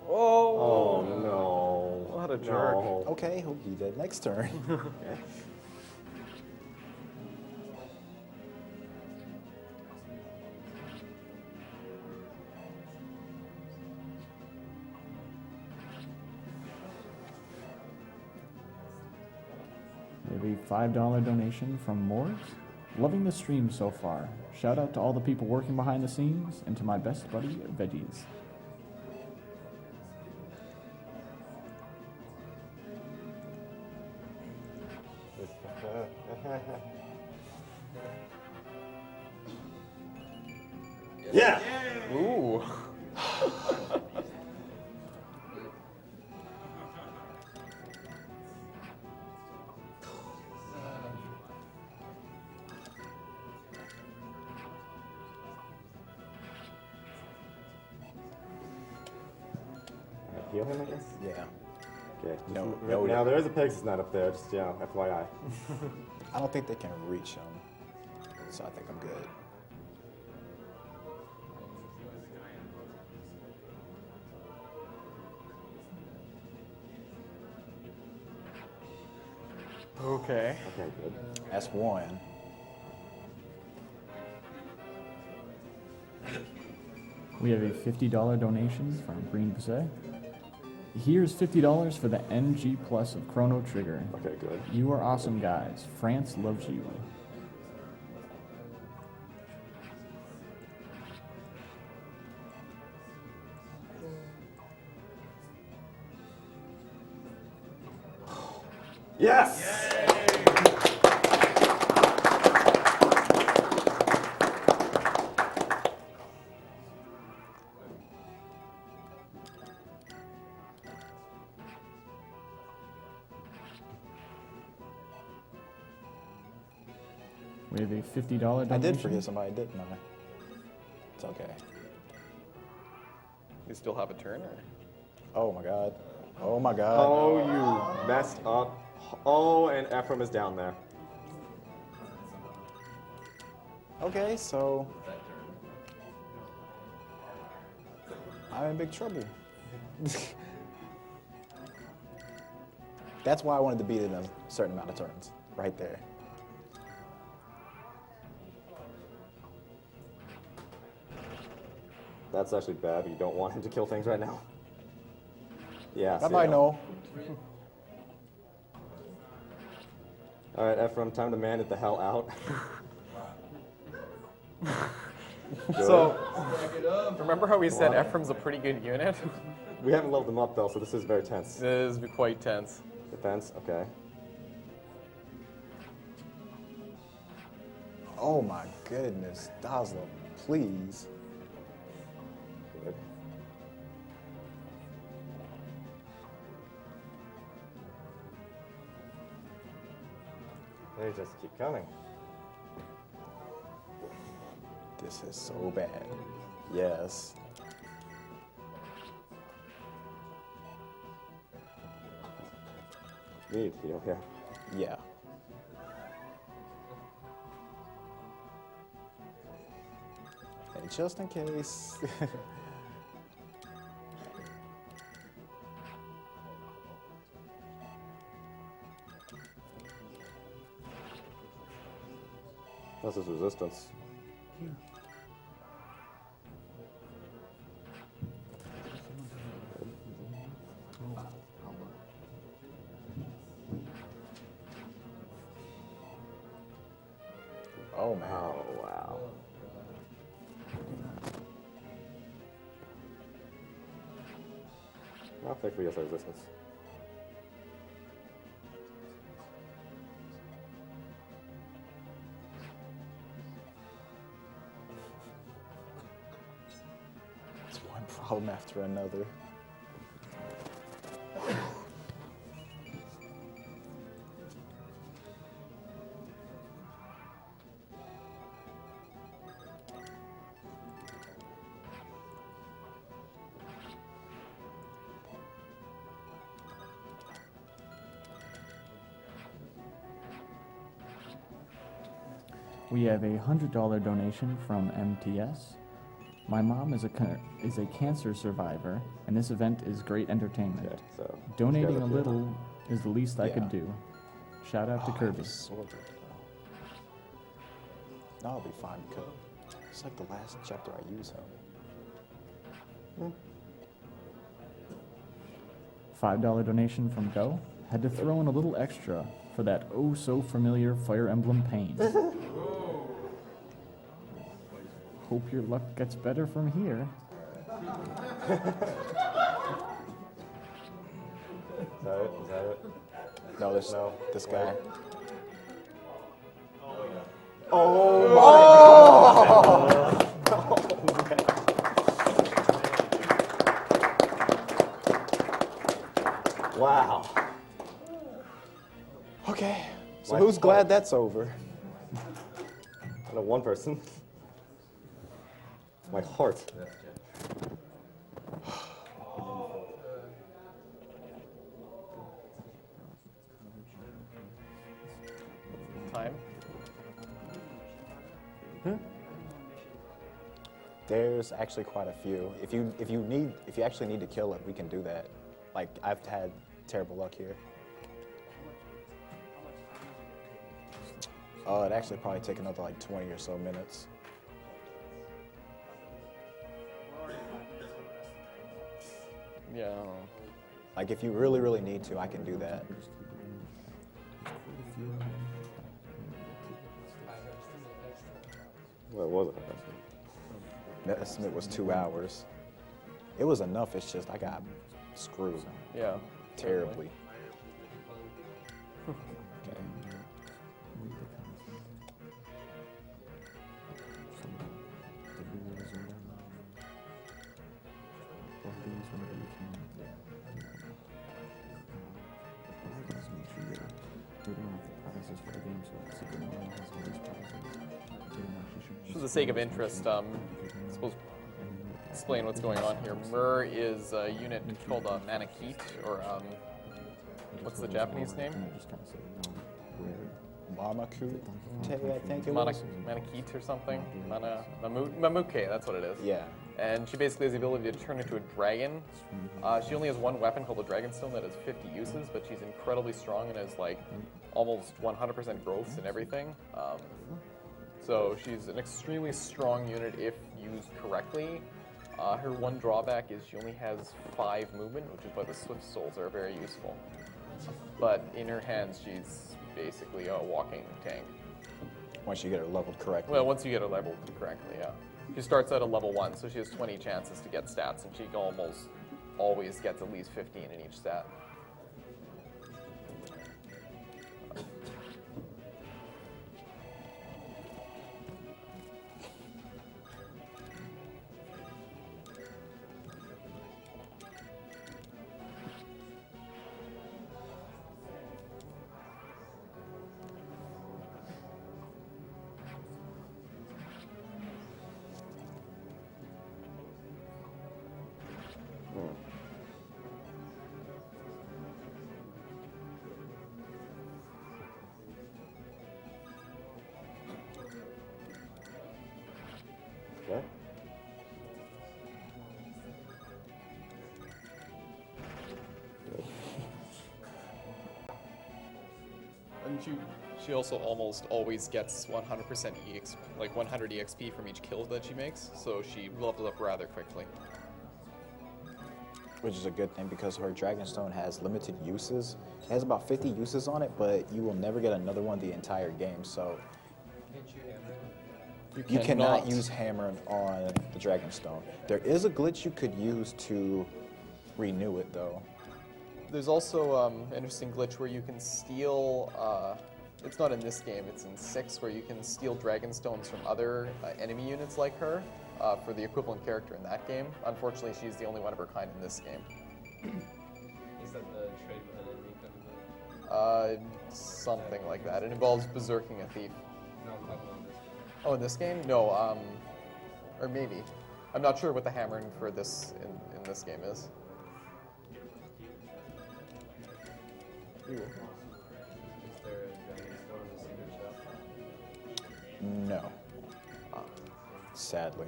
Oh no. What a jerk. No. Okay, he'll be dead next turn. We have a $5 donation from Morris. Loving the stream so far. Shout out to all the people working behind the scenes and to my best buddy, Veggies. Yeah. Ooh. Heal him, I guess? Yeah. Okay. No, Now there is a Pegasus Knight up there, just, FYI. I don't think they can reach him, so I think I'm good. Okay. Okay, good. That's one. We have a $50 donation from Green Passay. Here's $50 for the NG Plus of Chrono Trigger. Okay, good. You are awesome guys. France loves you. Yes! We have a $50 donation. I did forget somebody, didn't I? It's okay. You still have a turn, or? Oh my god. Oh my god. Oh, you messed up. Oh, and Ephraim is down there. Okay, so I'm in big trouble. That's why I wanted to beat it in a certain amount of turns, right there. That's actually bad, but you don't want him to kill things right now. Yeah. Bye-bye, no. All right, Ephraim, time to man it the hell out. So, remember how we said Ephraim's a pretty good unit? We haven't leveled him up, though, so this is very tense. This is quite tense. Defense, okay. Oh my goodness. Dazzler, please. Good. They just keep coming. This is so bad. Yes. Need heal, yeah. Yeah. And just in case. This is resistance. Oh man. Oh, wow. Well, thankfully, yes, resistance. It's one problem after another. We have a $100 donation from MTS. My mom is a cancer survivor, and this event is great entertainment. Okay, so Donating these a guys up here. little is the least I could Yeah. do. Shout out to Oh, I have Kirby. a sword right now. No, I'll be fine because it's like the last chapter I use him. $5 donation from Go. Had to throw in a little extra for that oh so familiar Fire Emblem pain. Hope your luck gets better from here. Is that it? Is that it? No, this guy. Wow. Okay. So My who's heart. glad that's over? I know one person. My heart. Time. There's actually quite a few. If you actually need to kill it, we can do that. Like I've had terrible luck here. It'd actually probably take another like 20 or so minutes. Yeah. I don't know. Like if you really need to, I can do that. What was it? The estimate was 2 hours. It was enough. It's just I got screwed Yeah. terribly. For the sake of interest, I suppose explain what's going on here. Mur is a unit called a Manakete, or what's the Japanese name? Mamaku Te, I think it was. Manakete or something? Mamuke, that's what it is. Yeah. And she basically has the ability to turn into a dragon. She only has one weapon called the Dragon Stone that has 50 uses, but she's incredibly strong and has like almost 100% growth and everything. So she's an extremely strong unit if used correctly. Her one drawback is she only has 5 movement, which is why the Swift Souls are very useful. But in her hands, she's basically a walking tank. Once you get her leveled correctly. Well, once you get her leveled correctly, yeah. She starts out at level 1, so she has 20 chances to get stats, and she almost always gets at least 15 in each stat. Okay. And she also almost always gets 100% EX, like 100 EXP from each kill that she makes, so she levels up rather quickly. Which is a good thing because her Dragonstone has limited uses. It has about 50 uses on it, but you will never get another one the entire game. So Can't you hammer? you cannot use hammer on the Dragonstone. There is a glitch you could use to renew it, though. There's also an interesting glitch where you can steal, it's not in this game, it's in 6, where you can steal Dragonstones from other enemy units like her for the equivalent character in that game. Unfortunately, she's the only one of her kind in this game. Is that the trade with an enemy kind of thing? Something like that. It involves berserking a thief. No, I'm talking about this game. Oh, in this game? No, or maybe. I'm not sure what the hammering for this in this game is. Ooh. Is there a Dragonstone in the secret shop? No. Sadly.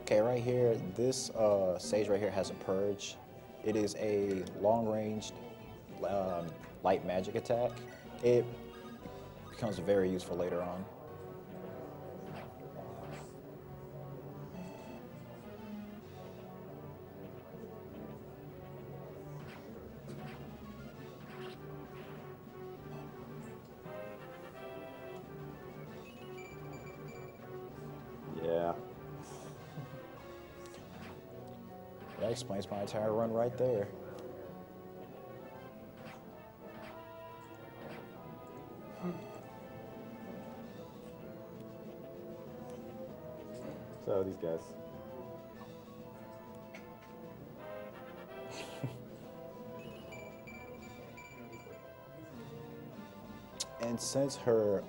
Okay, right here, this sage right here has a purge. It is a long-ranged light magic attack. It becomes very useful later on. Yeah. That explains my entire run right there. So these guys. And since her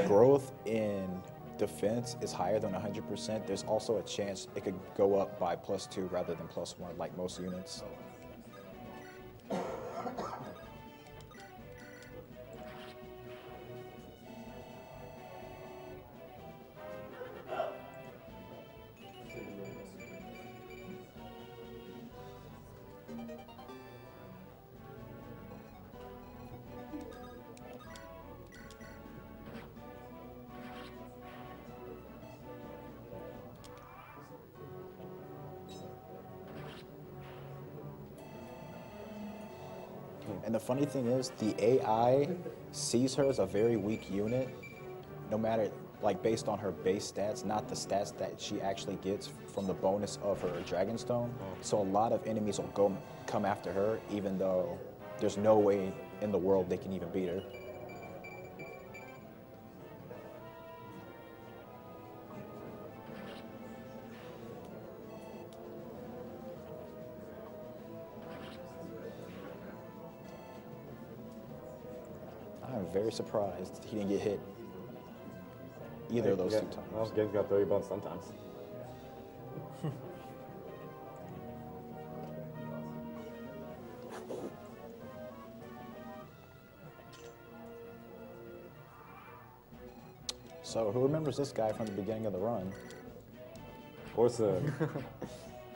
growth in defense is higher than 100%, there's also a chance it could go up by +2 rather than +1 like most units. And the funny thing is, the AI sees her as a very weak unit, no matter, like, based on her base stats, not the stats that she actually gets from the bonus of her Dragonstone. So a lot of enemies will come after her, even though there's no way in the world they can even beat her. I'm very surprised he didn't get hit either of those two times. Well, games got 30 bones sometimes. So who remembers this guy from the beginning of the run? Orson.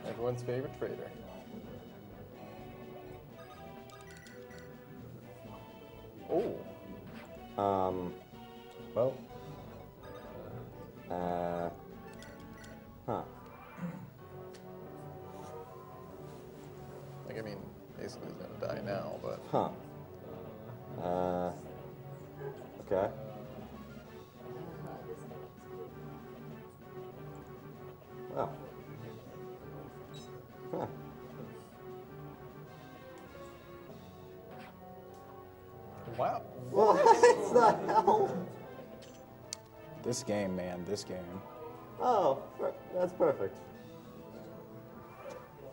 Everyone's favorite trader. Oh. Well, Huh. Like, I mean, basically he's gonna die now, but... Huh. Okay. Oh. Huh. Wow. What the hell? this game, man, this game. Oh, that's perfect.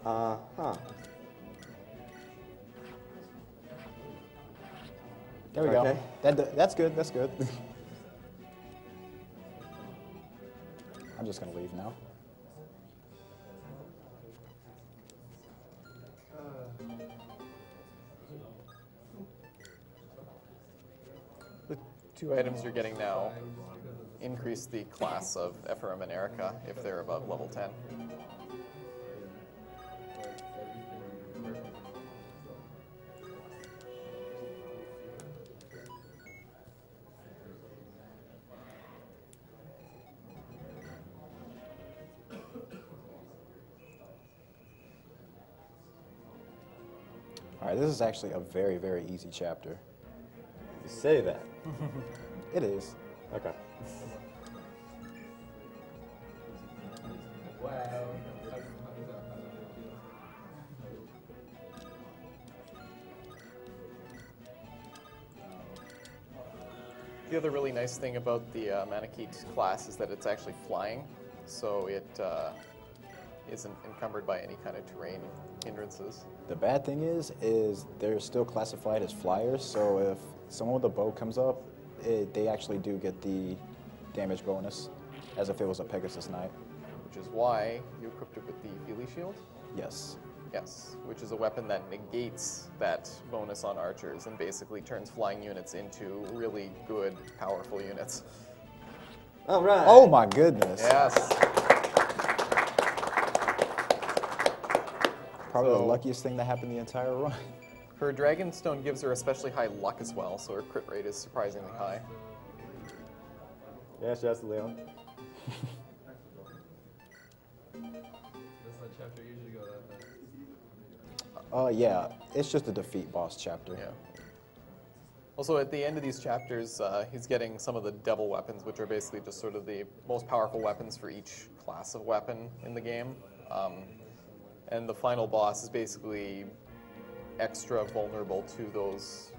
Huh. There we Okay. go. That's good, that's good. I'm just gonna leave now. 2 items you're getting now increase the class of Ephraim and Erica if they're above level 10. All right, this is actually a very, very easy chapter. You say that. It is. Okay. Wow. The other really nice thing about the Manakite class is that it's actually flying, so it isn't encumbered by any kind of terrain hindrances. The bad thing is they're still classified as flyers, so if someone with a bow comes up, they actually do get the damage bonus, as if it was a Pegasus Knight. Which is why you equipped it with the Feely Shield? Yes. Yes, which is a weapon that negates that bonus on archers and basically turns flying units into really good, powerful units. All right. Oh my goodness. Yes. Probably the So- luckiest thing that happened the entire run. Her Dragonstone gives her especially high luck as well, so her crit rate is surprisingly high. Yeah, shouts to Leon. Does that chapter usually go that fast? Yeah, it's just a defeat boss chapter. Yeah. Also, at the end of these chapters, he's getting some of the devil weapons, which are basically just sort of the most powerful weapons for each class of weapon in the game. And the final boss is basically extra vulnerable to those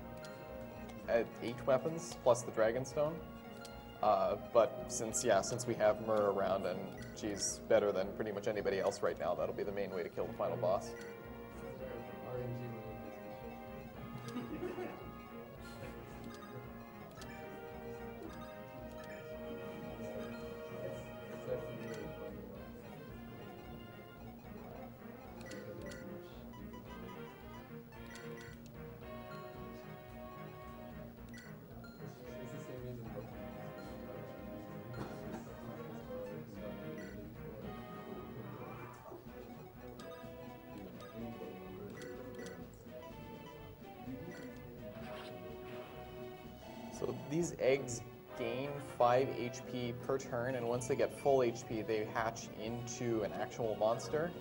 8 weapons plus the Dragonstone. But since we have Myrrh around and she's better than pretty much anybody else right now, that'll be the main way to kill the final boss. RNG. It's actually really fun. Because it's much. It's the same reason both of them. So these eggs gain 5 HP per turn, and once they get full HP, they hatch into an actual monster.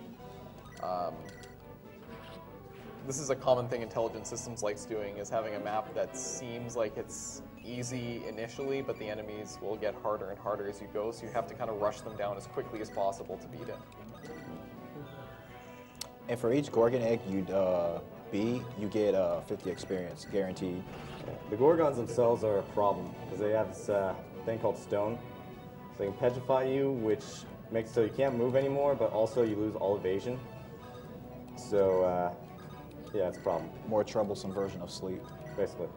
This is a common thing Intelligent Systems likes doing, is having a map that seems like it's easy initially, but the enemies will get harder and harder as you go, so you have to kind of rush them down as quickly as possible to beat it. And for each Gorgon egg you beat, you get 50 experience, guaranteed. Yeah. The Gorgons themselves are a problem because they have this thing called stone. So they can petrify you, which makes it so you can't move anymore, but also you lose all evasion. So, yeah, it's a problem, More troublesome version of sleep. basically.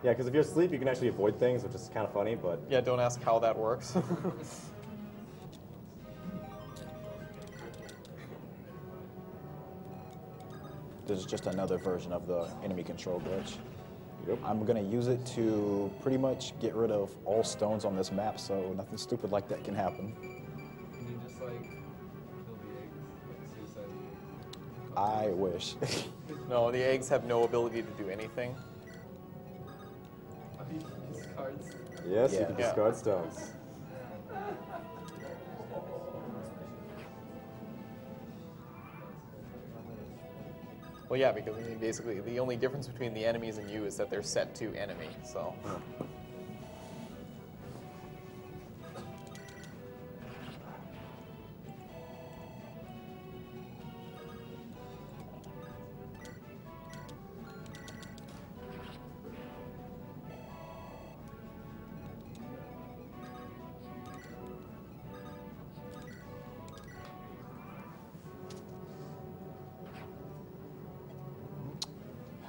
Yeah, because if you're asleep, you can actually avoid things, which is kind of funny, but Yeah, don't ask how that works. This is just another version of the enemy control glitch. yep. I'm gonna use it to pretty much get rid of all stones on this map, so nothing stupid like that can happen. Can you just like kill the eggs, like suicide the eggs? I wish. No, the eggs have no ability to do anything. These cards. Yes, you Yeah. can Yeah. discard stones. Well, yeah, because I mean, basically the only difference between the enemies and you is that they're set to enemy, so.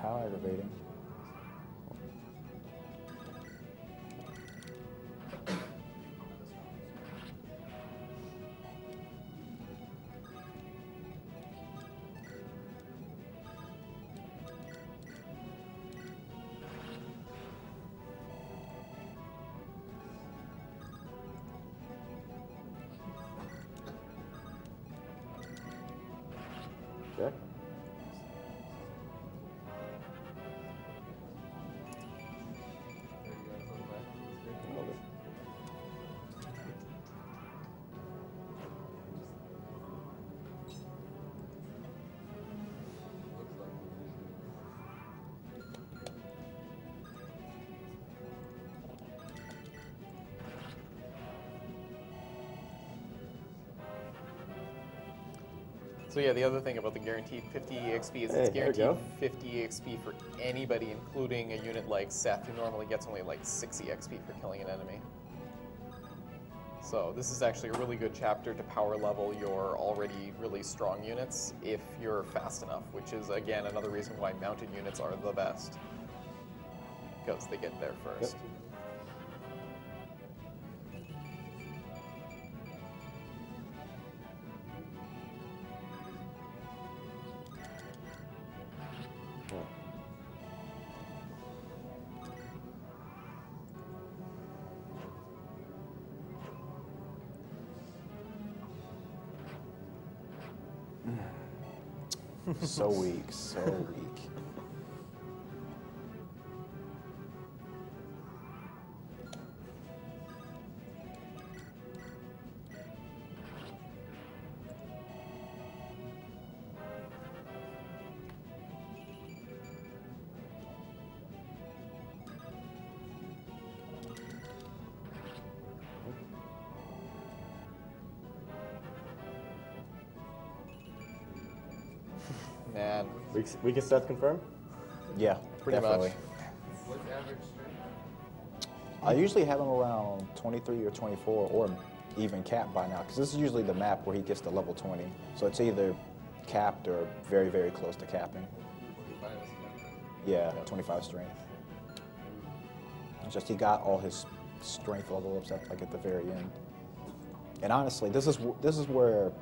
How aggravating. Okay. There you guys on the back. Love it. Looks like So yeah, the other thing about the guaranteed 50 EXP is Hey, it's there you guaranteed go. 50 EXP for anybody, including a unit like Seth, who normally gets only like 6 EXP for killing an enemy. So this is actually a really good chapter to power level your already really strong units if you're fast enough, which is again another reason why mounted units are the best, because they get there first. So weak, so weak. Man, We can Seth confirm? Yeah, Pretty definitely. much. what's average strength? I usually have him around 23 or 24 or even capped by now, because this is usually the map where he gets to level 20. So it's either capped or very, very close to capping. 45 is captain. Yeah, 25 strength. It's just he got all his strength level ups at, like at the very end. And honestly, this is where,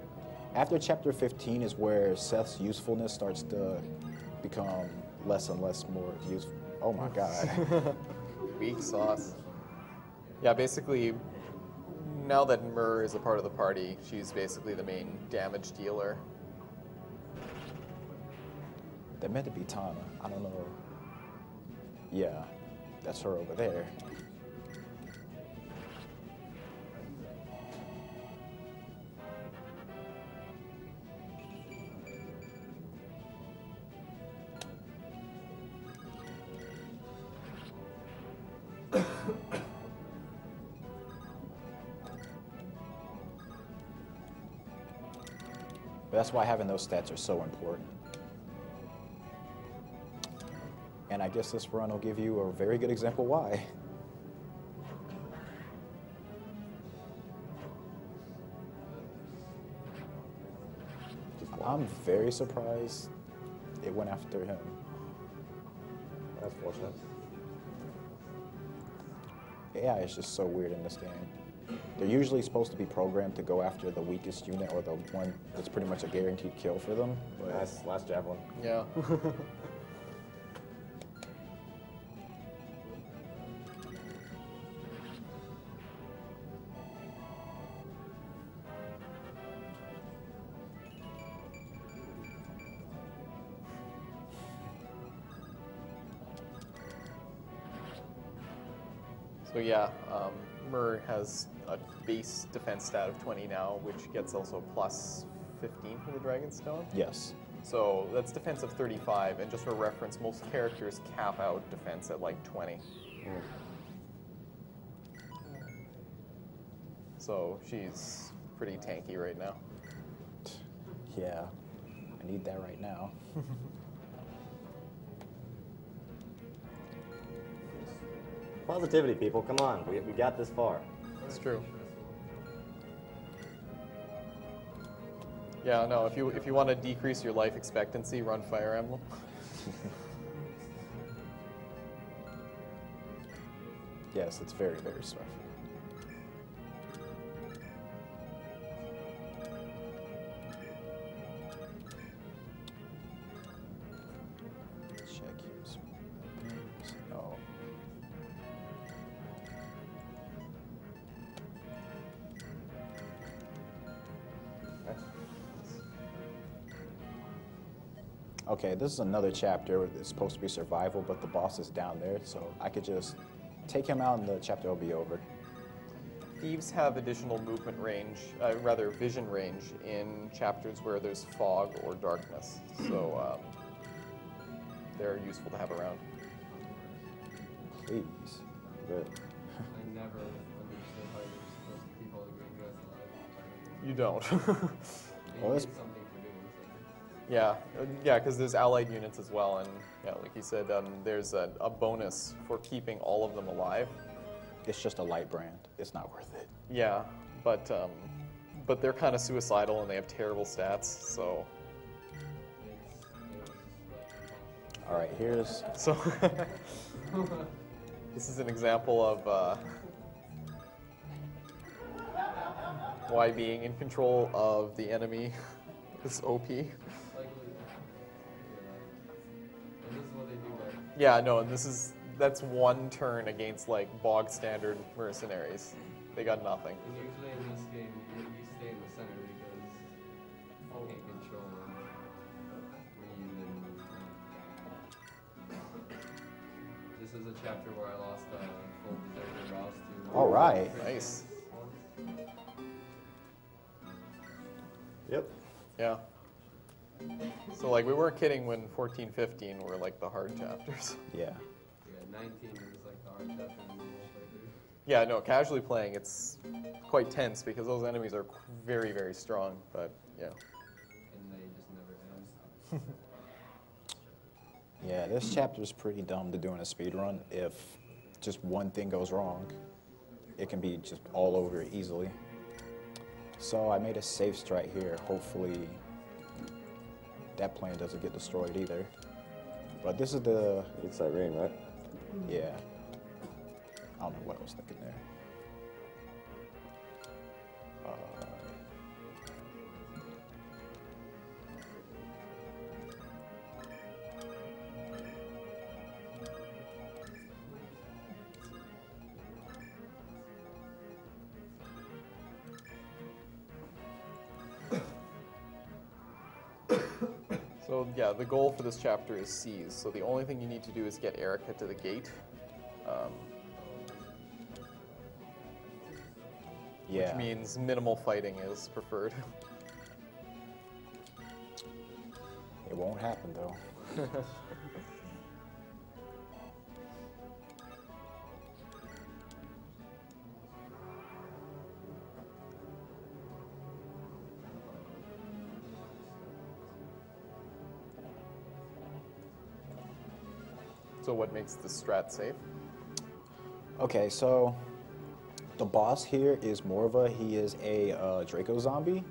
after chapter 15 is where Seth's usefulness starts to become less and less more useful. Oh my god. weak sauce. Yeah, basically, now that Myrrh is a part of the party, she's basically the main damage dealer. That meant to be Tana. I don't know. Yeah, that's her over there. But that's why having those stats are so important. And I guess this run will give you a very good example why. I'm very surprised it went after him. That's fortunate. AI is just so weird in this game. They're usually supposed to be programmed to go after the weakest unit or the one that's pretty much a guaranteed kill for them. But Nice, last javelin. Yeah. So yeah, Myrrh has a base defense stat of 20 now, which gets also plus 15 from the Dragonstone. yes. So that's defense of 35, and just for reference, most characters cap out defense at like 20. So she's pretty tanky right now. Yeah. I need that right now. Positivity, people, come on. We got this far. It's true. Yeah, no, if you want to decrease your life expectancy, run Fire Emblem. Yes, it's very, very stressful. Check his weapons. Oh. Okay, this is another chapter. It's supposed to be survival, but the boss is down there, so I could just take him out and the chapter will be over. Thieves have additional movement range, rather vision range, in chapters where there's fog or darkness. So they're useful to have around. Please. Good. I never understood how you're supposed to keep all the green guys alive. You don't. You Well, need that's- something for doing so. Yeah, because there's allied units as well, and yeah, like you said, there's a bonus for keeping all of them alive. It's just a light brand. It's not worth it. Yeah, but they're kind of suicidal and they have terrible stats. So All right, here's this is an example of why being in control of the enemy is OP. Like, and this is what they do better. Yeah, no, that's one turn against like bog standard mercenaries. They got nothing. And usually in this game, you stay in the center because you can't control them. This is a chapter where I lost full Berserker Rouse to. All right. Nice. Yep. Yeah. So like we weren't kidding when 14, 15 were like the hard chapters. yeah. Yeah, 19 is like the hard chapter in the whole playthrough. Yeah, no, casually playing it's quite tense because those enemies are very, very strong. But yeah. And they just never end. Yeah, this chapter is pretty dumb to do in a speed run. If just one thing goes wrong, it can be just all over easily. So I made a safe strike here. Hopefully that plane doesn't get destroyed either. But this is the, It's that rain, right? yeah. I don't know what I was thinking there. So yeah, the goal for this chapter is seize. So the only thing you need to do is get Erica to the gate. Yeah. Which means minimal fighting is preferred. It won't happen though. So what makes the strat safe? Okay, so the boss here is Morva. He is a Draco zombie.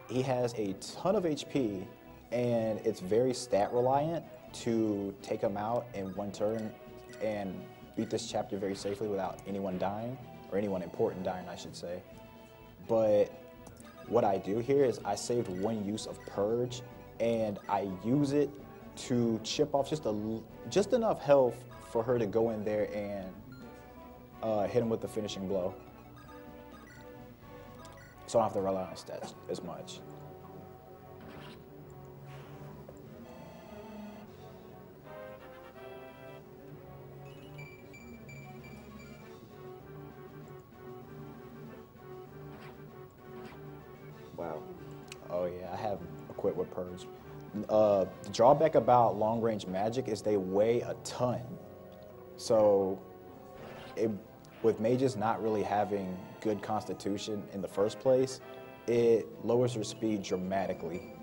He has a ton of HP, and it's very stat reliant to take him out in one turn and beat this chapter very safely without anyone dying, or anyone important dying, I should say. But what I do here is I saved one use of Purge, and I use it to chip off just enough health for her to go in there and hit him with the finishing blow. So I don't have to rely on stats as much. Wow. Oh yeah, I have equipped with Purge. The drawback about long range magic is they weigh a ton. So with mages not really having good constitution in the first place, it lowers your speed dramatically,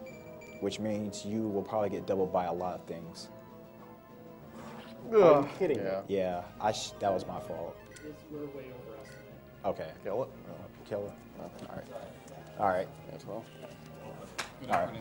which means you will probably get doubled by a lot of things. Are you kidding? Yeah. Yeah, that was my fault. We're way overestimated. Okay, Kill it. kill it. All right. All right. As well. All right.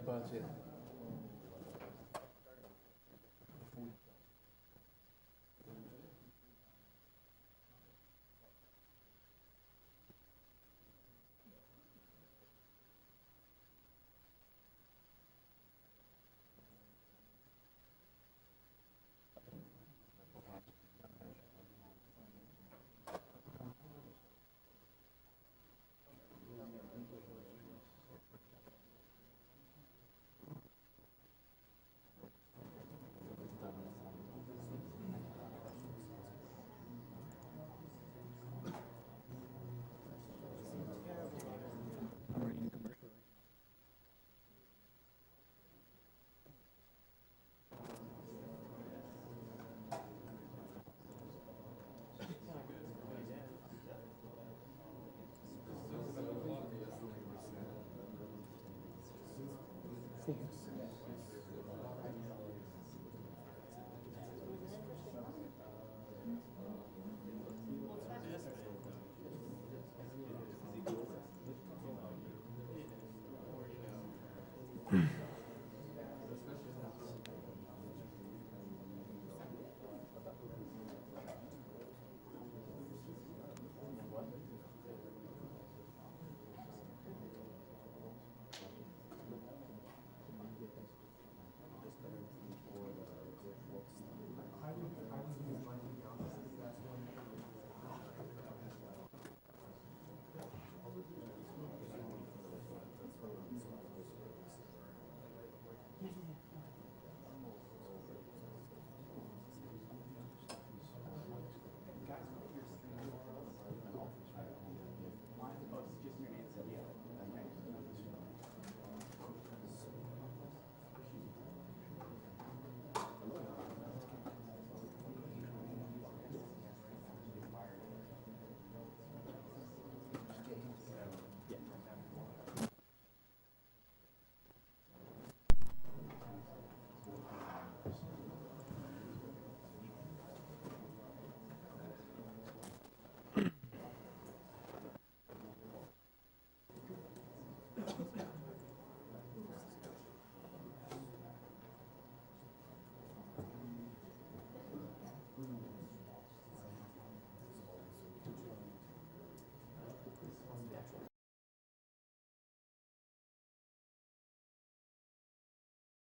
Bertin.